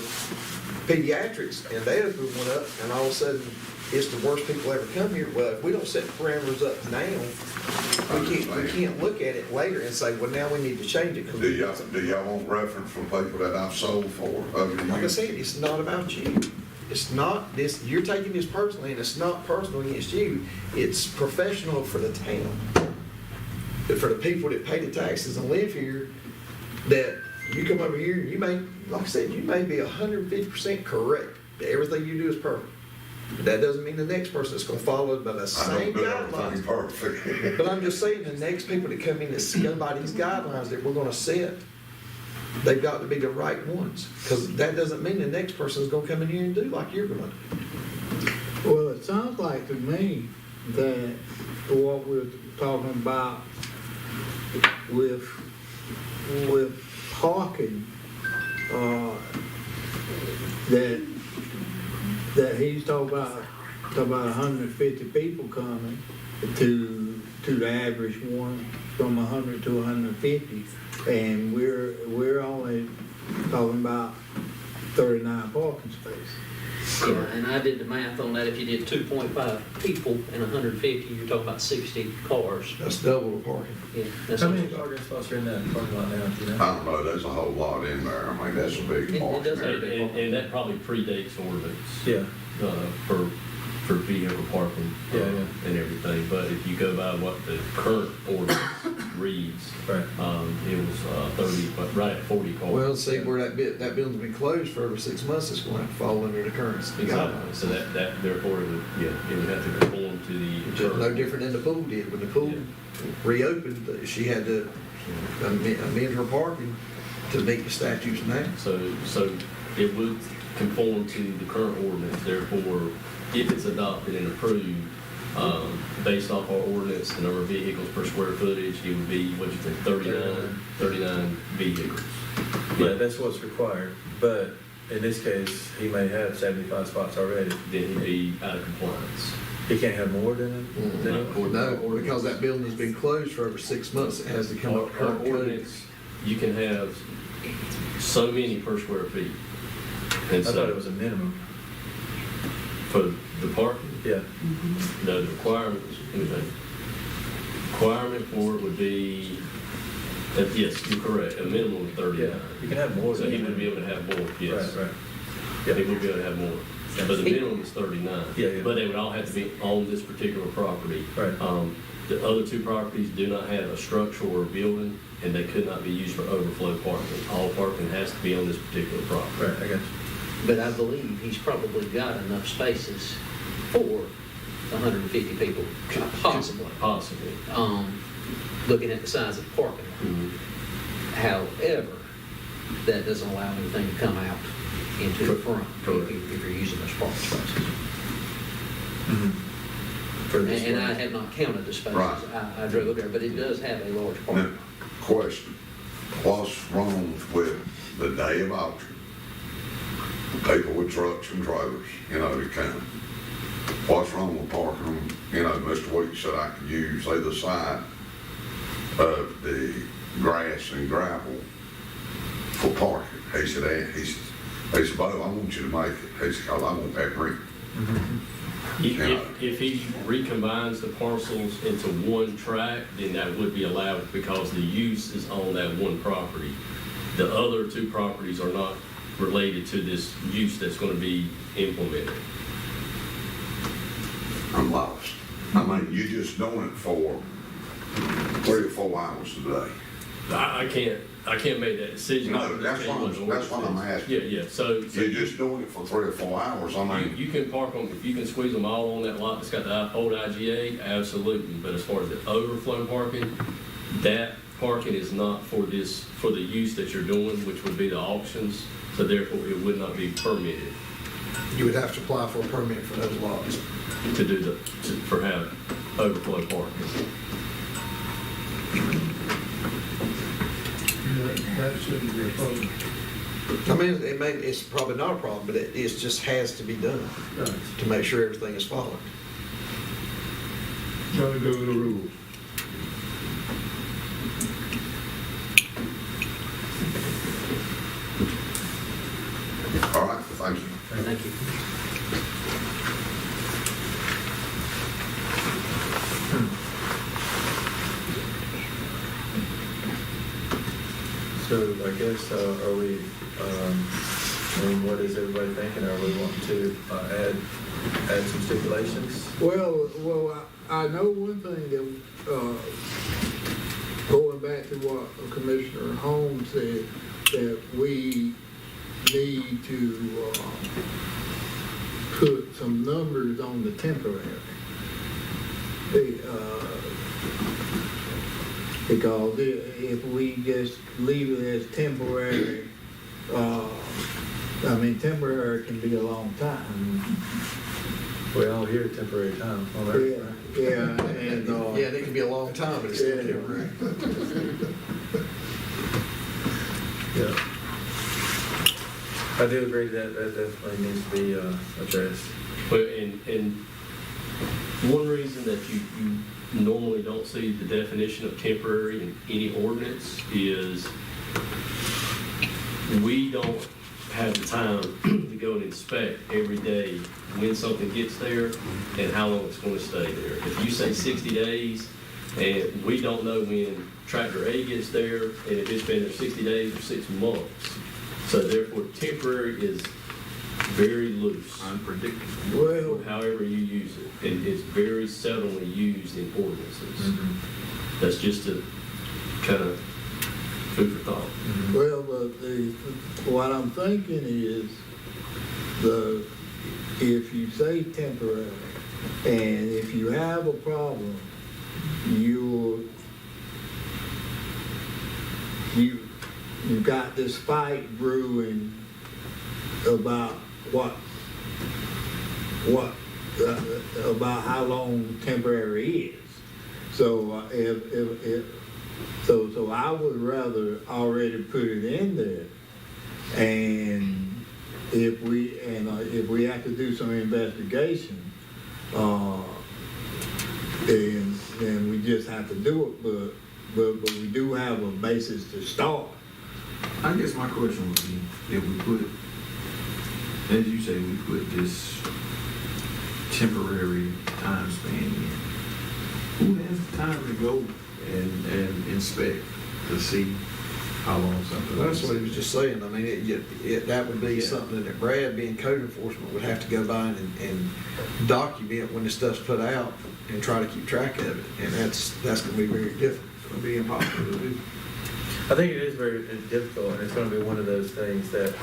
F: pediatrics and they open one up and all of a sudden it's the worst people ever come here. Well, if we don't set the parameters up now, we can't look at it later and say, well, now we need to change it.
N: Do y'all want reference from people that I've sold for over the
F: Like I
N: years?
F: said, it's not about you. It's not this, you're taking this personally, and it's not personal against you. It's professional for the town. For the people that pay the taxes and live here, that you come over here, you may, like I said, you may be 150% correct. Everything you do is perfect. But that doesn't mean the next person is gonna follow it by the
N: I
F: same
N: don't do everything
F: guidelines.
N: perfect.
F: But I'm just saying, the next people that come in that go by these guidelines that we're gonna set, they've got to be the right ones. Because that doesn't mean the next person is gonna come in here and do like you're gonna do.
E: Well, it sounds like to me that what we're talking about with parking, that he's talking about 150 people coming to the average one from 100 to 150, and we're only talking about 39 parking spaces.
C: Yeah, and I did the math on that. If you did 2.5 people and 150, you're talking about 60 cars.
F: That's double the parking.
C: Yeah, that's
I: How many parking spots are in that parking lot now, do you know?
N: I don't know, there's a whole lot in there. I mean, that's a big
C: It
N: part.
C: does have a
M: And,
C: big
M: and, and that probably predates ordinance.
I: Yeah.
M: For vehicle parking.
I: Yeah.
M: And everything, but if you go by what the current ordinance reads,
I: Right.
M: it was 30, but right at 40 cars.
F: Well, see where that building's been closed for over 6 months, it's going to have to fall under the current
M: Exactly,
F: guidelines.
M: so that therefore, it would have to conform to the.
F: Which is no different than the pool did. When the pool reopened, she had to amend her parking to meet the statutes now.
M: So it would conform to the current ordinance, therefore, if it's adopted and approved, based off our ordinance, the number of vehicles per square footage, it would be, what you think, 39 vehicles.
I: Yeah, that's what's required, but in this case, he may have 75 spots already.
M: Then he'd be out of compliance.
I: He can't have more than it?
F: No, because that building has been closed for over 6 months, it has to come up
M: Our
F: current code.
M: ordinance, you can have so many per square feet.
I: I
M: And
I: thought
M: so,
I: it was a minimum.
M: for the parking,
I: Yeah.
M: no, the requirements, anything. Requirement for it would be, yes, you're correct, a minimum of 39.
I: Yeah, you can have more
M: So
I: than
M: he
I: that.
M: would be able to have more, yes.
I: Right.
M: He would be able to have more. But the minimum is 39.
I: Yeah.
M: But they would all have to be on this particular property.
I: Right.
M: The other two properties do not have a structure or a building, and they could not be used for overflow parking. All parking has to be on this particular property.
I: Right, I got you.
C: But I believe he's probably got enough spaces for 150 people, possibly.
M: Possibly.
C: Looking at the size of the parking lot.
M: Mhm.
C: However, that doesn't allow anything to come out into the front
M: Correct.
C: if you're using those parking spaces.
I: For
C: And
I: this
C: and I
I: one.
C: have not counted the spaces.
N: Right.
C: I drove there, but it does have a large parking
N: Now,
C: lot.
N: question, what's wrong with the day of auction? People with trucks and trailers, you know, to come. What's wrong with parking them? You know, Mr. Weeks said I could use either side of the grass and gravel for parking. He said, Bo, I want you to make it. He said, 'cause I want that rent.
M: If he recombines the parcels into one tract, then that would be allowed because the use is on that one property. The other two properties are not related to this use that's going to be implemented.
N: I'm lost. I mean, you just doing it for 3 or 4 hours a day.
M: I can't make that decision.
N: No, that's what I'm asking.
M: Yeah, so.
N: You're just doing it for 3 or 4 hours. I mean,
M: You can park them, if you can squeeze them all on that lot that's got the old IGA, absolutely. But as far as the overflow parking, that parking is not for the use that you're doing, which would be the auctions. So therefore, it would not be permitted
F: You would have to apply for a permit for those lots.
M: to do for have overflow parking.
B: That shouldn't be a problem.
F: I mean, it's probably not a problem, but it just has to be done to make sure everything is followed.
B: Gotta go with the rules.
N: all right, thank you.
C: Thank you.
I: So I guess, are we, I mean, what is everybody thinking? Are we wanting to add some stipulations?
E: Well, I know one thing that, going back to what Commissioner Holmes said, that we need to, put some numbers on the temporary. Because if we just leave it as temporary, temporary can be a long time.
I: We all hear temporary time. All right.
E: Yeah, and,
F: Yeah, it can be a long time, but it's still temporary.
I: Yeah. I do agree that definitely needs to be addressed.
M: But and one reason that you normally don't see the definition of temporary in any ordinance is we don't have the time to go and inspect every day when something gets there and how long it's going to stay there. If you say 60 days and we don't know when tractor A gets there and if it's been there 60 days or 6 months. So therefore temporary is very loose.
D: Unpredictable.
E: well,
M: However you use it, and it's very seldomly used in ordinances. That's just a kind of food for thought.
E: well, what I'm thinking is, if you say temporary, and if you have a problem, you've got this fight brewing about about how long temporary is. So so I would rather already put it in there, and if we have to do some investigation, then we just have to do it. But we do have a basis to start.
D: I guess my question would be, if we put, as you say, we put this temporary time span in, who has the time to go and inspect to see how long something.
F: That's what he was just saying. I mean, that would be something that Brad, being code enforcement, would have to go by and document when the stuff's put out and try to keep track of it. And that's gonna be very difficult. It's gonna be impossible to do.
I: I think it is very difficult, and it's gonna be one of those things that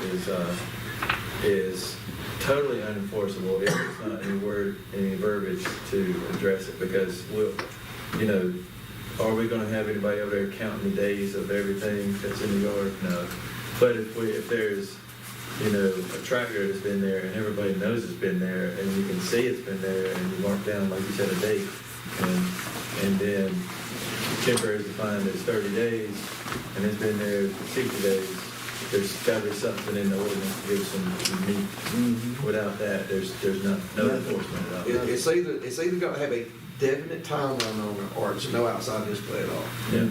I: is totally unenforceable if there's not any verbiage to address it, because are we gonna have anybody over there counting the days of everything that's in the yard? No. But if there's, a tractor that's been there and everybody knows it's been there and you can see it's been there and you mark down, like you said, a date, and then temporary is defined as 30 days and it's been there 60 days, there's gotta be something in the ordinance to give some meat. Without that, there's no enforcement at all.
F: It's either gonna have a definite timeline on it, or it's no outside display at all.
I: Yeah.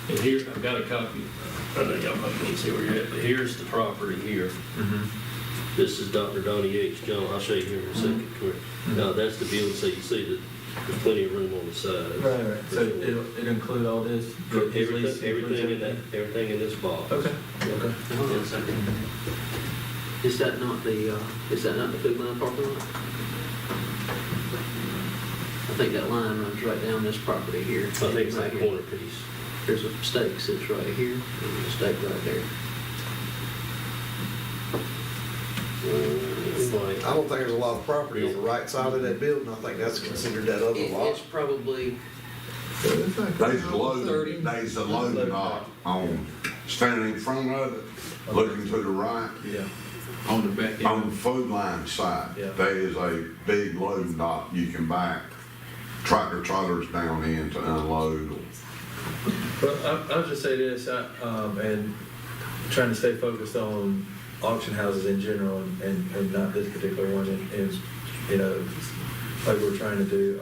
M: And here, I've got a copy. I know y'all probably can't see where you're at, but here's the property here. This is Dr. Donnie H. Jones. I'll show you here in a second. Now, that's the building, so you see that there's plenty of room on the side.
I: Right. So it'll include all this?
M: Everything in this box.
I: Okay.
C: Hold on a second. Is that not the Food Line parking lot? I think that line runs right down this property here.
M: I think it's that
C: right
M: corner
C: here.
M: piece.
C: There's a stake sits right here, and a stake right there.
F: I don't think there's a lot of property on the right side of that building. I think that's considered that other lot.
C: It's probably,
N: There's a loading dock on, standing in front of it, looking to the right.
I: Yeah.
D: On the back end.
N: On the Food Line side,
I: Yeah.
N: there is a big loading dock you can back tractor trailers down in to unload.
I: Well, I'll just say this, and trying to stay focused on auction houses in general and not this particular one, and like we're trying to do.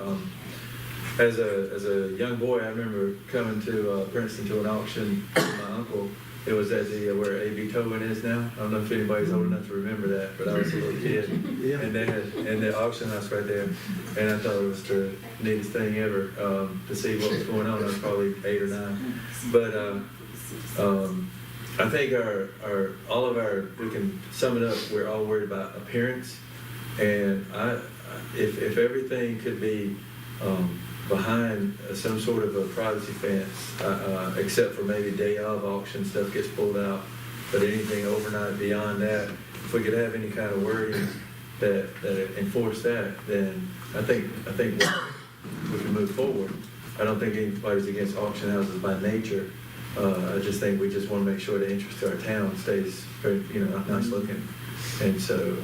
I: As a young boy, I remember coming to Princeton to an auction with my uncle. It was at where A.B. Tobin is now. I don't know if anybody's old enough to remember that, but I was a little kid. And they had the auction house right there. And I thought it was the neatest thing ever to see what was going on. I was probably 8 or 9. But I think we can sum it up, we're all worried about appearance. And if everything could be behind some sort of a privacy fence, except for maybe day of auction stuff gets pulled out, but anything overnight beyond that, if we could have any kind of wording that enforce that, then I think we can move forward. I don't think anybody's against auction houses by nature. I just think we just want to make sure the interest to our town stays very, nice looking. And so,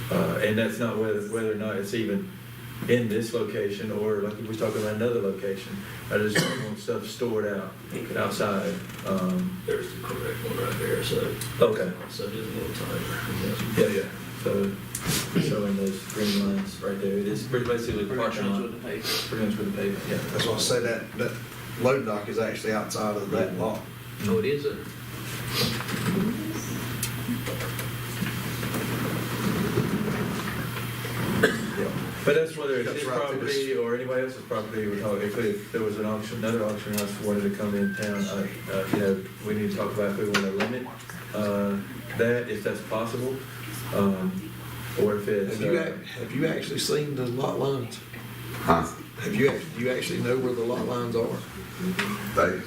I: and that's not whether or not it's even in this location or like if we're talking about another location. I just don't want stuff stored outside.
M: There's the correct one right there, so.
I: Okay.
M: So it is a little tighter.
I: Yeah. So showing those green lines right there, it is basically the parking lot.
C: with the paper.
I: Pretty much with the pavement, yeah.
F: That's why I say that loading dock is actually outside of that lot.
C: Oh, it is a,
I: But that's whether it's
F: That's
I: his
F: right,
I: property or anybody else's property. We're talking, if there was another auction house wanted to come in town, we need to talk about if we want to limit that, if that's possible, or if it's.
F: Have you actually seen the lot lines?
N: Huh?
F: Do you actually know where the lot lines are? That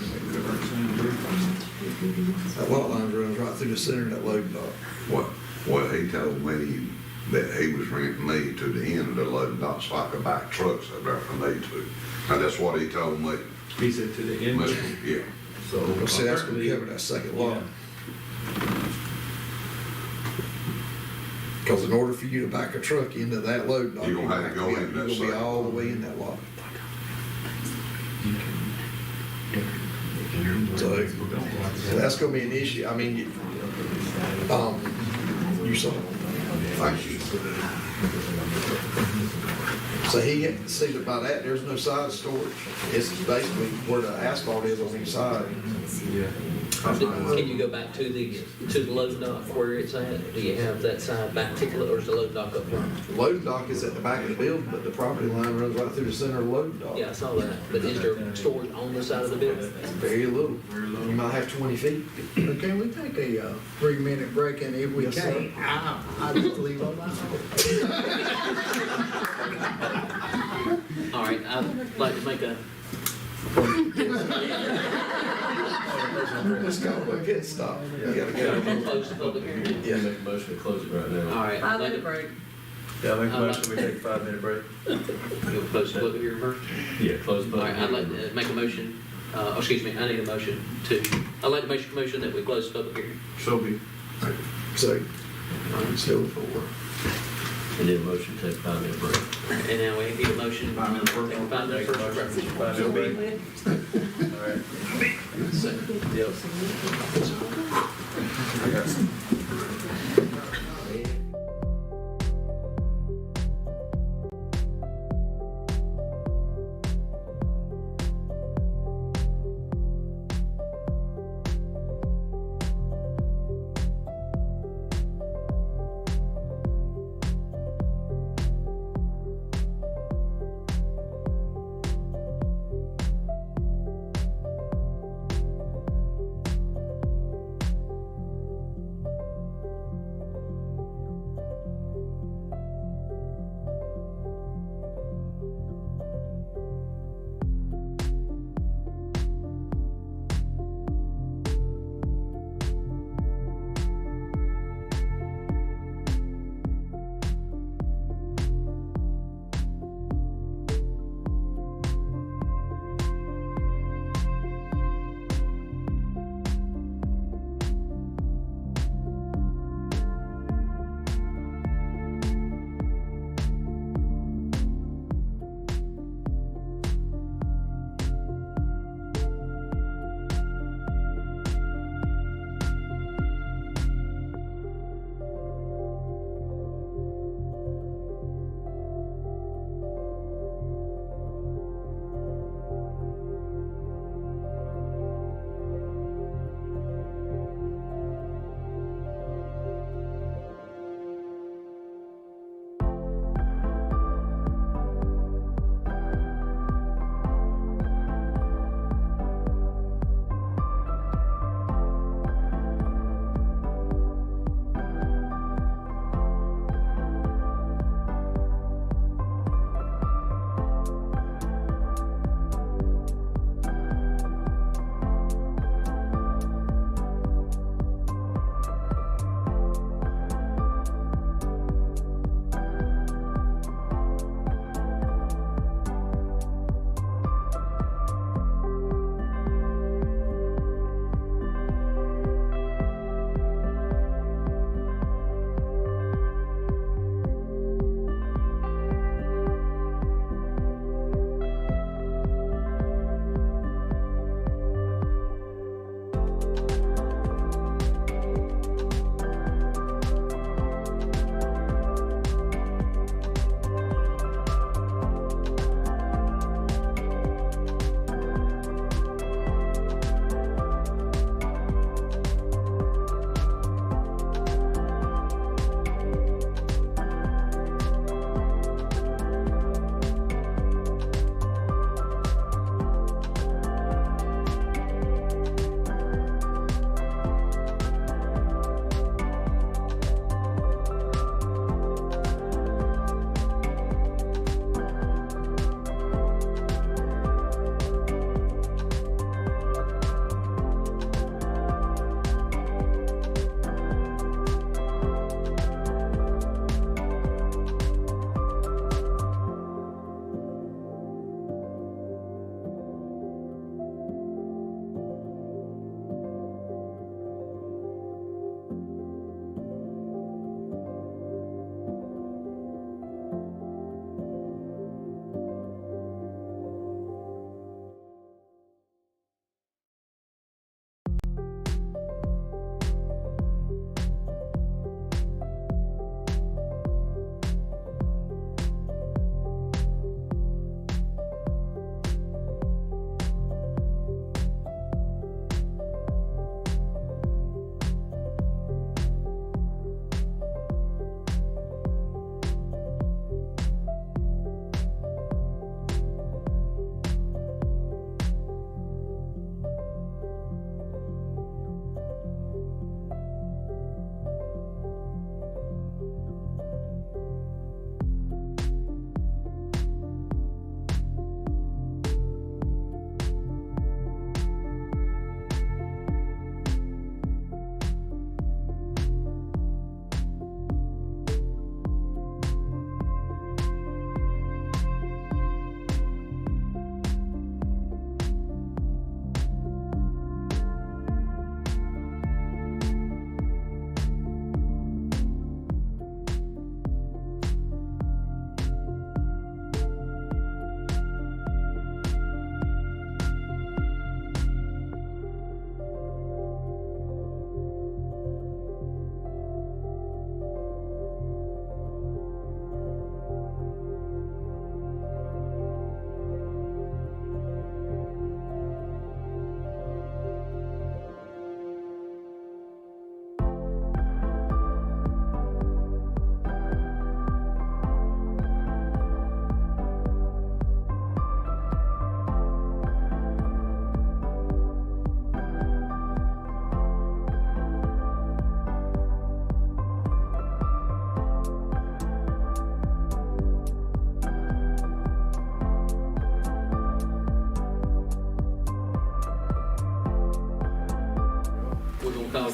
F: lot line runs right through the center of that loading dock.
N: What he told me, that he was renting me to the end of the loading dock so I could back trucks up there if I need to. And that's what he told me.
D: He said to the end.
N: Yeah.
F: Well, see, that's gonna cover that second lot. Because in order for you to back a truck into that loading dock,
N: You're gonna have to go in that
F: you're gonna be
N: second
F: all the way in that lot. So that's gonna be an issue. I mean, you saw it.
N: Thank you.
F: So he had to see that by that, there's no side storage. It's basically where the asphalt is on each side.
D: Yeah.
C: Can you go back to the load dock where it's at? Do you have that side back to, or is the load dock up front?
F: The loading dock is at the back of the building, but the property line runs right through the center of the loading dock.
C: Yeah, I saw that, but is there storage on the side of the building?
F: Very little. You might have 20 feet.
E: But can we take a 3-minute break, and if we
F: Yes, sir.
E: can't, I'll just leave alone.
C: All right, I'd like to make a,
F: Let's go, a pit stop. You gotta go.
C: close the public hearing.
M: Yeah, make a motion to close it right now.
C: All right, I'd like to,
J: break.
I: Yeah, I make a motion, we take a 5-minute break.
C: you'll close the public hearing first?
M: Yeah, close the
C: All
M: public
C: right, I'd like
M: hearing.
C: to make a motion, excuse me, I need a motion I'd like to make a motion that we close the public hearing.
D: So be.
F: So,
C: All right,
F: still 4.
M: And then a motion to take a 5-minute break.
C: and now we need a motion.
N: 5-minute break.
C: Take a 5-minute first break.
I: 5-minute break. All right.
C: Second.
I: Yep. I got some.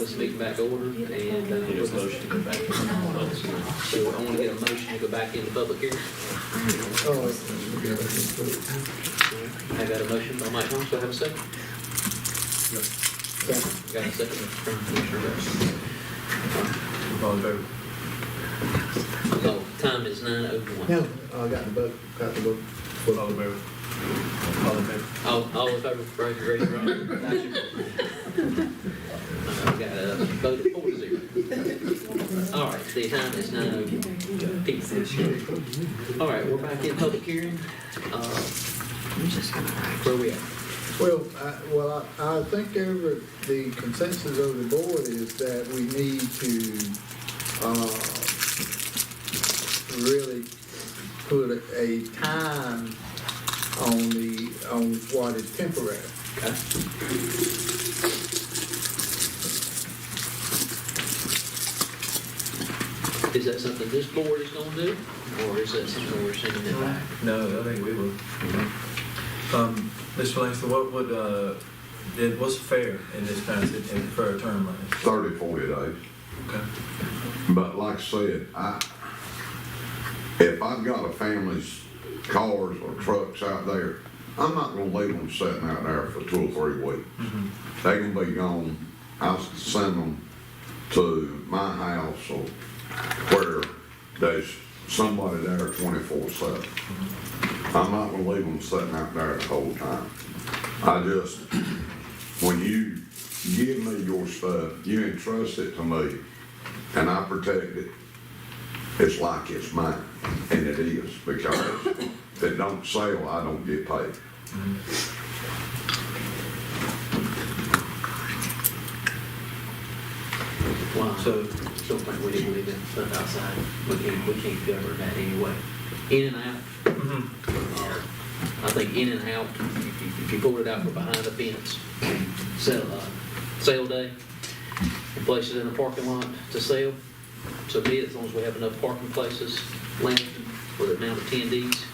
C: this meeting back to order, and
M: Need a motion to go back to public hearing.
C: so I want to get a motion to go back into public hearing. I got a motion by Mike Holmes, do I have a second? Got a second from Commissioner Rhodes.
I: All in favor?
C: Oh, time is 9:01.
F: No, I got the vote,
I: All in favor? All in favor?
C: All in favor, raise your right hand. I got a vote of 4-0. All right, the time is 9:01 p.m. All right, we're back in public hearing. Where we at?
E: Well, I think the consensus of the board is that we need to, really put a time on what is temporary.
C: Okay. Is that something this board is gonna do, or is that something we're sending it back?
I: No, I think we will. Mr. Langston, what's fair in this passage and for a term like this?
N: 30, 40 days.
I: Okay.
N: But like I said, if I've got a family's cars or trucks out there, I'm not gonna leave them sitting out there for 2 or 3 weeks. They can be gone. I'll send them to my house or where there's somebody there 24/7. I'm not gonna leave them sitting out there the whole time. When you give me your stuff, you entrust it to me, and I protect it. It's like it's mine, and it is, because if it don't sell, I don't get paid.
C: Wow. So, something we didn't leave it stuff outside. We can't govern that anyway. In and out. I think in and out, if you pull it out from behind a fence, sale day, and place it in a parking lot to sell. So be it, as long as we have enough parking places left for the amount of attendees,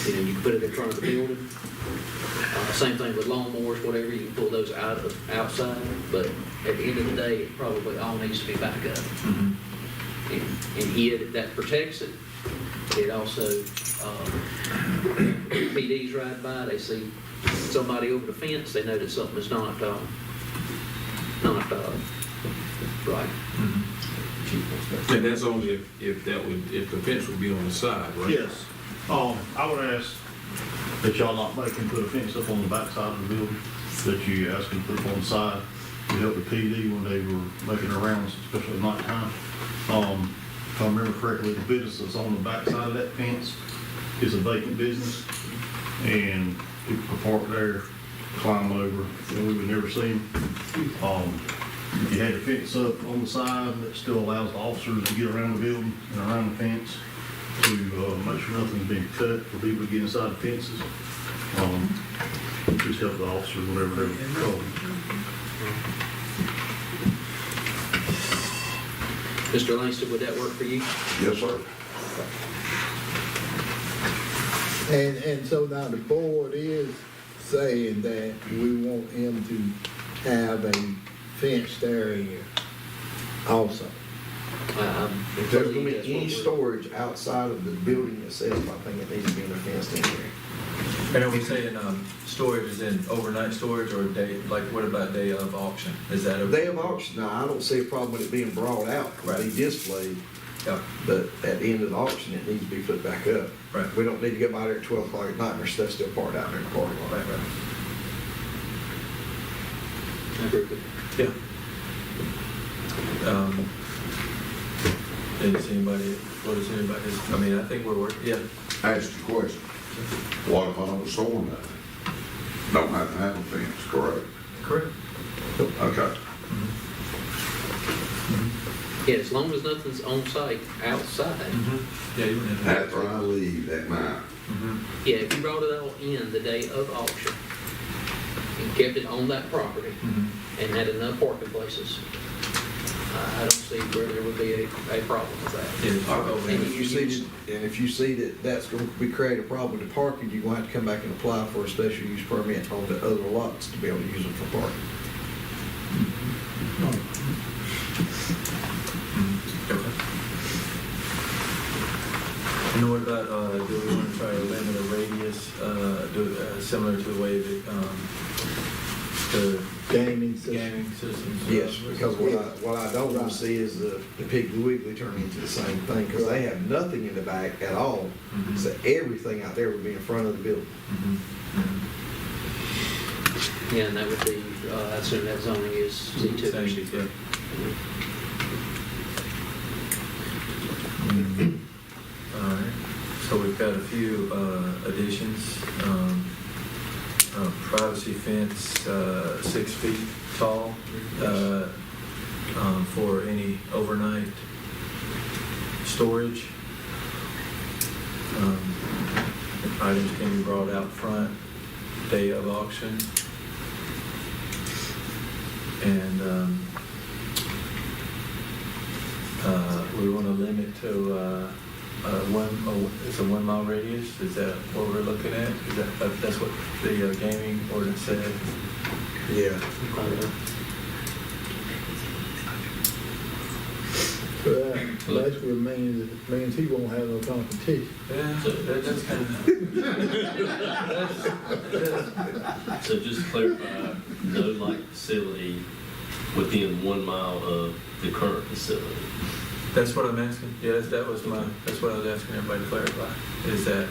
C: you can put it in front of the building. Same thing with lawnmowers, whatever, you can pull those outside, but at the end of the day, it probably all needs to be back up. And yet, that protects it. It also, PDs ride by, they see somebody over the fence, they know that something is not right.
D: And that's only if the fence would be on the side, right?
P: Yes. I would ask that y'all not make them put a fence up on the back side of the building, that you ask them to put it on the side to help the PD when they were making their rounds, especially at night time. If I remember correctly, the business that's on the back side of that fence is a vacant business, and people could park there, climb over, and we would never see them. If you had a fence up on the side, that still allows the officers to get around the building and around the fence to make sure nothing's being cut for people to get inside the fences. Just help the officers whenever they're patrolling.
C: Mr. Langston, would that work for you?
N: Yes, sir.
E: And so now the board is saying that we want him to have a fenced area also.
F: If there's gonna be any storage outside of the building itself, I think it needs to be in a fenced area.
I: And are we saying storage is in overnight storage or day, like what about day of auction? Is that okay?
F: Day of auction, now, I don't see a problem with it being brought out, to be displayed,
I: Yeah,
F: but at the end of the auction, it needs to be put back up.
I: right.
F: We don't need to go by there at 12 o'clock at night and there's stuff still parked out there in the parking lot.
I: Right, right.
C: I agree with you.
I: Yeah. Does anybody, I mean, I think we're working, yeah.
N: Ask the question. What if I was storing that? Don't have to have a fence, correct?
I: Correct.
N: Okay.
C: Yeah, as long as nothing's on site outside.
I: Yeah, you wouldn't have.
N: After I leave that night.
C: Yeah, if you brought it all in the day of auction and kept it on that property and had enough parking places, I don't see where there would be a problem with that.
I: Yeah.
F: And if you see that that's going to create a problem with the parking, you're going to have to come back and apply for a special use permit on the other lots to be able to use them for parking.
I: And what about, do we want to try to limit a radius, similar to the way that, the
F: Gaming system.
I: gaming systems?
F: Yes, because what I don't want to see is the Piggly Wiggly turn into the same thing, because they have nothing in the back at all.
I: Mhm.
F: So everything out there would be in front of the building.
I: Mhm.
C: Yeah, and that would be, I assume that zoning is C2.
I: Same, yeah. All right, so we've got a few additions. Privacy fence, 6 feet tall, for any overnight storage. Items can be brought out front day of auction. And we want to limit to it's a 1 mile radius. Is that what we're looking at? Is that's what the gaming ordinance said?
F: Yeah.
E: Basically means he won't have no competition.
I: Yeah, that's kind of.
M: So just to clarify, no light facility within 1 mile of the current facility.
I: That's what I'm asking. Yeah, that's what I was asking everybody to clarify. Is that,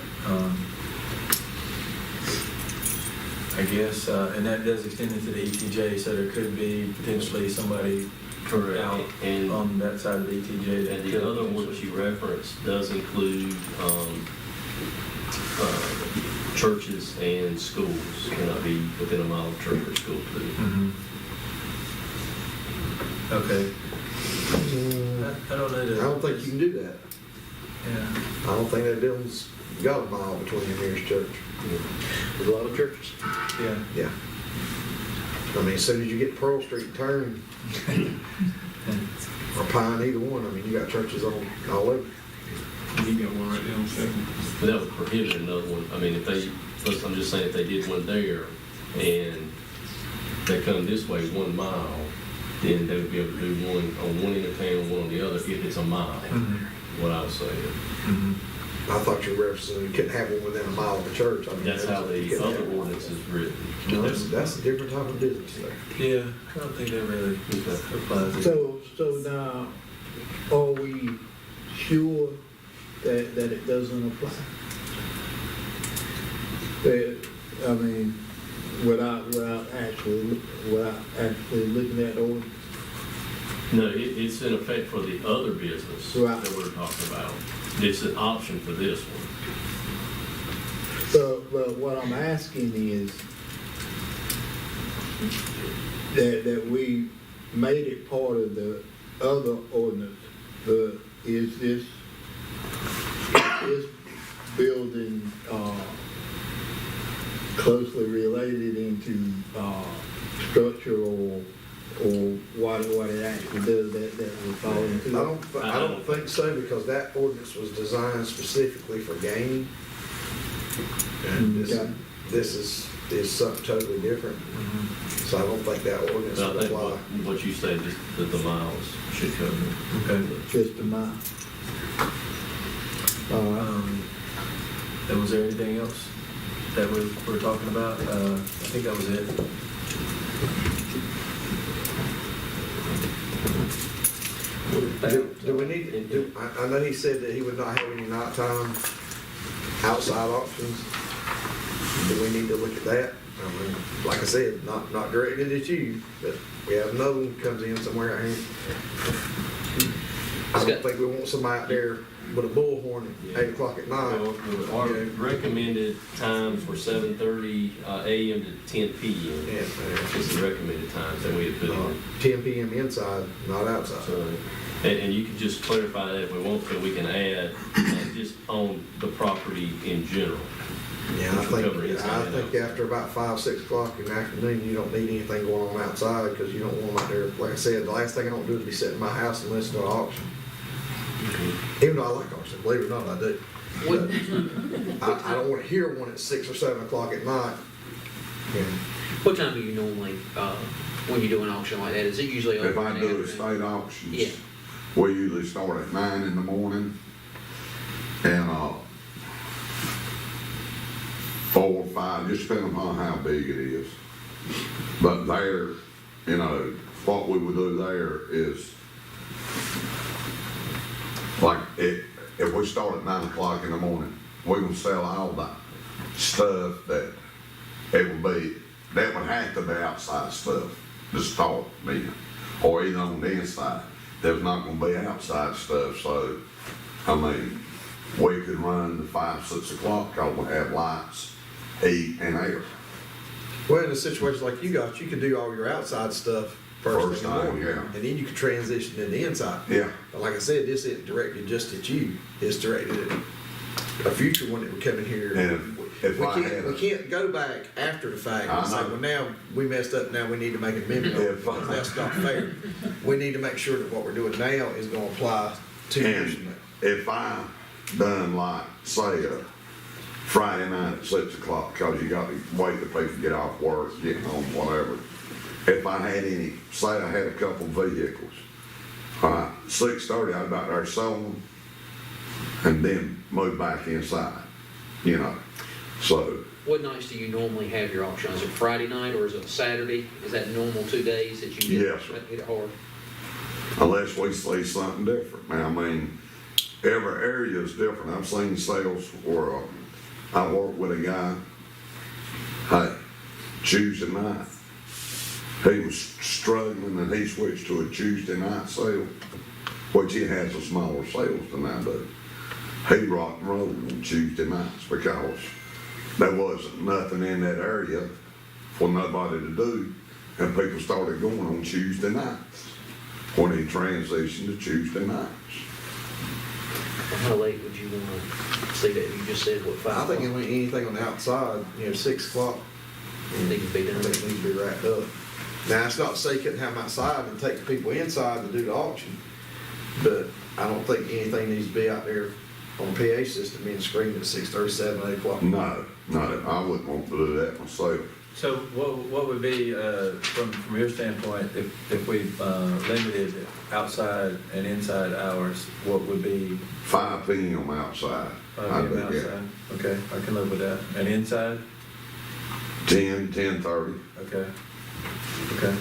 I: I guess, and that does extend into the ETJ, so there could be potentially somebody out
M: And
I: on that side of the ETJ. that
M: And the
I: could
M: other one
I: potentially-
M: that you referenced does include churches and schools. Cannot be within 1 mile of church or school too.
I: Mhm. Okay. I don't know that.
F: I don't think you can do that.
I: Yeah.
F: I don't think that building's got a mile between the nearest church. There's a lot of churches.
I: Yeah.
F: Yeah. I mean, as soon as you get Pearl Street turn, or Pine, either one, I mean, you got churches all over.
B: You got one right there on Second.
M: But that would prohibit another one. I mean, if they, I'm just saying, if they did one there and they come this way 1 mile, then they would be able to do one on one end of town, one on the other, if it's a mile, what I was saying.
I: Mhm.
F: I thought you were referencing you couldn't have one within a mile of the church. I mean,
M: That's how
F: you
M: the
F: couldn't
M: other
F: have one.
M: ordinance is written.
F: No, that's a different type of business there.
I: Yeah, I don't think that really applies.
E: So now, are we sure that it doesn't apply? I mean, without actually looking at the ordinance?
M: No, it's in effect for the other business
E: Right.
M: that we're talking about. It's an option for this one.
E: But what I'm asking is that we made it part of the other ordinance, but is this building, closely related into, structure or what it actually does that would fall into?
F: I don't think so, because that ordinance was designed specifically for gaming. And
E: Okay.
F: this is something totally different. So I don't think that ordinance
M: But I
F: would
M: think
F: apply.
M: what you say, just that the miles should cover it.
I: Okay.
E: Just a mile. All right.
I: And was there anything else that we were talking about? I think that was it.
F: Do we need, I know he said that he would not have any nighttime outside auctions. Do we need to look at that? I mean, like I said, not directed at you, but we have another one comes in somewhere out here. I don't think we want somebody out there with a bullhorn at 8 o'clock at night.
M: Well, our recommended times were 7:30 a.m. to 10 p.m.
F: Yeah,
M: Just the recommended times that we had put in.
F: 10 p.m. inside, not outside.
M: So, and you can just clarify that if we want to, we can add just on the property in general.
F: Yeah, I
M: Which would cover
F: think
M: inside and outside.
F: after about 5, 6 o'clock in the afternoon, you don't need anything going on outside, because you don't want them out there. Like I said, the last thing I want to do is be sitting in my house and listen to an auction. Even though I like auctions, believe it or not, I do. But I don't want to hear one at 6 or 7 o'clock at night. Yeah.
C: What time do you normally, when you do an auction like that, is it usually
N: If
C: open
N: I
C: in the
N: do
C: afternoon?
N: estate auctions,
C: Yeah.
N: we usually start at 9 in the morning And, 4 or 5, just depending upon how big it is. But there, you know, what we would do there is, like, if we start at 9 o'clock in the morning, we will sell all that stuff that that would have to be outside stuff to start being, or either on the inside. There's not gonna be outside stuff, so, I mean, we could run to 5, 6 o'clock, cause we have lights, heat, and air.
F: Well, in a situation like you got, you can do all your outside stuff first thing in the morning.
N: Yeah.
F: And then you can transition to the inside.
N: Yeah.
F: But like I said, this isn't directed just at you. It's directed at a future one that would come in here.
N: And if
F: We
N: I had
F: can't, we can't go back after the fact
N: I
F: and say,
N: know.
F: well, now we messed up, now we need to make an amendment.
N: If I-
F: Because that's not fair. We need to make sure that what we're doing now is gonna apply 2 years from now.
N: And if I done like, say, Friday night at 6 o'clock, cause you got to wait till people get off work, get home, whatever. If I had any, say I had a couple vehicles, 6:30, I'd about there selling them and then move back inside, you know, so.
C: What nights do you normally have your auction? Is it Friday night or is it Saturday? Is that normal 2 days that you
N: Yes, sir.
C: hit it hard?
N: Unless we see something different. Now, I mean, every area is different. I've seen sales where I worked with a guy, hey, Tuesday night, he was struggling and he switched to a Tuesday night sale, which he has a smaller sales than I do. He rock and rolled on Tuesday nights because there wasn't nothing in that area for nobody to do, and people started going on Tuesday nights when he transitioned to Tuesday nights.
C: Or how late would you want to see that? You just said, what, 5
F: I think
C: o'clock?
F: anything on the outside, 6 o'clock,
C: Need to be
F: I
C: done.
F: think it needs to be wrapped up. Now, it's not to say you couldn't have them outside and take the people inside to do the auction, but I don't think anything needs to be out there on a PA system being screened at 6:30, 7, 8 o'clock.
N: No, I wouldn't want to do that myself.
I: So what would be, from your standpoint, if we limited outside and inside hours, what would be?
N: 5 p.m. outside.
I: 5 p.m. outside? Okay, I can live with that. And inside?
N: 10:30.
I: Okay. Okay.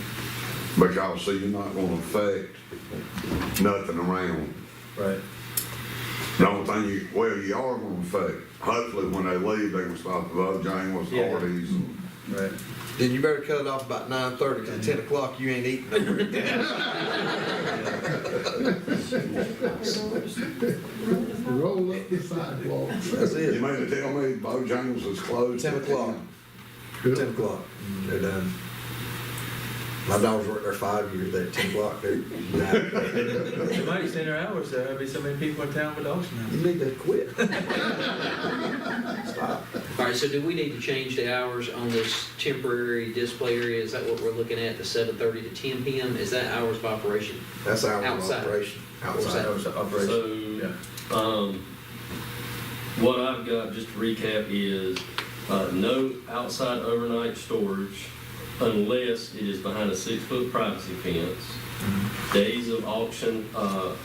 N: Because, see, you're not gonna affect nothing around.
I: Right.
N: The only thing you are gonna affect, hopefully when they leave, they can stop at Bojangles,
I: Yeah.
N: Hardee's, and
I: Right.
F: Then you better cut it off about 9:30, because at 10 o'clock, you ain't eating nowhere.
O: Roll up the sidewalk.
F: That's
N: you
F: it.
N: mean to tell me Bojangles is closed?
F: 10 o'clock. 10 o'clock, they're done. My dogs worked there 5 years, they're at 10 o'clock, they're done.
I: They might extend their hours, there. There'll be so many people in town with auction
F: You
I: houses.
F: need to quit. Stop.
C: All right, so do we need to change the hours on this temporary display area? Is that what we're looking at, the 7:30 to 10 p.m.? Is that hours of operation?
F: That's hours of
C: Outside.
F: operation, outside.
I: Hours of operation. Yeah.
M: So, what I've got, just to recap, is no outside overnight storage unless it is behind a 6-foot privacy fence. Days of auction, the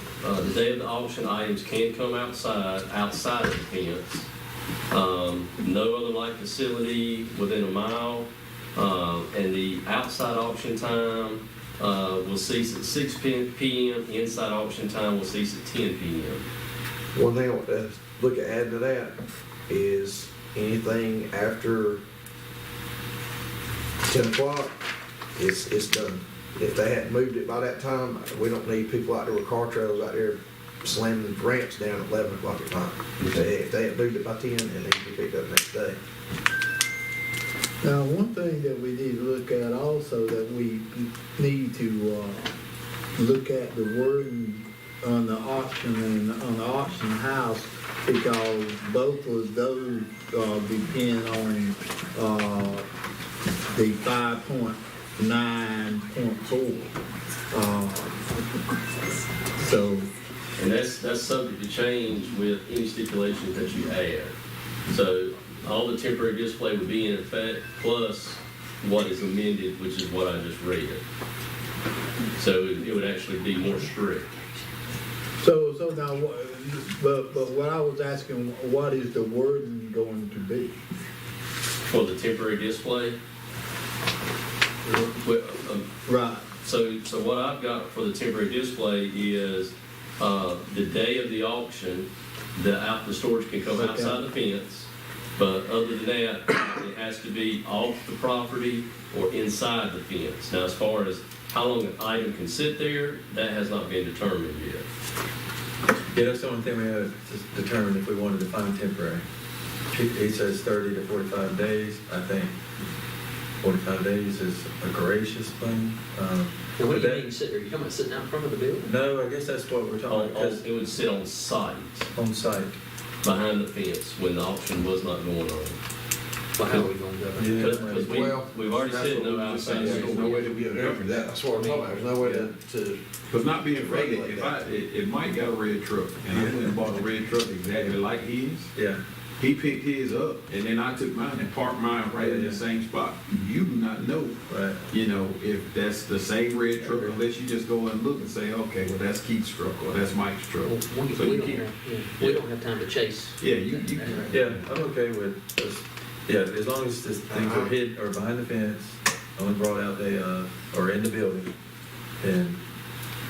M: day of the auction, items can come outside of the fence. No other light facility within a mile, and the outside auction time will cease at 6 p.m. Inside auction time will cease at 10 p.m.
F: One thing I want to look at adding to that is anything after 10 o'clock, it's done. If they hadn't moved it by that time, we don't need people out there with car trailers out there slamming ramps down at 11 o'clock at night. If they had moved it by 10, it needs to be picked up next day.
E: Now, one thing that we need to look at also, that we need to look at the wording on the auction and on the auction house, because both of those depend on the 5.9.4. So,
M: And that's subject to change with any stipulations that you add. So all the temporary display would be in effect, plus what is amended, which is what I just read. So it would actually be more strict.
E: So now, but what I was asking, what is the wording going to be?
M: For the temporary display. Well,
E: Right.
M: So what I've got for the temporary display is, the day of the auction, the storage can come outside the fence, but other than that, it has to be off the property or inside the fence. Now, as far as how long an item can sit there, that has not been determined yet.
I: Yeah, that's the only thing we have to determine if we want to define temporary. He says 30 to 45 days. I think 45 days is a gracious thing.
C: And what
I: but
C: do you
I: that-
C: mean sit there? You talking about sitting out in front of the building?
I: No, I guess that's what we're talking about, 'cause
M: It would sit on site,
I: on site.
M: behind the fence, when the auction was not going on.
C: Well, how are we gonna govern
I: Yeah.
M: Because we've already said no outside
F: There's no way
M: storage.
F: to be able to govern that, that's what I'm talking about, there's no way to
D: But not being funny,
F: Regulate that.
D: if Mike got a red truck, and I went and bought a red truck exactly like his,
I: Yeah.
D: he picked his up, and then I took mine and parked mine right in the same spot. You do not know,
I: Right.
D: you know, if that's the same red truck, unless you just go and look and say, okay, well, that's Keith's truck, or that's Mike's truck.
C: Well,
D: So
C: we
D: you
C: don't
D: keep,
C: have, we don't have time to chase.
D: yeah, you,
I: Yeah, I'm okay with this. Yeah, as long as this things are hid or behind the fence, only brought out or in the building, then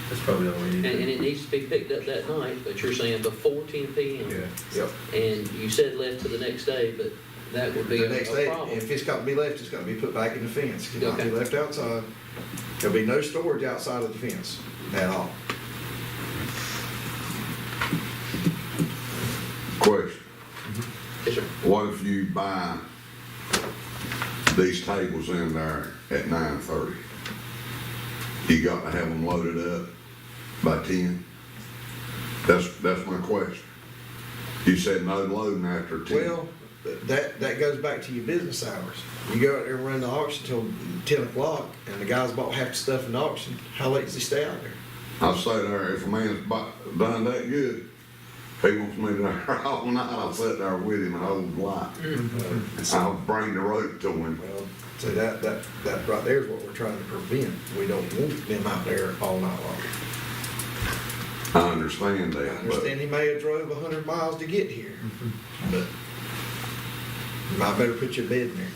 I: that's probably all we need.
C: And it needs to be picked up that night, but you're saying before 10 p.m.
F: Yep.
C: And you said left to the next day, but that would be
F: The
C: a
F: next day,
C: problem.
F: if it's got to be left, it's got to be put back in the fence. It cannot be
C: Okay.
F: left outside. There'll be no storage outside of the fence at all.
N: Question,
C: Yes, sir.
N: what if you buy these tables in there at 9:30? You got to have them loaded up by 10? That's my question. You said no loading after 10.
F: Well, that goes back to your business hours. You go out there and run the auction till 10 o'clock, and the guy's bought half the stuff in the auction, how late does he stay out there?
N: I'll stay there, if a man's done that good, he wants me there all night, I'll sit there with him and hold the light. I'll bring the rope to him.
F: Well, so that right there is what we're trying to prevent. We don't want them out there all night long.
N: I understand
F: I
N: that, but
F: understand he may have drove 100 miles to get here, but you might better put your bed in there.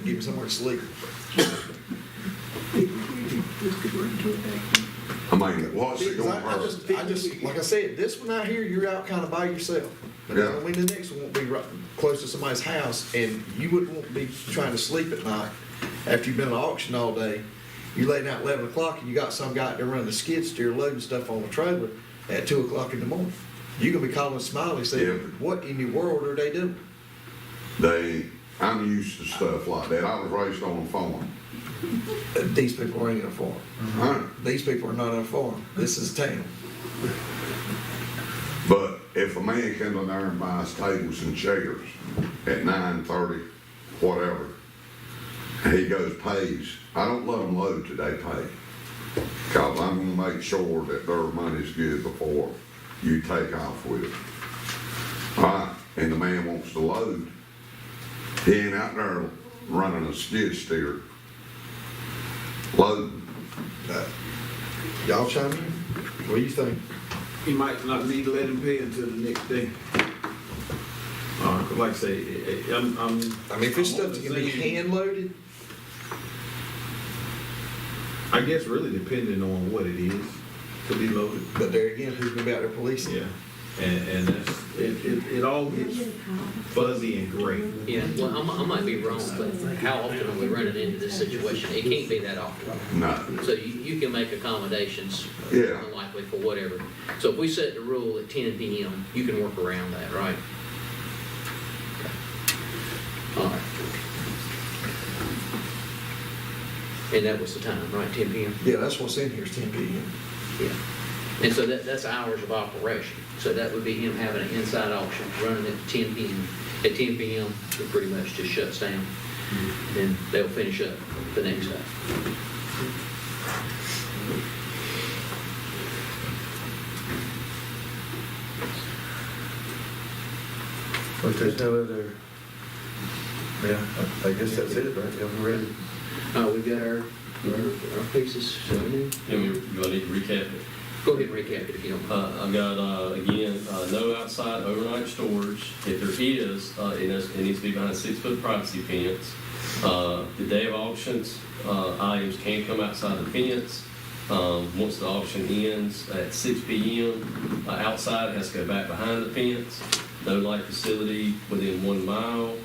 F: Give him somewhere to sleep.
N: I mean, what's it
F: Because
N: gonna hurt?
F: I just, like I said, this one out here, you're out kind of by yourself. But
N: Yeah.
F: I mean, the next one won't be right close to somebody's house, and you wouldn't want to be trying to sleep at night after you've been at an auction all day. You're laying out 11 o'clock, and you got some guy out there running the skid steer, loading stuff on the trailer at 2 o'clock in the morning. You're gonna be calling Smiley saying,
N: Yeah.
F: what in the world are they doing?
N: I'm used to stuff like that. I was raised on a farm.
F: These people aren't in a farm.
N: Huh?
F: These people are not in a farm. This is town.
N: But if a man comes in there and buys tables and chairs at 9:30, whatever, and he goes pays, I don't let them load till they pay. Cause I'm gonna make sure that their money's good before you take off with it. All right, and the man wants to load, he ain't out there running a skid steer. Loading.
F: Y'all chime in? What do you think?
D: he might not need to let him pay until the next day. Like I say,
F: I mean, if it's stuff that can be hand loaded,
D: I guess really depending on what it is to be loaded.
F: but there again, who's gonna be out there policing?
D: Yeah, and that's, it all gets fuzzy and gray.
C: Yeah, well, I might be wrong, but how often are we running into this situation? It can't be that often.
N: No.
C: So you can make accommodations.
N: Yeah.
C: Likely for whatever. So if we set the rule at 10 p.m., you can work around that, right? All right. And that was the time, right, 10 p.m.?
F: Yeah, that's what's in here is 10 p.m.
C: Yeah. And so that's hours of operation. So that would be him having an inside auction running at 10 p.m. At 10 p.m., it pretty much just shuts down. Then they'll finish up the next day.
I: If there's no other, yeah, I guess that's it, right? Y'all ready?
C: We've got our pieces.
M: And you want to recap it?
C: Go ahead and recap it if you don't mind.
M: I've got, again, no outside overnight storage. If there is, it needs to be behind a 6-foot privacy fence. The day of auctions, items can come outside the fence. Once the auction ends at 6 p.m., outside it has to go back behind the fence. No light facility within 1 mile.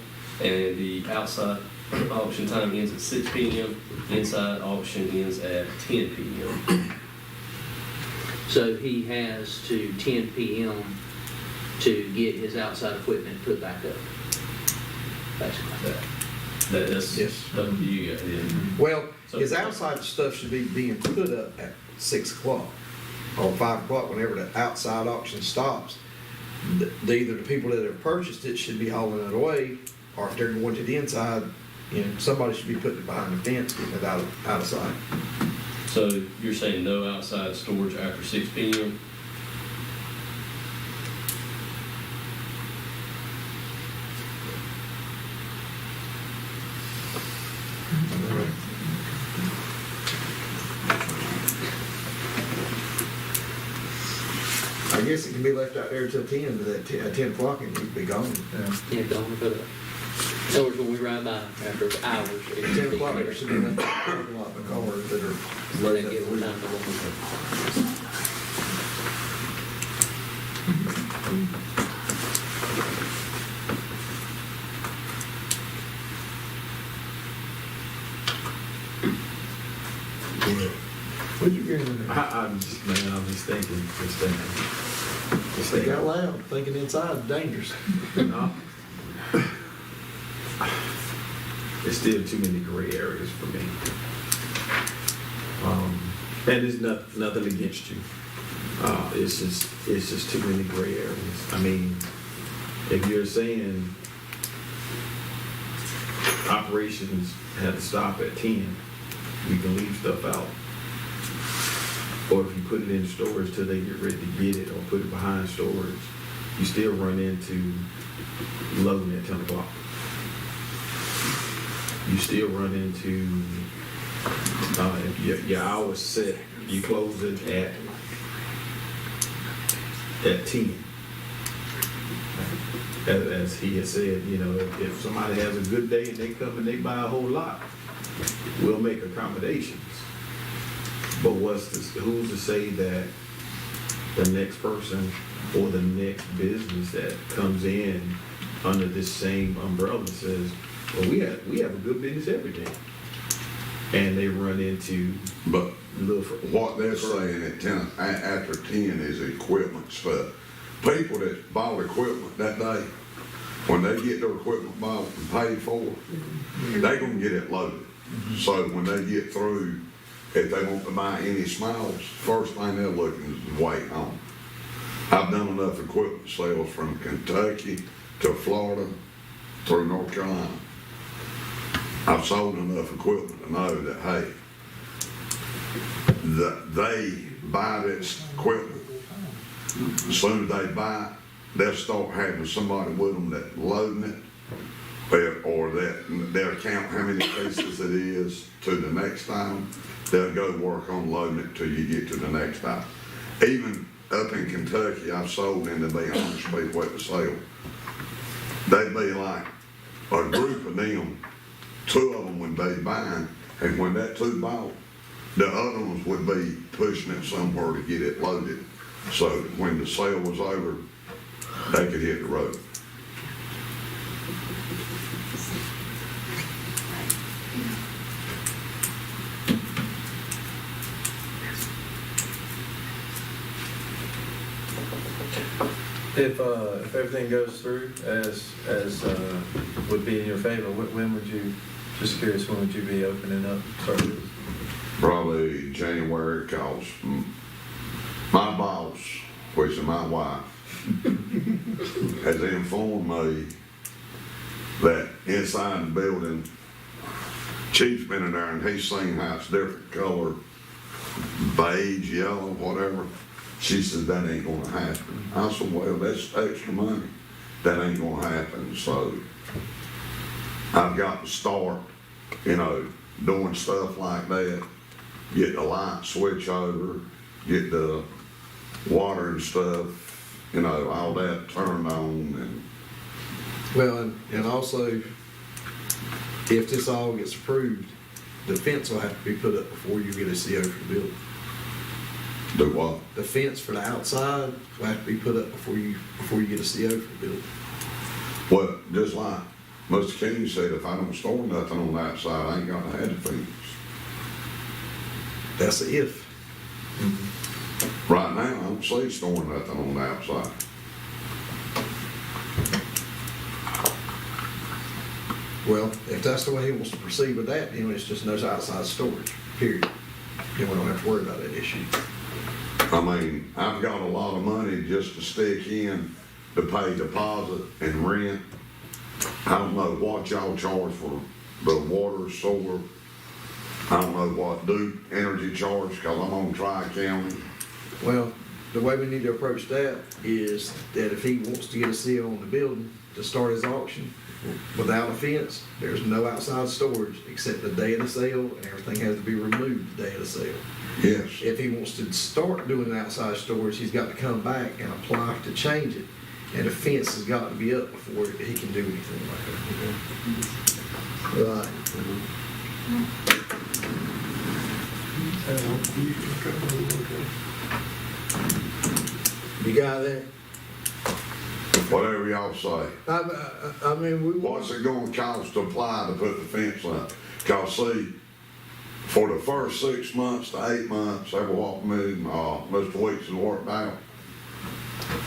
M: And the outside auction time ends at 6 p.m. Inside auction ends at 10 p.m.
C: So he has to 10 p.m. to get his outside equipment put back up. Basically.
M: That's
F: Yes.
M: up to you guys. Yeah.
F: Well, his outside stuff should be being put up at 6 o'clock or 5 o'clock, whenever the outside auction stops. Either the people that have purchased it should be hauling it away, or if they're going to the inside, somebody should be putting it behind the fence, getting it out of sight.
M: So you're saying no outside storage after 6 p.m.?
F: I guess it can be left out there till 10, but at 10 o'clock it needs to be gone.
C: Yeah, don't put it up. In other words, when we ride by after hours, it
F: 10
C: should be
F: o'clock
C: clear.
F: there should be left out a lot of cars that are.
C: Let it get time to warm up.
F: What'd you get in there?
D: I'm just thinking.
F: They got loud, thinking inside dangerous.
D: No. There's still too many gray areas for me. And there's nothing against you. It's just too many gray areas. I mean, if you're saying operations had to stop at 10, we can leave stuff out. Or if you put it in storage till they get ready to get it, or put it behind storage, you still run into loading at 10 o'clock. You still run into, if your hours set, you close it at 10. As he has said, if somebody has a good day and they come and they buy a whole lot, we'll make accommodations. But who's to say that the next person or the next business that comes in under this same umbrella says, well, we have a good business every day, and they run into
N: But what they're saying at 10, after 10 is equipment stuff. People that bought equipment that day, when they get their equipment bought and paid for, they gonna get it loaded. So when they get through, if they want to buy any smiles, first thing they're looking is waiting on. I've done enough equipment sales from Kentucky to Florida through North Carolina. I've sold enough equipment to know that, hey, they buy this equipment. As soon as they buy it, they'll start having somebody with them that loading it, or that they'll count how many pieces it is to the next time. They'll go work on loading it till you get to the next time. Even up in Kentucky, I've sold in, to be honest, people at the sale. They'd be like a group of them, 2 of them would be buying, and when that 2 bought, the other ones would be pushing it somewhere to get it loaded. So when the sale was over, they could hit the road.
I: If everything goes through as would be in your favor, when would you, just curious, when would you be opening up services?
N: Probably January, cause my boss, which is my wife, has informed me that inside the building, Chief's been in there and he's seen how it's different color, beige, yellow, whatever. She said, that ain't gonna happen. I said, well, that's extra money. That ain't gonna happen. So I've got to start, doing stuff like that, get the light switch over, get the water and stuff, you know, all that turned on and,
F: Well, and also, if this all gets approved, the fence will have to be put up before you get a CO for the building.
N: do what?
F: The fence for the outside will have to be put up before you get a CO for the building.
N: Well, just like Mr. King said, if I don't store nothing on the outside, I ain't gonna have the fence.
F: That's a if.
N: Right now, I don't see storing nothing on the outside.
F: Well, if that's the way he wants to proceed with that, then it's just no outside storage, period. Then we don't have to worry about that issue.
N: I mean, I've got a lot of money just to stick in to pay deposit and rent. I don't know what y'all charge for the water, sewer. I don't know what Duke Energy charge, cause I'm on Tri-County.
F: Well, the way we need to approach that is that if he wants to get a CO on the building to start his auction without a fence, there's no outside storage except the day of the sale, and everything has to be removed the day of the sale.
N: Yes.
F: If he wants to start doing outside storage, he's got to come back and apply to change it. And the fence has got to be up before he can do anything like that. Right. You got that?
N: Whatever y'all say.
E: I mean, we
N: What's it gonna cost to apply to put the fence up? Cause see, for the first 6 months to 8 months, ever what me, Mr. Weeks has worked out,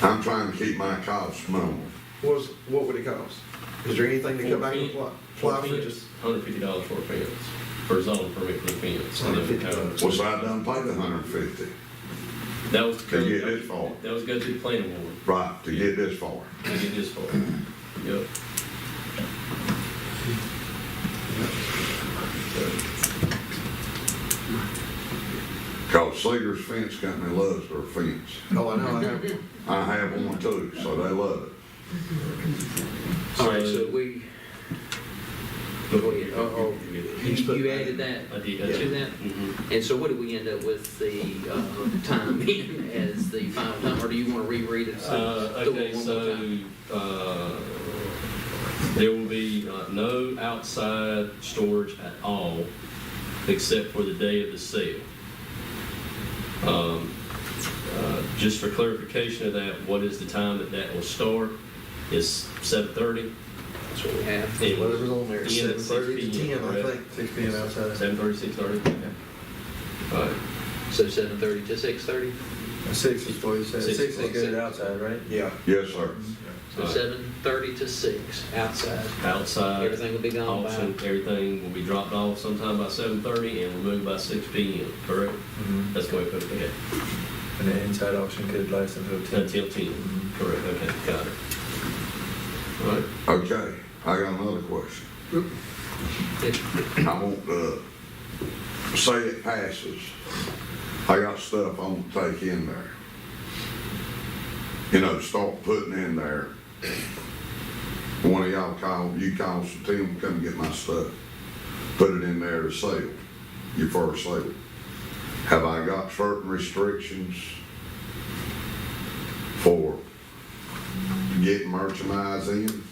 N: I'm trying to keep my costs minimal.
F: What would it cost? Is there anything to come back and apply for just?
M: $150 for a fence, for a zone permit for the fence. And then we kind of-
N: Well, so I done paid $150
M: That was.
N: to get this far.
M: That was go to the planning board,
N: Right, to get this far.
M: to get this far. Yep.
N: Cause Cedars Fence Company loves their fence.
F: Oh, I know, I have.
N: I have one too, so they love it.
C: All right, so we, go ahead. You added that
M: I did.
C: to that?
M: Mhm.
C: And so what did we end up with the time in as the final time, or do you want to reread it?
M: Okay, so, there will be no outside storage at all, except for the day of the sale. Just for clarification of that, what is the time that will start? Is 7:30?
C: That's what we have.
M: And
F: Whatever's on there,
M: end at
F: 7:30 to
M: 6 p.m.,
F: 10, I
M: correct?
F: think.
I: 6 p.m. outside.
M: 7:30, 6:30? All right.
C: So 7:30 to 6:30?
I: 6 is what you said.
M: 6
I: 6 is good outside, right?
F: Yeah.
N: Yes, sir.
C: So 7:30 to 6 outside.
M: Outside.
C: Everything will be gone by.
M: Auction, everything will be dropped off sometime by 7:30 and removed by 6 p.m., correct?
I: Mm-hmm.
M: That's the way we put it together.
I: And the inside auction could last until 10.
M: Until 10, correct, okay, got it. All right.
N: Okay, I got another question. I want to say it passes. I got stuff I want to take in there. You know, start putting in there. One of y'all you call some team, come get my stuff. Put it in there to sale, your first sale. Have I got certain restrictions for getting merchandise in?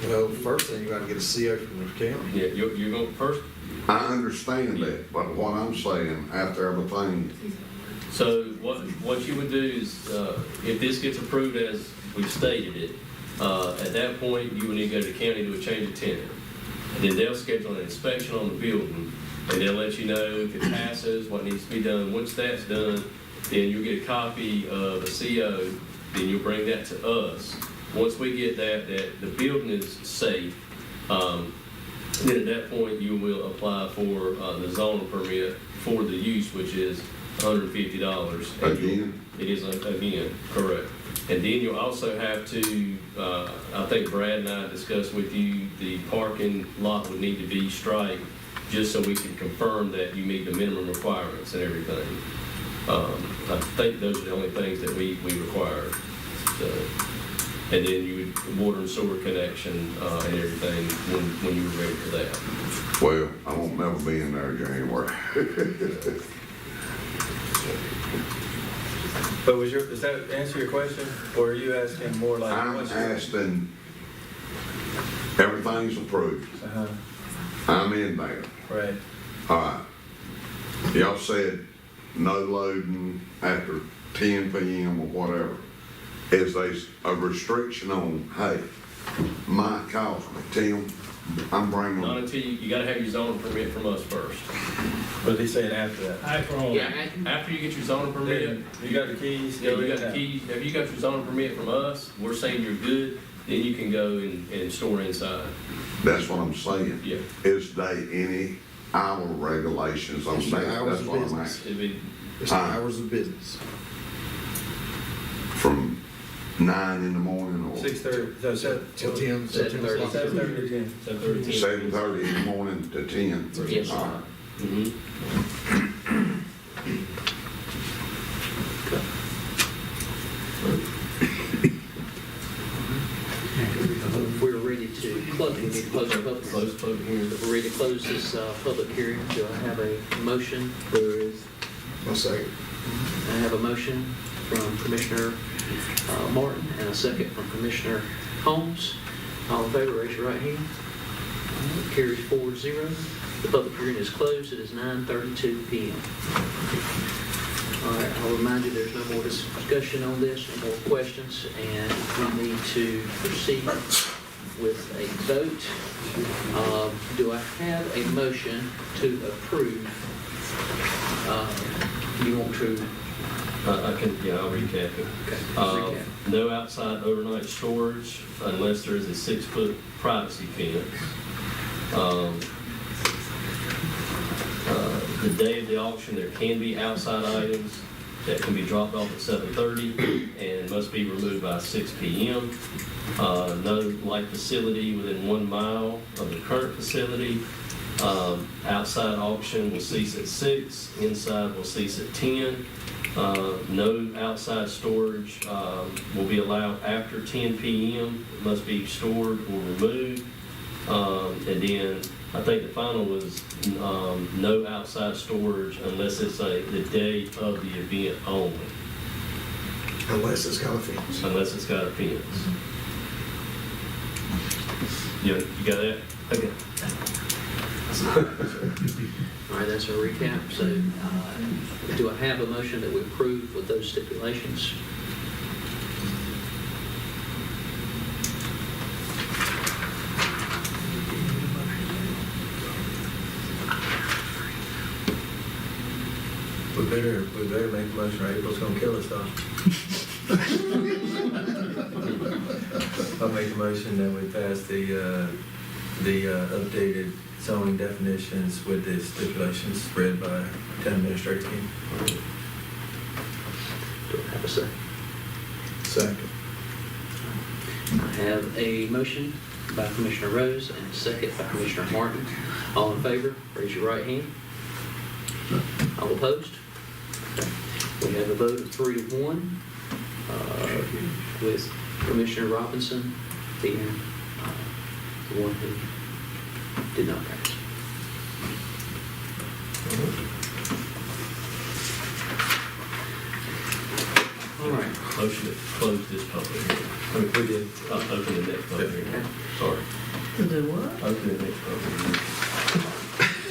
F: Well, first thing, you got to get a CO from the county.
M: Yeah, you're going first.
N: I understand that, but what I'm saying, after everything,
M: So what you would do is, if this gets approved as we've stated it, at that point, you would need to go to the county to do a change of tenant. And then they'll schedule an inspection on the building, and they'll let you know if it passes, what needs to be done. Once that's done, then you'll get a copy of a CO, then you'll bring that to us. Once we get that the building is safe, then at that point, you will apply for the zoning permit for the use, which is $150.
N: again,
M: It is, again, correct. And then you'll also have to, I think Brad and I discussed with you, the parking lot would need to be striped, just so we can confirm that you meet the minimum requirements and everything. I think those are the only things that we require. So, and then you would, water and sewer connection, and everything when you were ready for that.
N: well, I won't never be in there in January.
I: But does that answer your question, or are you asking more like?
N: I'm
I: what's your-
N: asking, everything's approved.
I: Uh-huh,
N: I'm in there.
I: right.
N: All right. Y'all said no loading after 10 p.m. or whatever. Is there a restriction on, hey, might cost me, Tim, I'm bringing
M: Not
N: them.
M: until you gotta have your zoning permit from us first.
I: What are they saying after that?
M: After you get your zoning permit,
I: You got the keys?
M: yeah, you
I: go
M: got
I: ahead
M: the
I: now.
M: keys, have you got your zoning permit from us, we're saying you're good, then you can go and store inside.
N: That's what I'm saying.
M: Yeah.
N: Is there any hour regulations on
F: It's the
N: that?
F: hours
N: That's
F: of
N: what I'm
F: business.
N: asking.
M: It'd be,
F: It's the hours of business.
N: From 9 in the morning or
I: 6:30, so
F: Till 10, till 10 o'clock.
I: 7:30 to 10.
M: 7:30.
N: 7:30 in the morning to 10?
M: Yes.
N: All right.
M: Mhm.
C: If we're ready to close, we need to close our public.
M: Close public hearing.
C: If we're ready to close this public hearing, do I have a motion? There is.
F: I'll say,
C: I have a motion from Commissioner Martin and a second from Commissioner Holmes. All in favor, raise your right hand. All right, carries 4-0. The public hearing is closed. It is 9:32 p.m. All right, I'll remind you, there's no more discussion on this, no more questions, and we need to proceed with a vote. Do I have a motion to approve? You want to?
M: I can, yeah, I'll recap it.
C: Okay, recap.
M: No outside overnight storage unless there is a 6-foot privacy fence. The day of the auction, there can be outside items that can be dropped off at 7:30 and must be removed by 6 p.m. No light facility within 1 mile of the current facility. Outside auction will cease at 6, inside will cease at 10. No outside storage will be allowed after 10 p.m. It must be stored or removed. And then I think the final was no outside storage unless it's the day of the event only,
F: unless it's got a fence.
M: unless it's got a fence. You got that? Okay.
C: All right, that's a recap. So do I have a motion that we approve with those stipulations?
I: We better make a motion, right? April's gonna kill us though. I'll make a motion that we pass the updated zoning definitions with the stipulations read by town administrator King.
C: Do I have a second?
F: Second.
C: I have a motion by Commissioner Rose and a second by Commissioner Martin. All in favor, raise your right hand. All opposed? Okay. We have a vote of 3-1 with Commissioner Robinson being the one who did not pass. All right.
M: Motion to close this public hearing.
I: We did.
M: Open the next public hearing. Sorry.
J: To do what?
M: Open the next public hearing.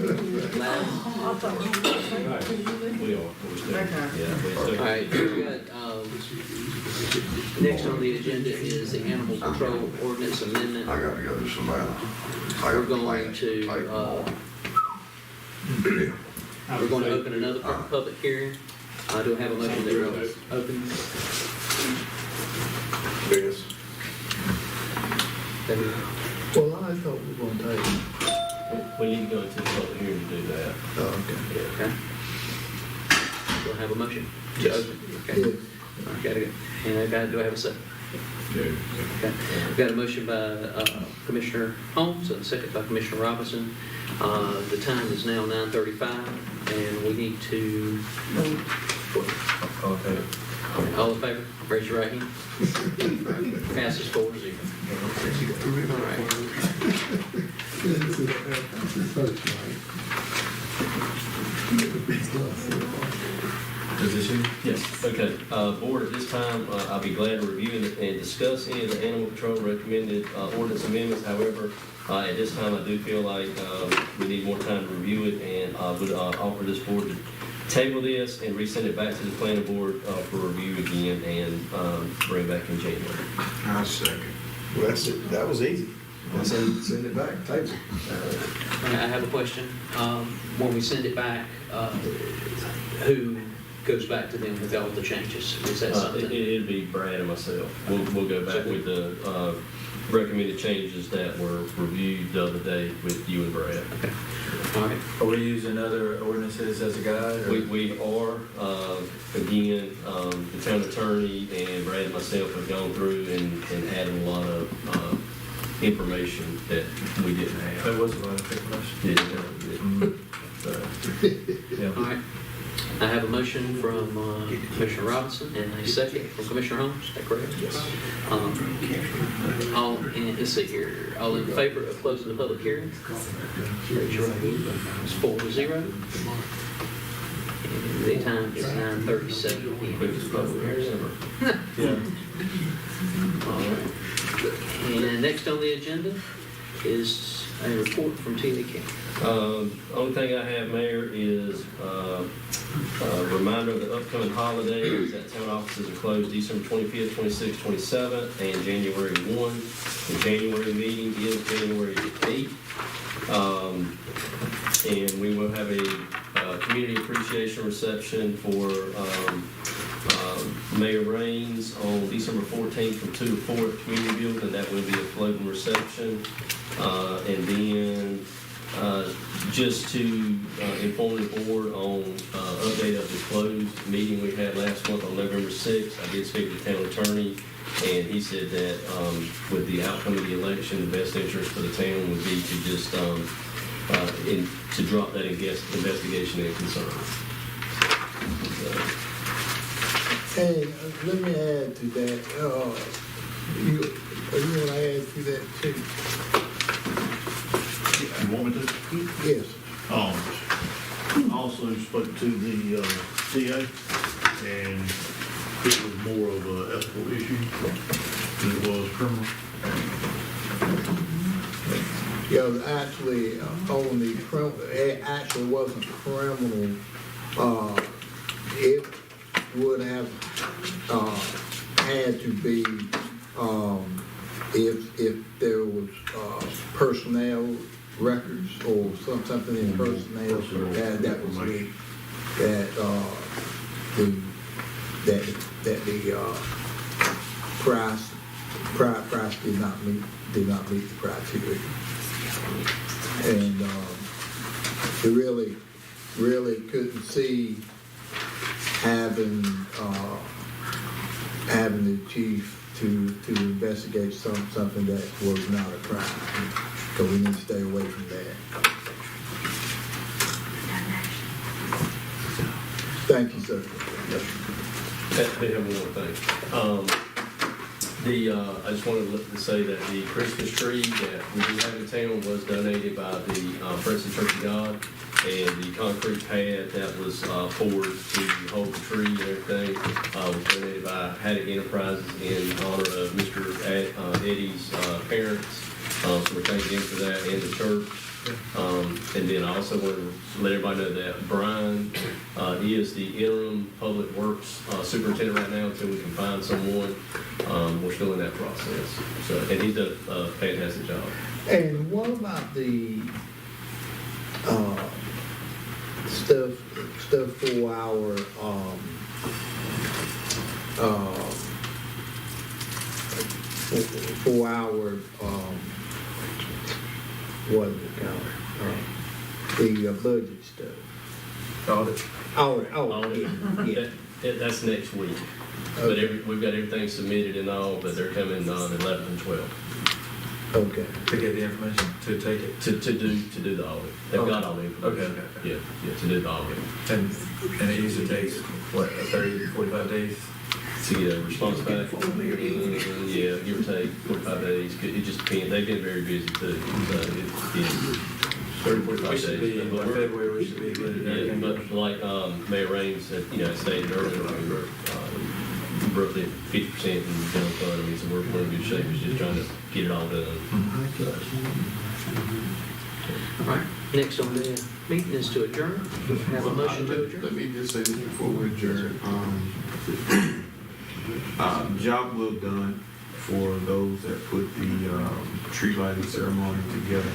J: I thought you were saying.
M: We are. We're still-
J: Okay.
M: Yeah, we still-
C: All right, we got, next on the agenda is the Animal Control Ordinance Amendment.
N: I gotta go to Savannah.
C: We're going to, we're going to open another public hearing. Do I have a motion that we're open?
F: Yes.
C: David?
F: Well, I thought we were gonna take.
M: We need to go into the public hearing to do that.
F: Oh, okay.
C: Okay. Do I have a motion to open? Okay.
F: Yeah.
C: All right, gotta go. And do I have a second? Okay. We've got a motion by Commissioner Holmes and a second by Commissioner Robinson. The time is now 9:35 and we need to,
I: Okay.
C: all in favor, raise your right hand. Passes 4-0. All right.
I: Is this you?
M: Yes, okay. Board, at this time, I'll be glad to review and discuss any of the animal control recommended ordinance amendments. However, at this time, I do feel like we need more time to review it, and I would offer this board to table this and resend it back to the planning board for review again and bring back in January.
N: I second.
F: Well, that's it. That was easy. Send it back, table it.
C: I have a question. When we send it back, who goes back to them with all the changes? Is that something?
M: It'll be Brad and myself. We'll go back with the recommended changes that were reviewed the other day with you and Brad.
C: Okay. All right.
I: Are we using other ordinances as a guide? Or?
M: We are, again, the town attorney and Brad and myself have gone through and added a lot of information that we didn't have.
I: That was a lot of information.
M: Yeah.
C: All right. I have a motion from Commissioner Robinson and a second from Commissioner Holmes. Is that correct? Yes. Let's see here. All in favor of closing the public hearing? Raise your right hand. It's 4-0. And the time is 9:37 p.m. All right. And next on the agenda is a report from Tina County.
M: Only thing I have, Mayor, is a reminder of the upcoming holidays that town offices are closed December 25th, 26th, 27th, and January 1. The January meeting is January 8th. And we will have a community appreciation reception for Mayor Raines on December 14th from 2 to 4 at the community building, and that will be a floating reception. And then just to inform the board on update of the closed meeting we had last month on November 6th, I did speak to the town attorney, and he said that with the outcome of the election, the best interest for the town would be to just to drop that investigation and concern.
E: Hey, let me add to that. You want to add to that too?
P: You want me to?
E: Yes.
P: Also spoke to the CA, and it was more of an ethical issue than it was criminal.
E: Yeah, actually, on the criminal, it actually wasn't criminal. It would have had to be if there was personnel records or something in personnel that was leaked, that the price did not meet the criteria, and they really couldn't see having the chief to investigate something that was not a crime, because we need to stay away from that. Thank you, sir.
M: They have one more thing. I just wanted to say that the Christmas tree that we do have in town was donated by the Princeton Church of God, and the concrete pad that was poured to hold the tree and everything was donated by Haddock Enterprises in honor of Mr. Eddie's parents. So we thank them for that, and the church. And then I also want to let everybody know that Brian is the interim public works superintendent right now until we can find someone. We're still in that process. So, and he does a fantastic job.
E: And what about the stuff for our what is it called? The budget stuff.
M: Audit.
E: Yeah.
M: That's next week.
E: Okay.
M: But we've got everything submitted and all, but they're coming on 11 and 12
E: Okay.
I: To get the information, to take it.
M: to do the audit. They've got all the information.
I: Okay.
M: Yeah, to do the audit.
I: And it usually takes, what, 30, 45 days?
M: To get a response back. Yeah, give or take 45 days. It just depends. They've been very busy too. So We should be,
I: By February, we should be good.
M: yeah, but like Mayor Raines said, stated earlier, we were roughly 50% in the general fund. I mean, so we're in good shape. It's just trying to get it all done.
C: All right, next on the meeting is to adjourn. Have a motion to adjourn.
D: Let me just say this before we adjourn. Job well done for those that put the tree lighting ceremony together.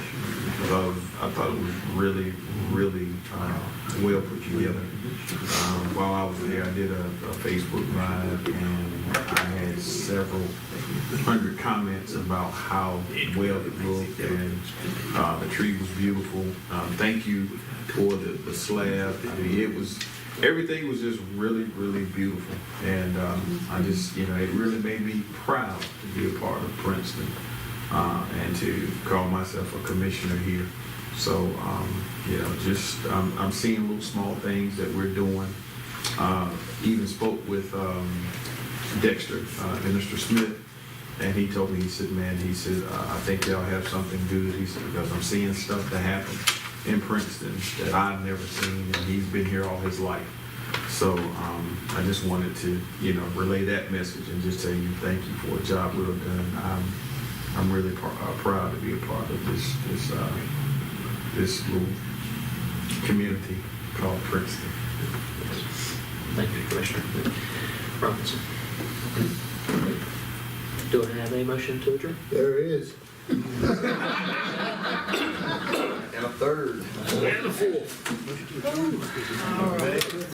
D: I thought it was really, really well put together. While I was there, I did a Facebook Live, and I had several hundred comments about how well it looked, and the tree was beautiful. Thank you for the slab. I mean, everything was just really, really beautiful. And I just, it really made me proud to be a part of Princeton and to call myself a commissioner here. So, I'm seeing little small things that we're doing. Even spoke with Dexter, Minister Smith, and he told me, he said, I think y'all have something good. He said, because I'm seeing stuff that happen in Princeton that I've never seen, and he's been here all his life. So I just wanted to, relay that message and just tell you thank you for a job well done. I'm really proud to be a part of this little community called Princeton.
C: Thank you, Commissioner Robinson. Do I have a motion to adjourn?
E: There is. Now third.
C: And a fourth.
H: All right.